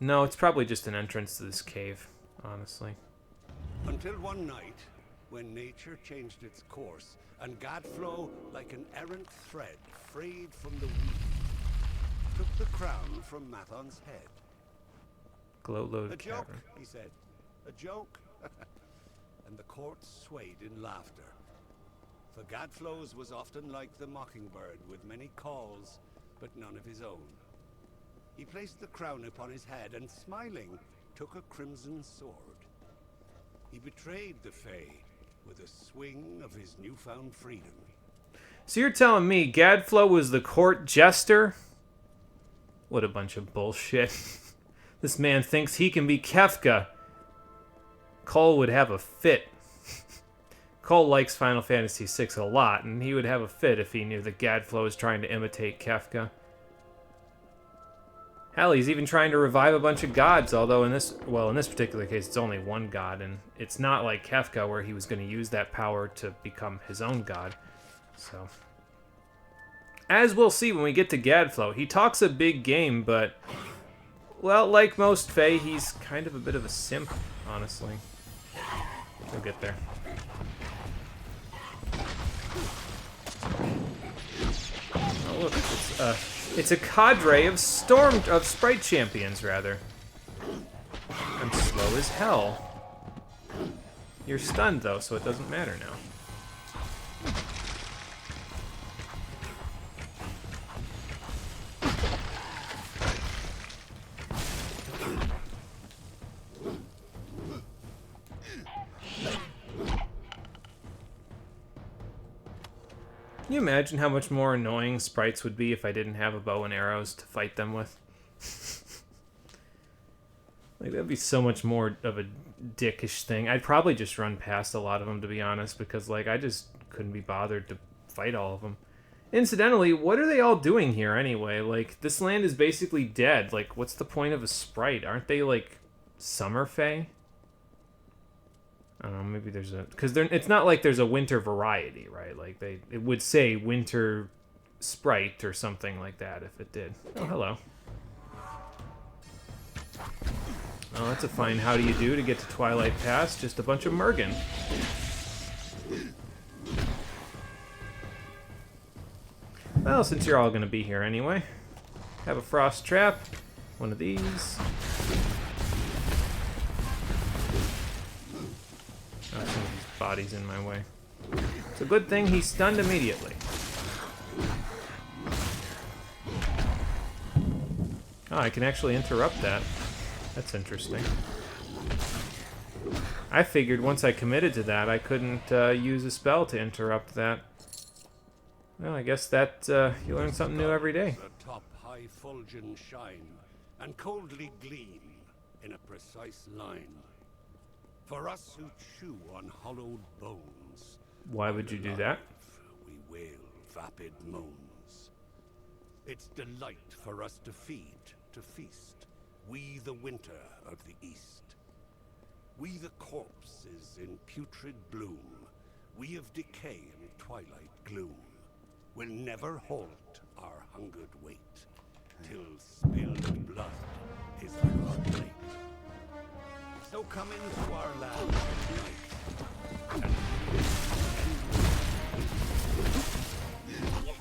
No, it's probably just an entrance to this cave, honestly. Until one night, when nature changed its course, and Gadflow, like an errant thread frayed from the weave, took the crown from Mathon's head. Gloat-load A joke, cavern. he said. A joke. And the court swayed in laughter. For Gadflow's was often like the mockingbird, with many calls, but none of his own. He placed the crown upon his head, and smiling, took a crimson sword. He betrayed the Fae with a swing of his newfound freedom. So you're telling me Gadflow was the court jester? What a bunch of bullshit. This man thinks he can be Kefka. Cole would have a fit. Cole likes Final Fantasy VI a lot, and he would have a fit if he knew that Gadflow was trying to imitate Kefka. Hell, he's even trying to revive a bunch of gods, although in this particular case, it's only one god, and it's not like Kefka where he was going to use that power to become his own god. So, as we'll see when we get to Gadflow, he talks a big game, but, well, like most Fae, he's kind of a bit of a simp, honestly. We'll get there. Oh, look, it's a cadre of sprite champions, rather. I'm slow as hell. You're stunned, though, so it doesn't matter now. Can you imagine how much more annoying sprites would be if I didn't have a bow and arrows to fight them with? Like, that'd be so much more of a dickish thing. I'd probably just run past a lot of them, to be honest, because, like, I just couldn't be bothered to fight all of them. Incidentally, what are they all doing here anyway? Like, this land is basically dead. Like, what's the point of a sprite? Aren't they, like, summer fae? I don't know, maybe there's a... Because it's not like there's a winter variety, right? Like, it would say winter sprite or something like that if it did. Oh, hello. Oh, that's a fine how do you do to get to Twilight Pass. Just a bunch of Mergen. Well, since you're all going to be here anyway, have a frost trap. One of these. Oh, some of these bodies in my way. It's a good thing he's stunned immediately. Oh, I can actually interrupt that. That's interesting. I figured once I committed to that, I couldn't use a spell to interrupt that. Well, I guess that you learn something new every day. Atop high fulgen shine, and coldly gleam in a precise line. For us who chew on hollowed bones. Why would you do that? We wail vapid moans. It's delight for us to feed, to feast. We the winter of the east. We the corpses in putrid bloom. We of decay and twilight gloom. Will never halt our hungered wait, till spilled blood is our plate. So come into our land tonight.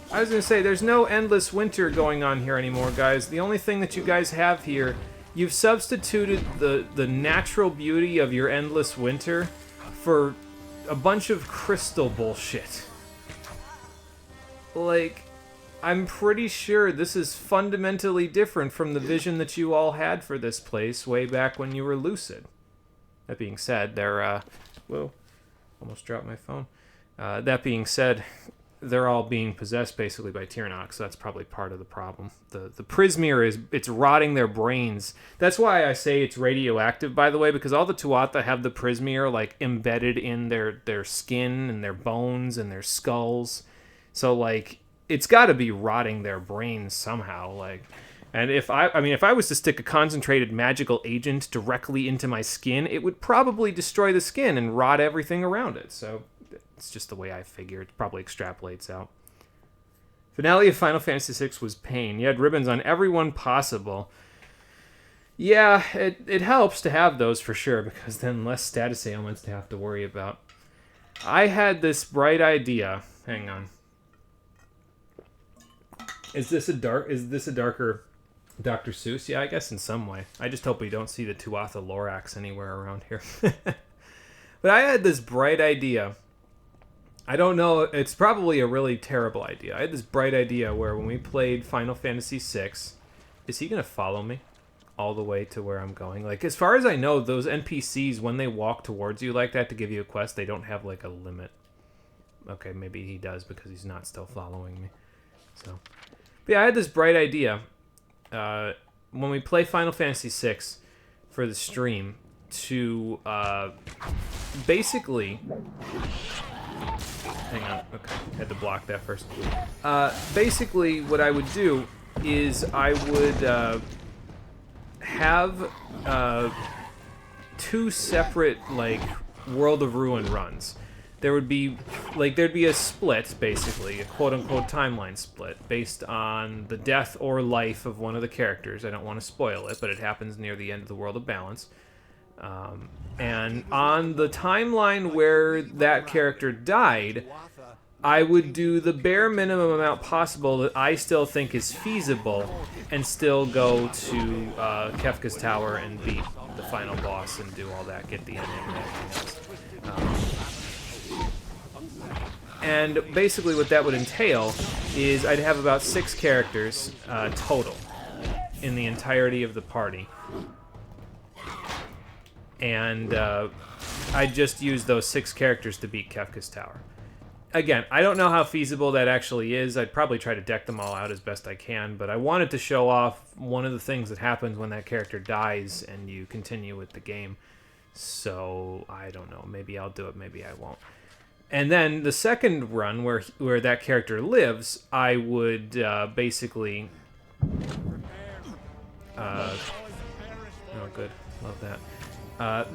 I was gonna say, there's no endless winter going on here anymore, guys. The only thing that you guys have here, you've substituted the natural beauty of your endless winter for a bunch of crystal bullshit. Like, I'm pretty sure this is fundamentally different from the vision that you all had for this place way back when you were lucid. That being said, whoa, almost dropped my phone. That being said, they're all being possessed basically by Tyrannok, so that's probably part of the problem. The Prismeer it's rotting their brains. That's why I say it's radioactive, by the way, because all the Tuatha have the Prismeer like embedded in their skin and their bones and their skulls. So like it's got to be rotting their brains somehow. Like, and if I was to stick a concentrated magical agent directly into my skin, it would probably destroy the skin and rot everything around it. So it's just the way I figure. It probably extrapolates out. Finale of Final Fantasy VI was pain. You had ribbons on everyone possible. Yeah, it helps to have those for sure, because then less status ailments to have to worry about. I had this bright idea. Hang on. Is this a darker Dr. Seuss? Yeah, I guess in some way. I just hope we don't see the Tuatha Lorax anywhere around here. But I had this bright idea. I don't know, it's probably a really terrible idea. I had this bright idea where when we played Final Fantasy VI, is he going to follow me all the way to where I'm going? Like, as far as I know, those NPCs, when they walk towards you like that to give you a quest, they don't have, like, a limit. Okay, maybe he does because he's not still following me. So, but yeah, I had this bright idea. When we play Final Fantasy VI for the stream, to basically... Hang on, okay, had to block that first. Basically, what I would do is I would have two separate, like, World of Ruin runs. There'd be a split, basically, a quote-unquote timeline split, based on the death or life of one of the characters. I don't want to spoil it, but it happens near the end of the World of Balance. And on the timeline where that character died, I would do the bare minimum amount possible that I still think is feasible and still go to Kefka's Tower and beat the final boss and do all that, get the ending and everything else. And basically what that would entail is I'd have about 6 characters total in the entirety of the party. And I just use those 6 characters to beat Kefka's Tower. Again, I don't know how feasible that actually is. I'd probably try to deck them all out as best I can, but I wanted to show off one of the things that happens when that character dies and you continue with the game. So, I don't know. Maybe I'll do it, maybe I won't. And then the second run, where that character lives, I would basically... oh, good. Love that.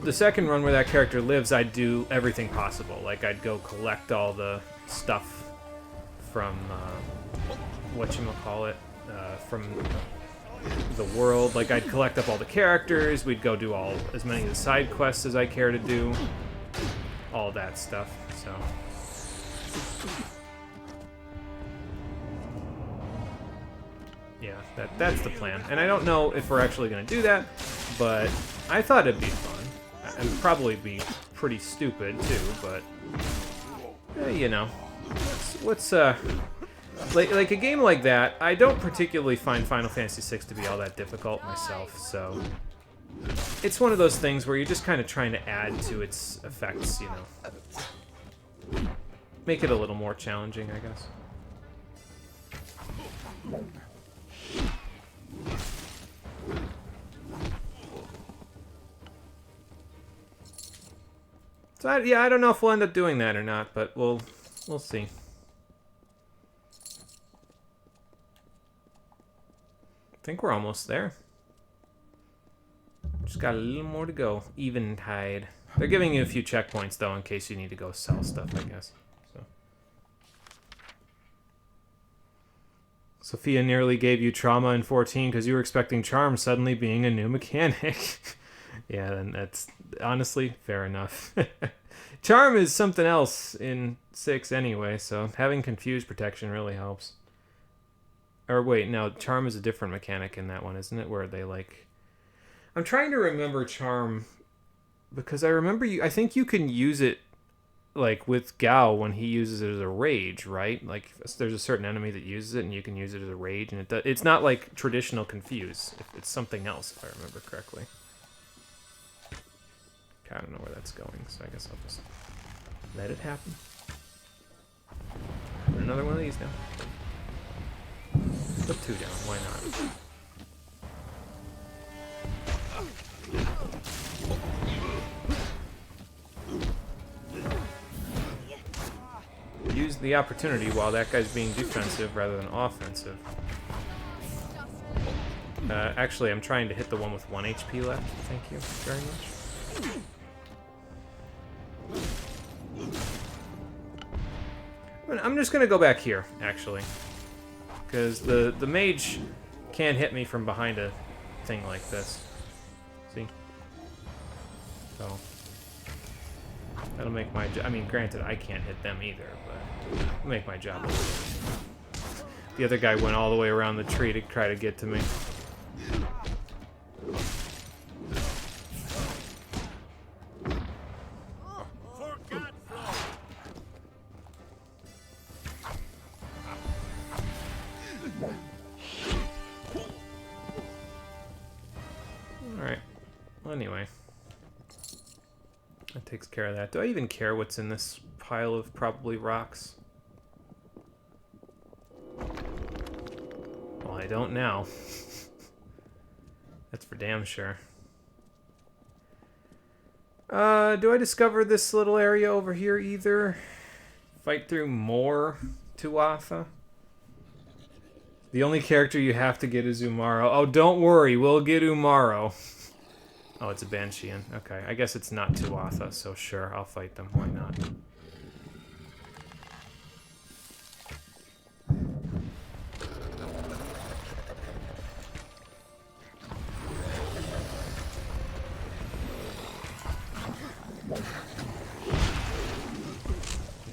The second run where that character lives, I'd do everything possible. Like, I'd go collect all the stuff from, whatchamacallit, from the world. Like, I'd collect up all the characters, we'd go do as many of the side quests as I care to do. All that stuff, so... Yeah, that's the plan. And I don't know if we're actually going to do that, but I thought it'd be fun. And probably be pretty stupid, too, but... you know. What's like a game like that, I don't particularly find Final Fantasy VI to be all that difficult myself, so... It's one of those things where you're just kind of trying to add to its effects, you know. Make it a little more challenging, I guess. So, I don't know if we'll end up doing that or not, but we'll see. I think we're almost there. Just got a little more to go. Eventide. They're giving you a few checkpoints, though, in case you need to go sell stuff, I guess. So. Sophia nearly gave you trauma in 14 because you were expecting Charm suddenly being a new mechanic. Yeah, then that's honestly fair enough. Charm is something else in 6 anyway, so having Confused Protection really helps. Or wait, no, Charm is a different mechanic in that one, isn't it? Where they like... I'm trying to remember Charm, because I remember I think you can use it like with Gao when he uses it as a rage, right? Like there's a certain enemy that uses it and you can use it as a rage, and it's not like traditional confuse. It's something else if I remember correctly. I don't know where that's going, so I guess I'll just let it happen. Put another one of these down. Put 2 down, why not? Use the opportunity while that guy's being defensive rather than offensive. Actually, I'm trying to hit the one with 1 HP left. Thank you very much. I'm just gonna go back here, actually. Because the mage can't hit me from behind a thing like this. See? So... that'll make my job... I mean, granted, I can't hit them either, but it'll make my job a little easier. The other guy went all the way around the tree to try to get to me. Alright. Well, anyway. That takes care of that. Do I even care what's in this pile of probably rocks? Well, I don't now. That's for damn sure. Do I discover this little area over here either? Fight through more Tuatha? The only character you have to get is Umaro. Oh, don't worry, we'll get Umaro. Oh, it's a Bansheean. Okay, I guess it's not Tuatha, so sure, I'll fight them. Why not?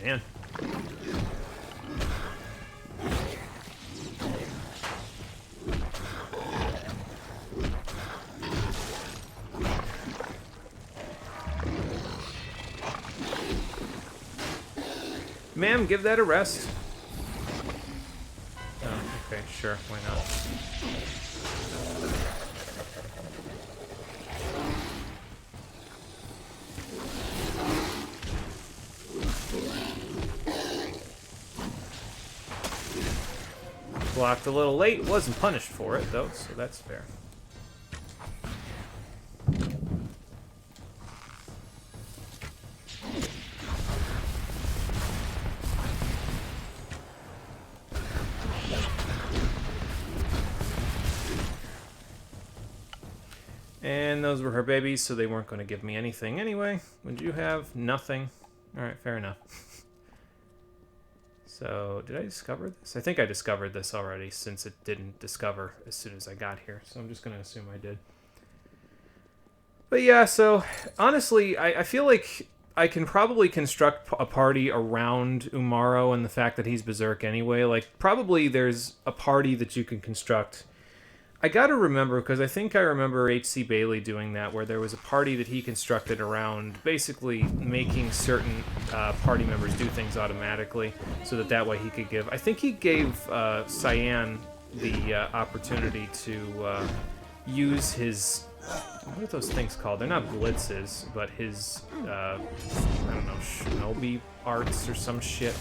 Man. Ma'am, give that a rest. Oh, okay, sure, why not? Blocked a little late, wasn't punished for it though, so that's fair. And those were her babies, so they weren't going to give me anything anyway. Would you have nothing? Alright, fair enough. So, did I discover this? I think I discovered this already, since it didn't discover as soon as I got here. So I'm just going to assume I did. But yeah, so, honestly, I feel like I can probably construct a party around Umaro and the fact that he's Berserk anyway. Like, probably there's a party that you can construct. I gotta remember, because I think I remember H.C. Bailey doing that, where there was a party that he constructed around basically making certain party members do things automatically, so that way he could give... I think he gave Cyan the opportunity to use his... what are those things called? They're not blitzes, but his, I don't know, shinobi arts or some shit.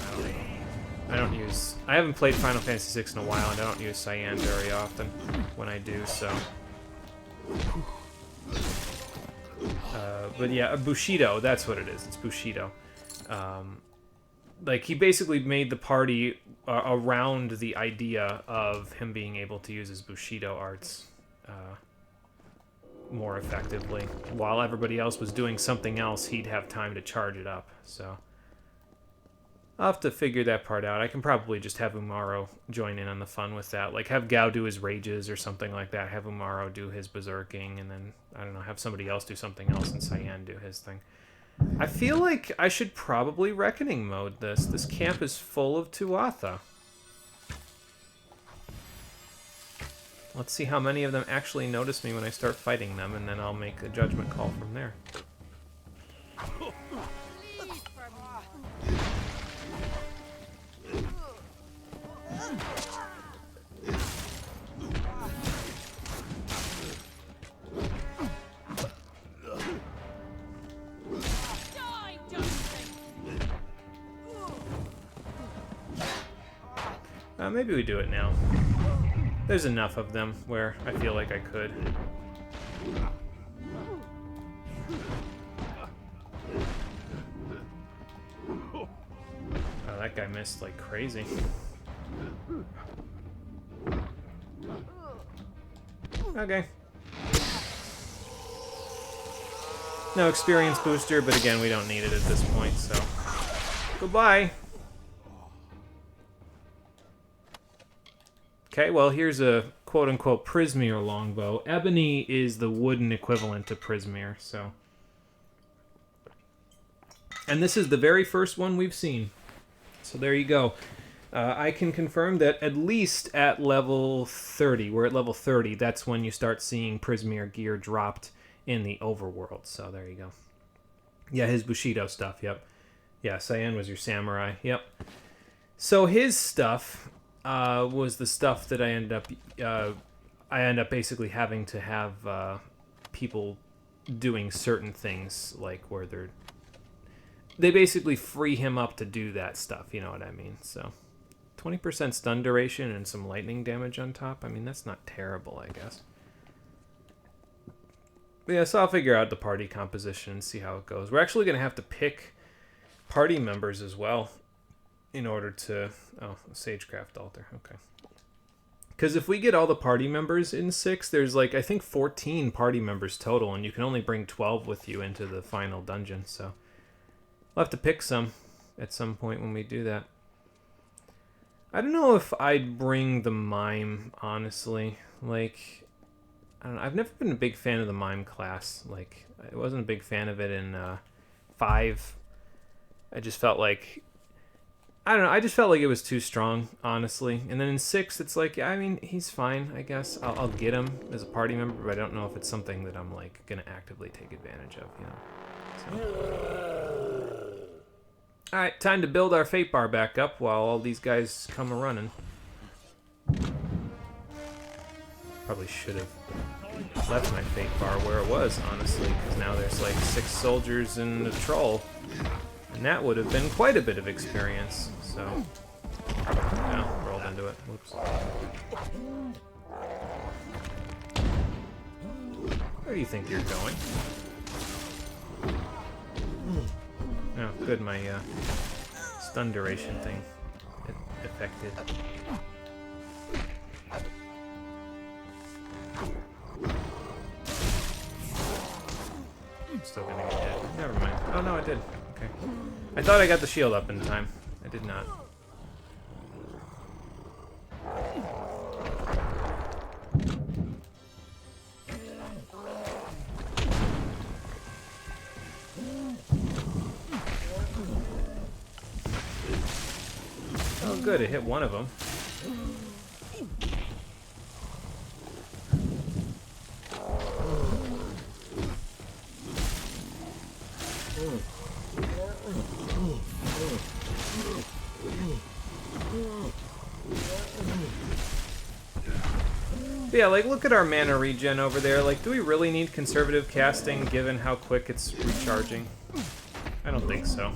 I haven't played Final Fantasy VI in a while, and I don't use Cyan very often when I do, so. But yeah, Bushido, that's what it is. It's Bushido. Like, he basically made the party around the idea of him being able to use his Bushido arts more effectively. While everybody else was doing something else, he'd have time to charge it up, so. I'll have to figure that part out. I can probably just have Umaro join in on the fun with that. Like, have Gao do his rages or something like that. Have Umaro do his berserking, and then, I don't know, have somebody else do something else and Cyan do his thing. I feel like I should probably Reckoning mode this. This camp is full of Tuatha. Let's see how many of them actually notice me when I start fighting them, and then I'll make a judgment call from there. Maybe we do it now. There's enough of them where I feel like I could. Oh, that guy missed like crazy. Okay. No experience booster, but again, we don't need it at this point, so... Goodbye! Okay, well, here's a quote-unquote Prismeer longbow. Ebony is the wooden equivalent to Prismeer, so... And this is the very first one we've seen. So there you go. I can confirm that at least at level 30, we're at level 30, that's when you start seeing Prismeer gear dropped in the overworld. So there you go. Yeah, his Bushido stuff, yep. Yeah, Cyan was your samurai, yep. So his stuff was the stuff that I end up basically having to have people doing certain things, like where they basically free him up to do that stuff, you know what I mean? So 20% stun duration and some lightning damage on top. I mean, that's not terrible, I guess. But yeah, so I'll figure out the party composition and see how it goes. We're actually going to have to pick party members as well in order to... Oh, Sagecraft Altar, okay. Because if we get all the party members in 6, there's like, I think 14 party members total, and you can only bring 12 with you into the final dungeon, so... We'll have to pick some at some point when we do that. I don't know if I'd bring the mime, honestly. Like, I don't know. I've never been a big fan of the mime class. Like, I wasn't a big fan of it in 5. I just felt like... I don't know. I just felt like it was too strong, honestly. And then in 6, it's like, I mean, he's fine, I guess. I'll get him as a party member, but I don't know if it's something that I'm, like, going to actively take advantage of, you know. So. Alright, time to build our fate bar back up while all these guys come a-running. Probably should have left my fate bar where it was, honestly, because now there's like 6 soldiers and a troll. And that would have been quite a bit of experience, so... Yeah, rolled into it. Whoops. Where do you think you're going? Oh, good, my stun duration thing affected. I'm still gonna get hit. Never mind. Oh no, I did. Okay. I thought I got the shield up in time. I did not. Oh good, it hit one of them. But yeah, like, look at our mana regen over there. Like, do we really need conservative casting given how quick it's recharging? I don't think so.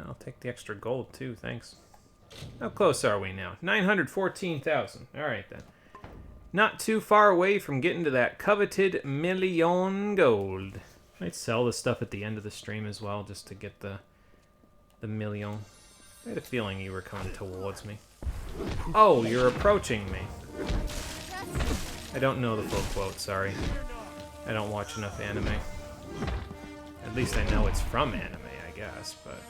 I'll take the extra gold too, thanks. How close are we now? 914,000. Alright then. Not too far away from getting to that coveted million gold. Might sell the stuff at the end of the stream as well, just to get the million. I had a feeling you were coming towards me. Oh, you're approaching me. I don't know the full quote, sorry. I don't watch enough anime. At least I know it's from anime, I guess, but...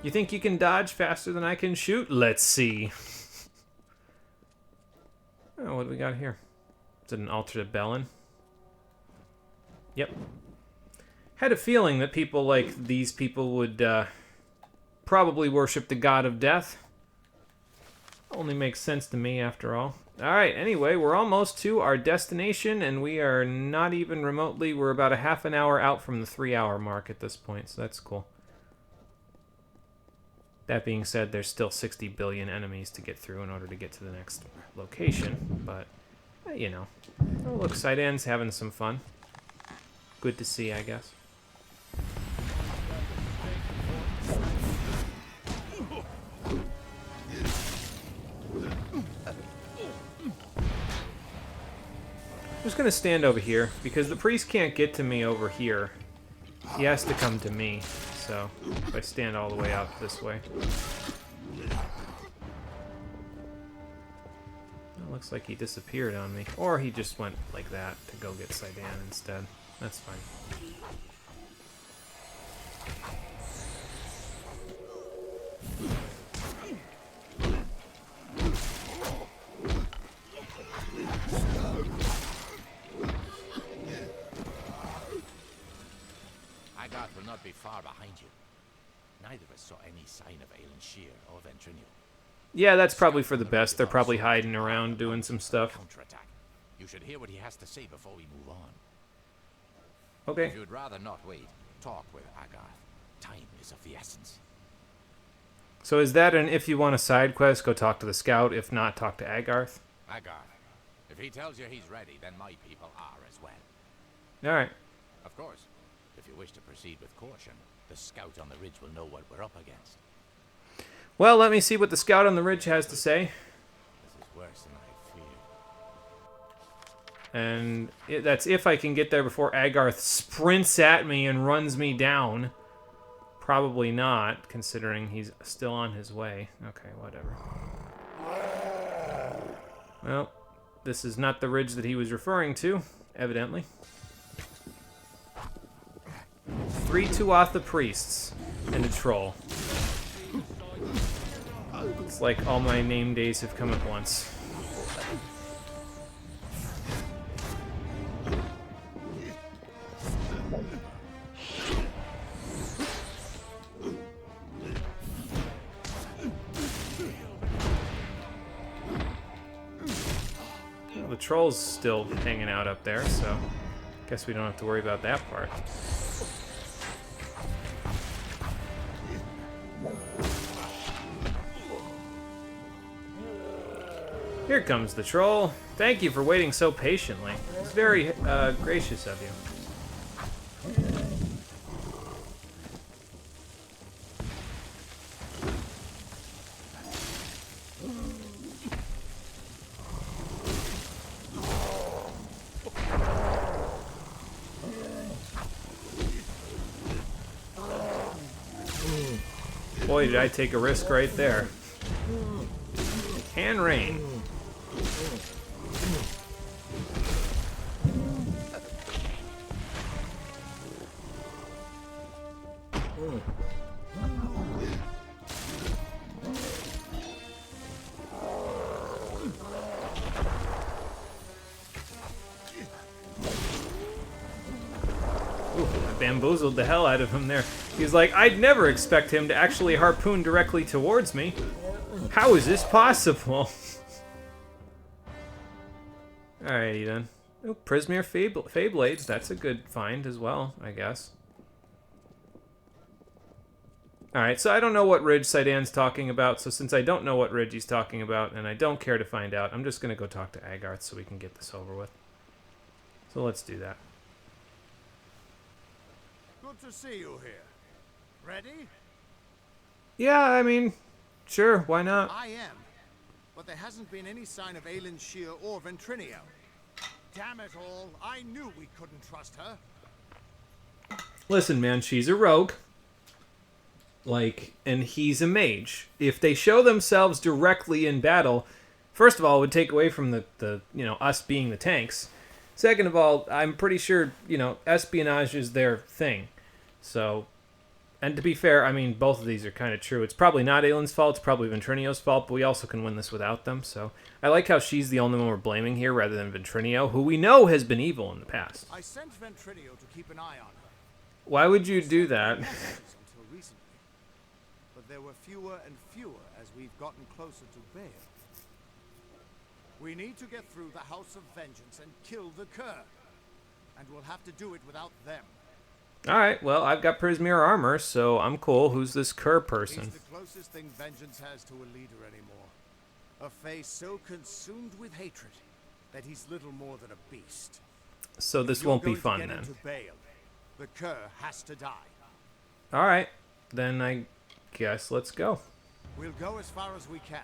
You think you can dodge faster than I can shoot? Let's see. Oh, what do we got here? Is it an alternate Bellin? Yep. Had a feeling that people like these people would probably worship the god of death. Only makes sense to me after all. Alright, anyway, we're almost to our destination, and we are not even remotely... We're about a half an hour out from the 3-hour mark at this point, so that's cool. That being said, there's still 60 billion enemies to get through in order to get to the next location, but, you know. Oh, look, Sidan's having some fun. Good to see, I guess. I'm just going to stand over here, because the priest can't get to me over here. He has to come to me, so if I stand all the way out this way. It looks like he disappeared on me. Or he just went like that to go get Sidan instead. That's fine. Agarth will not be far behind you. Neither of us saw any sign of Aelin Shear or Ventrinial. Yeah, that's probably for the best. They're probably hiding around doing some stuff. Counterattack. You should hear what he has to say before we move on. Okay. If you'd rather not wait, talk with Agarth. Time is of the essence. So is that an if you want a side quest, go talk to the scout. If not, talk to Agarth? Agarth. If he tells you he's ready, then my people are as well. Alright. Of course. If you wish to proceed with caution, the scout on the ridge will know what we're up against. Well, let me see what the scout on the ridge has to say. This is worse than I feared. And that's if I can get there before Agarth sprints at me and runs me down. Probably not, considering he's still on his way. Okay, whatever. Well, this is not the ridge that he was referring to, evidently. 3 Tuatha priests and a troll. It's like all my name days have come at once. Well, the troll's still hanging out up there, so guess we don't have to worry about that part. Here comes the troll. Thank you for waiting so patiently. It's very gracious of you. Boy, did I take a risk right there. Can rain. Ooh, I bamboozled the hell out of him there. He's like, I'd never expect him to actually harpoon directly towards me. How is this possible? Alrighty then. Oh, Prismere Feyblades. That's a good find as well, I guess. Alright, so I don't know what ridge Sidan's talking about, so since I don't know what ridge he's talking about, and I don't care to find out, I'm just going to go talk to Agarth so we can get this over with. So let's do that. Good to see you here. Ready? Yeah, I mean, sure, why not? I am. But there hasn't been any sign of Aelin Shear or Ventrinio. Damn it all, I knew we couldn't trust her. Listen, man, she's a rogue. Like, and he's a mage. If they show themselves directly in battle, first of all, it would take away from the you know, us being the tanks. Second of all, I'm pretty sure, you know, espionage is their thing. So, and to be fair, I mean, both of these are kind of true. It's probably not Aelin's fault, it's probably Ventrinio's fault, but we also can win this without them. So, I like how she's the only one we're blaming here rather than Ventrinio, who we know has been evil in the past. I sent Ventrinio to keep an eye on her. Why would you do that? Until recently. But there were fewer and fewer as we've gotten closer to Baal. We need to get through the House of Vengeance and kill the Cur. And we'll have to do it without them. Alright, well, I've got Prismeer armor, so I'm cool. Who's this Cur person? He's the closest thing Vengeance has to a leader anymore. A face so consumed with hatred that he's little more than a beast. So this won't be fun, then. Into Bale, the Cur has to die. Alright, then I guess let's go. We'll go as far as we can.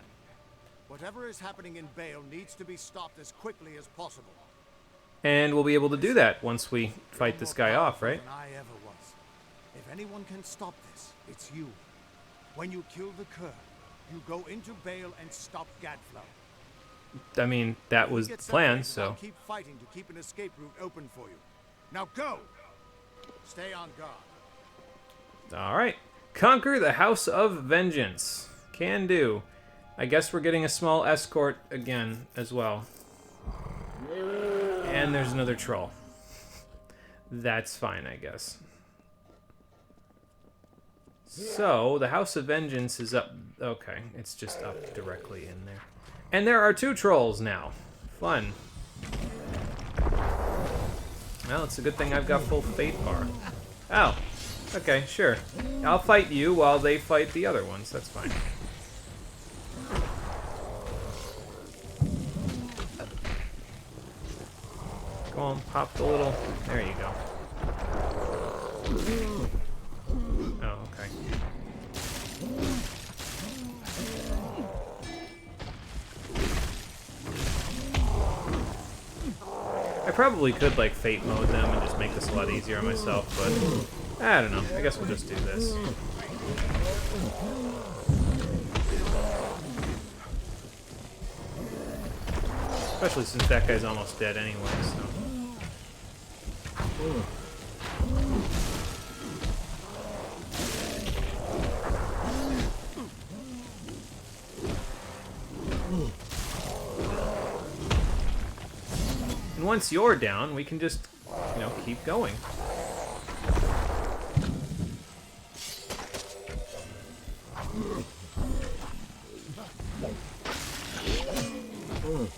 Whatever is happening in Bale needs to be stopped as quickly as possible. And we'll be able to do that once we fight this guy off, right? Than I ever was. If anyone can stop this, it's you. When you kill the Cur, you go into Bale and stop Gadflow. I mean, that was the plan, so... Keep fighting to keep an escape route open for you. Now go! Stay on guard. Alright. Conquer the House of Vengeance. Can do. I guess we're getting a small escort again as well. And there's another troll. That's fine, I guess. So, the House of Vengeance is up... Okay, it's just up directly in there. And there are 2 trolls now. Fun. Well, it's a good thing I've got full fate bar. Oh. Okay, sure. I'll fight you while they fight the other ones. That's fine. Go on, pop the little... There you go. Oh, okay. I probably could, like, fate mode them and just make this a lot easier on myself, but I don't know. I guess we'll just do this. Especially since that guy's almost dead anyway, so... And once you're down, we can just, you know, keep going.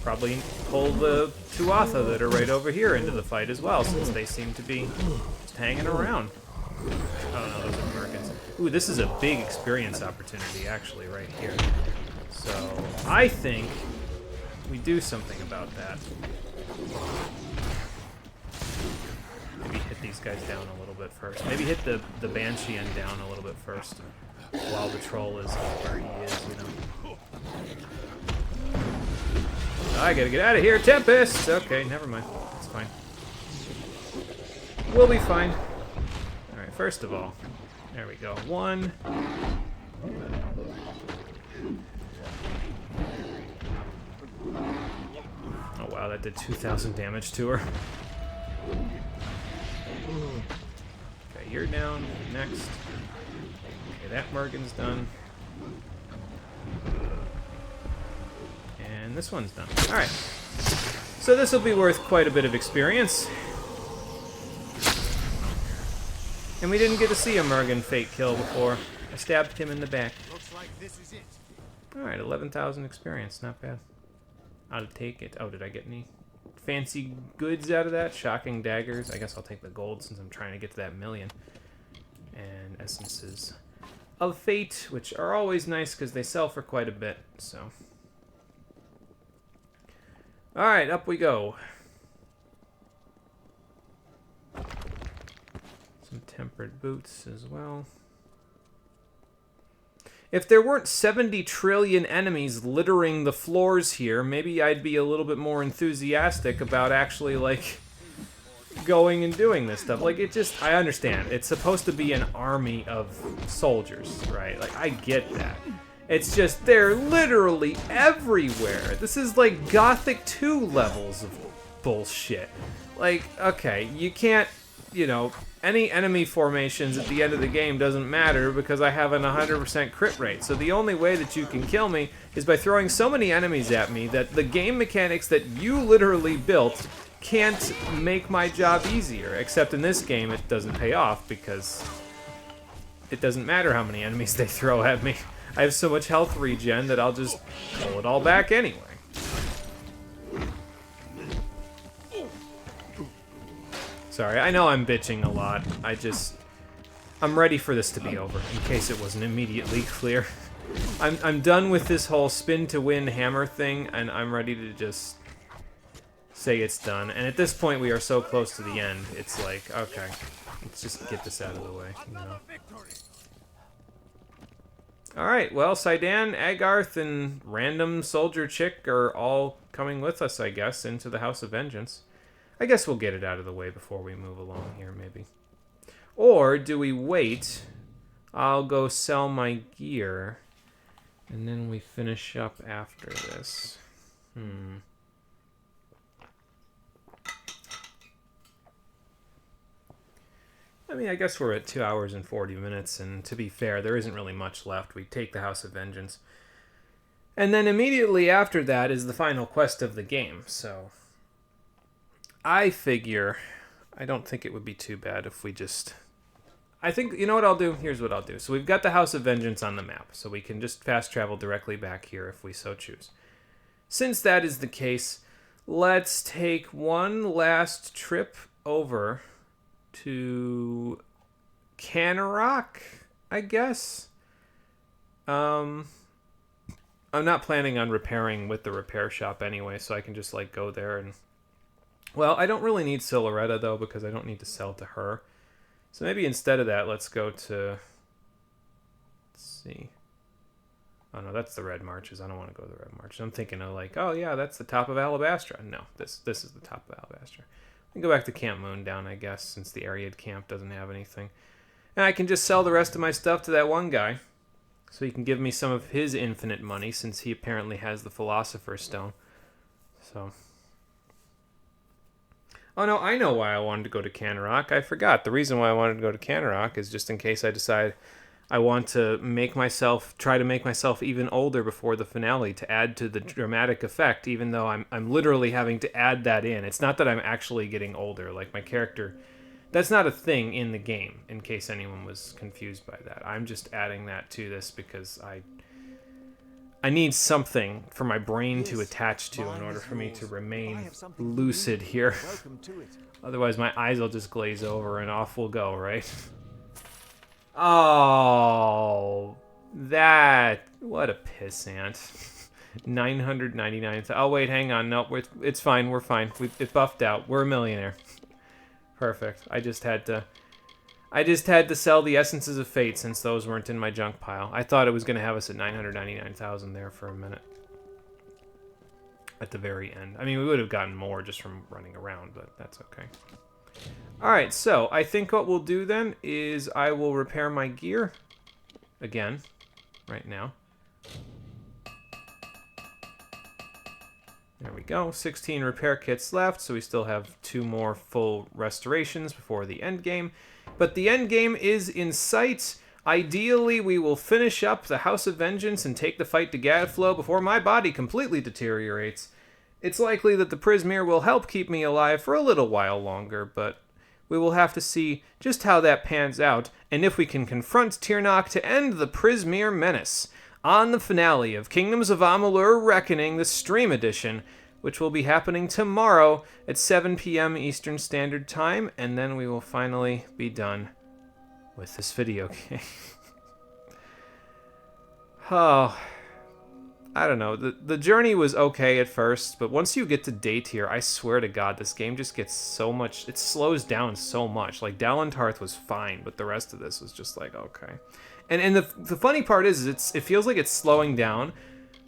Probably pull the Tuatha that are right over here into the fight as well, since they seem to be just hanging around. Oh no, those are Merkins. Ooh, this is a big experience opportunity, actually, right here. So, I think we do something about that. Maybe hit these guys down a little bit first. Maybe hit the Banshee end down a little bit first, while the troll is where he is, you know. I gotta get out of here, Tempest! Okay, never mind. It's fine. We'll be fine. Alright, first of all, there we go. 1. Oh wow, that did 2,000 damage to her. Okay, you're down. Next. Okay, that Mergen's done. And this one's done. Alright. So this will be worth quite a bit of experience. And we didn't get to see a Mergen fake kill before. I stabbed him in the back. Looks like this is it. Alright, 11,000 experience. Not bad. I'll take it. Oh, did I get any fancy goods out of that? Shocking daggers. I guess I'll take the gold since I'm trying to get to that 1,000,000. And essences of fate, which are always nice because they sell for quite a bit, so... Alright, up we go. Some tempered boots as well. If there weren't 70 trillion enemies littering the floors here, maybe I'd be a little bit more enthusiastic about actually, like, going and doing this stuff. Like, it just... I understand. It's supposed to be an army of soldiers, right? Like, I get that. It's just, they're literally everywhere. This is like Gothic 2 levels of bullshit. Like, okay, you can't, you know, any enemy formations at the end of the game doesn't matter because I have an 100% crit rate. So the only way that you can kill me is by throwing so many enemies at me that the game mechanics that you literally built can't make my job easier. Except in this game, it doesn't pay off because it doesn't matter how many enemies they throw at me. I have so much health regen that I'll just pull it all back anyway. Sorry, I know I'm bitching a lot. I'm ready for this to be over, in case it wasn't immediately clear. I'm done with this whole spin to win hammer thing, and I'm ready to just say it's done. And at this point, we are so close to the end, it's like, okay, let's just get this out of the way, you know. Alright, well, Sidan, Agarth, and random soldier chick are all coming with us, I guess, into the House of Vengeance. I guess we'll get it out of the way before we move along here, maybe. Or do we wait? I'll go sell my gear, and then we finish up after this. I mean, I guess we're at 2 hours and 40 minutes, and to be fair, there isn't really much left. We take the House of Vengeance. And then immediately after that is the final quest of the game, so I figure I don't think it would be too bad if we just... I think, you know what I'll do? Here's what I'll do. So we've got the House of Vengeance on the map, so we can just fast travel directly back here if we so choose. Since that is the case, let's take one last trip over to Canarok, I guess. I'm not planning on repairing with the repair shop anyway, so I can just like go there and... Well, I don't really need Siloretta though, because I don't need to sell to her. So maybe instead of that, let's go to... Let's see. Oh no, that's the Red Marches. I don't want to go to the Red Marches. I'm thinking of like, oh yeah, that's the top of Alabastra. No, this is the top of Alabastra. We can go back to Camp Moondown, I guess, since the Ariad camp doesn't have anything. And I can just sell the rest of my stuff to that one guy. So he can give me some of his infinite money, since he apparently has the Philosopher's Stone. So... Oh no, I know why I wanted to go to Canarok. I forgot. The reason why I wanted to go to Canarok is just in case I decide I want to try to make myself even older before the finale to add to the dramatic effect, even though I'm literally having to add that in. It's not that I'm actually getting older. Like, my character... That's not a thing in the game, in case anyone was confused by that. I'm just adding that to this because I need something for my brain to attach to in order for me to remain lucid here. Otherwise, my eyes will just glaze over and off we'll go, right? Oh, that... What a pissant. 999... Oh, wait, hang on. Nope, it's fine. We're fine. It buffed out. We're a millionaire. Perfect. I just had to sell the Essences of Fate since those weren't in my junk pile. I thought it was going to have us at 999,000 there for a minute. At the very end. I mean, we would have gotten more just from running around, but that's okay. Alright, so I think what we'll do then is I will repair my gear again right now. There we go. 16 repair kits left, so we still have 2 more full restorations before the end game. But the end game is in sight. Ideally, we will finish up the House of Vengeance and take the fight to Gadflow before my body completely deteriorates. It's likely that the Prismere will help keep me alive for a little while longer, but we will have to see just how that pans out, and if we can confront Tirnoch to end the Prismere menace on the finale of Kingdoms of Amalur Reckoning, the Stream Edition, which will be happening tomorrow at 7 p.m. Eastern Standard Time, and then we will finally be done with this video game. Oh, I don't know. The journey was okay at first, but once you get to day tier, I swear to God, this game just gets so much... It slows down so much. Like, Dalentarth was fine, but the rest of this was just like, okay. And the funny part is it feels like it's slowing down,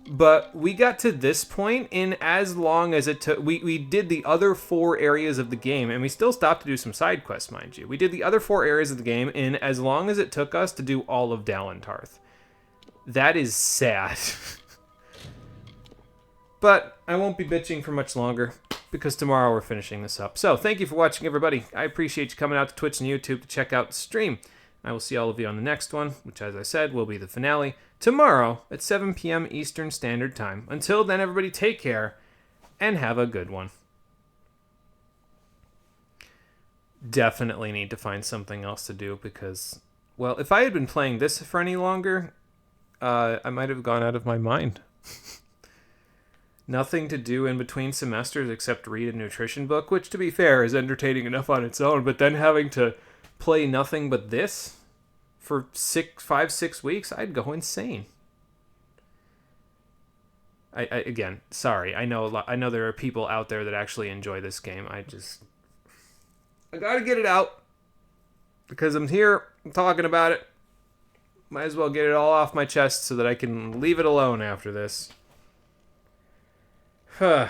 but we got to this point in as long as it took... We did the other 4 areas of the game, and we still stopped to do some side quests, mind you. We did the other 4 areas of the game in as long as it took us to do all of Dalentarth. That is sad. But I won't be bitching for much longer, because tomorrow we're finishing this up. So, thank you for watching, everybody. I appreciate you coming out to Twitch and YouTube to check out the stream. I will see all of you on the next one, which, as I said, will be the finale, tomorrow at 7 p.m. Eastern Standard Time. Until then, everybody, take care, and have a good one. Definitely need to find something else to do, because, well, if I had been playing this for any longer, I might have gone out of my mind. Nothing to do in between semesters except read a nutrition book, which, to be fair, is entertaining enough on its own. But then having to play nothing but this for 5-6 weeks, I'd go insane. I again, sorry. I know there are people out there that actually enjoy this game. I gotta get it out because I'm here. I'm talking about it. Might as well get it all off my chest so that I can leave it alone after this. Huh.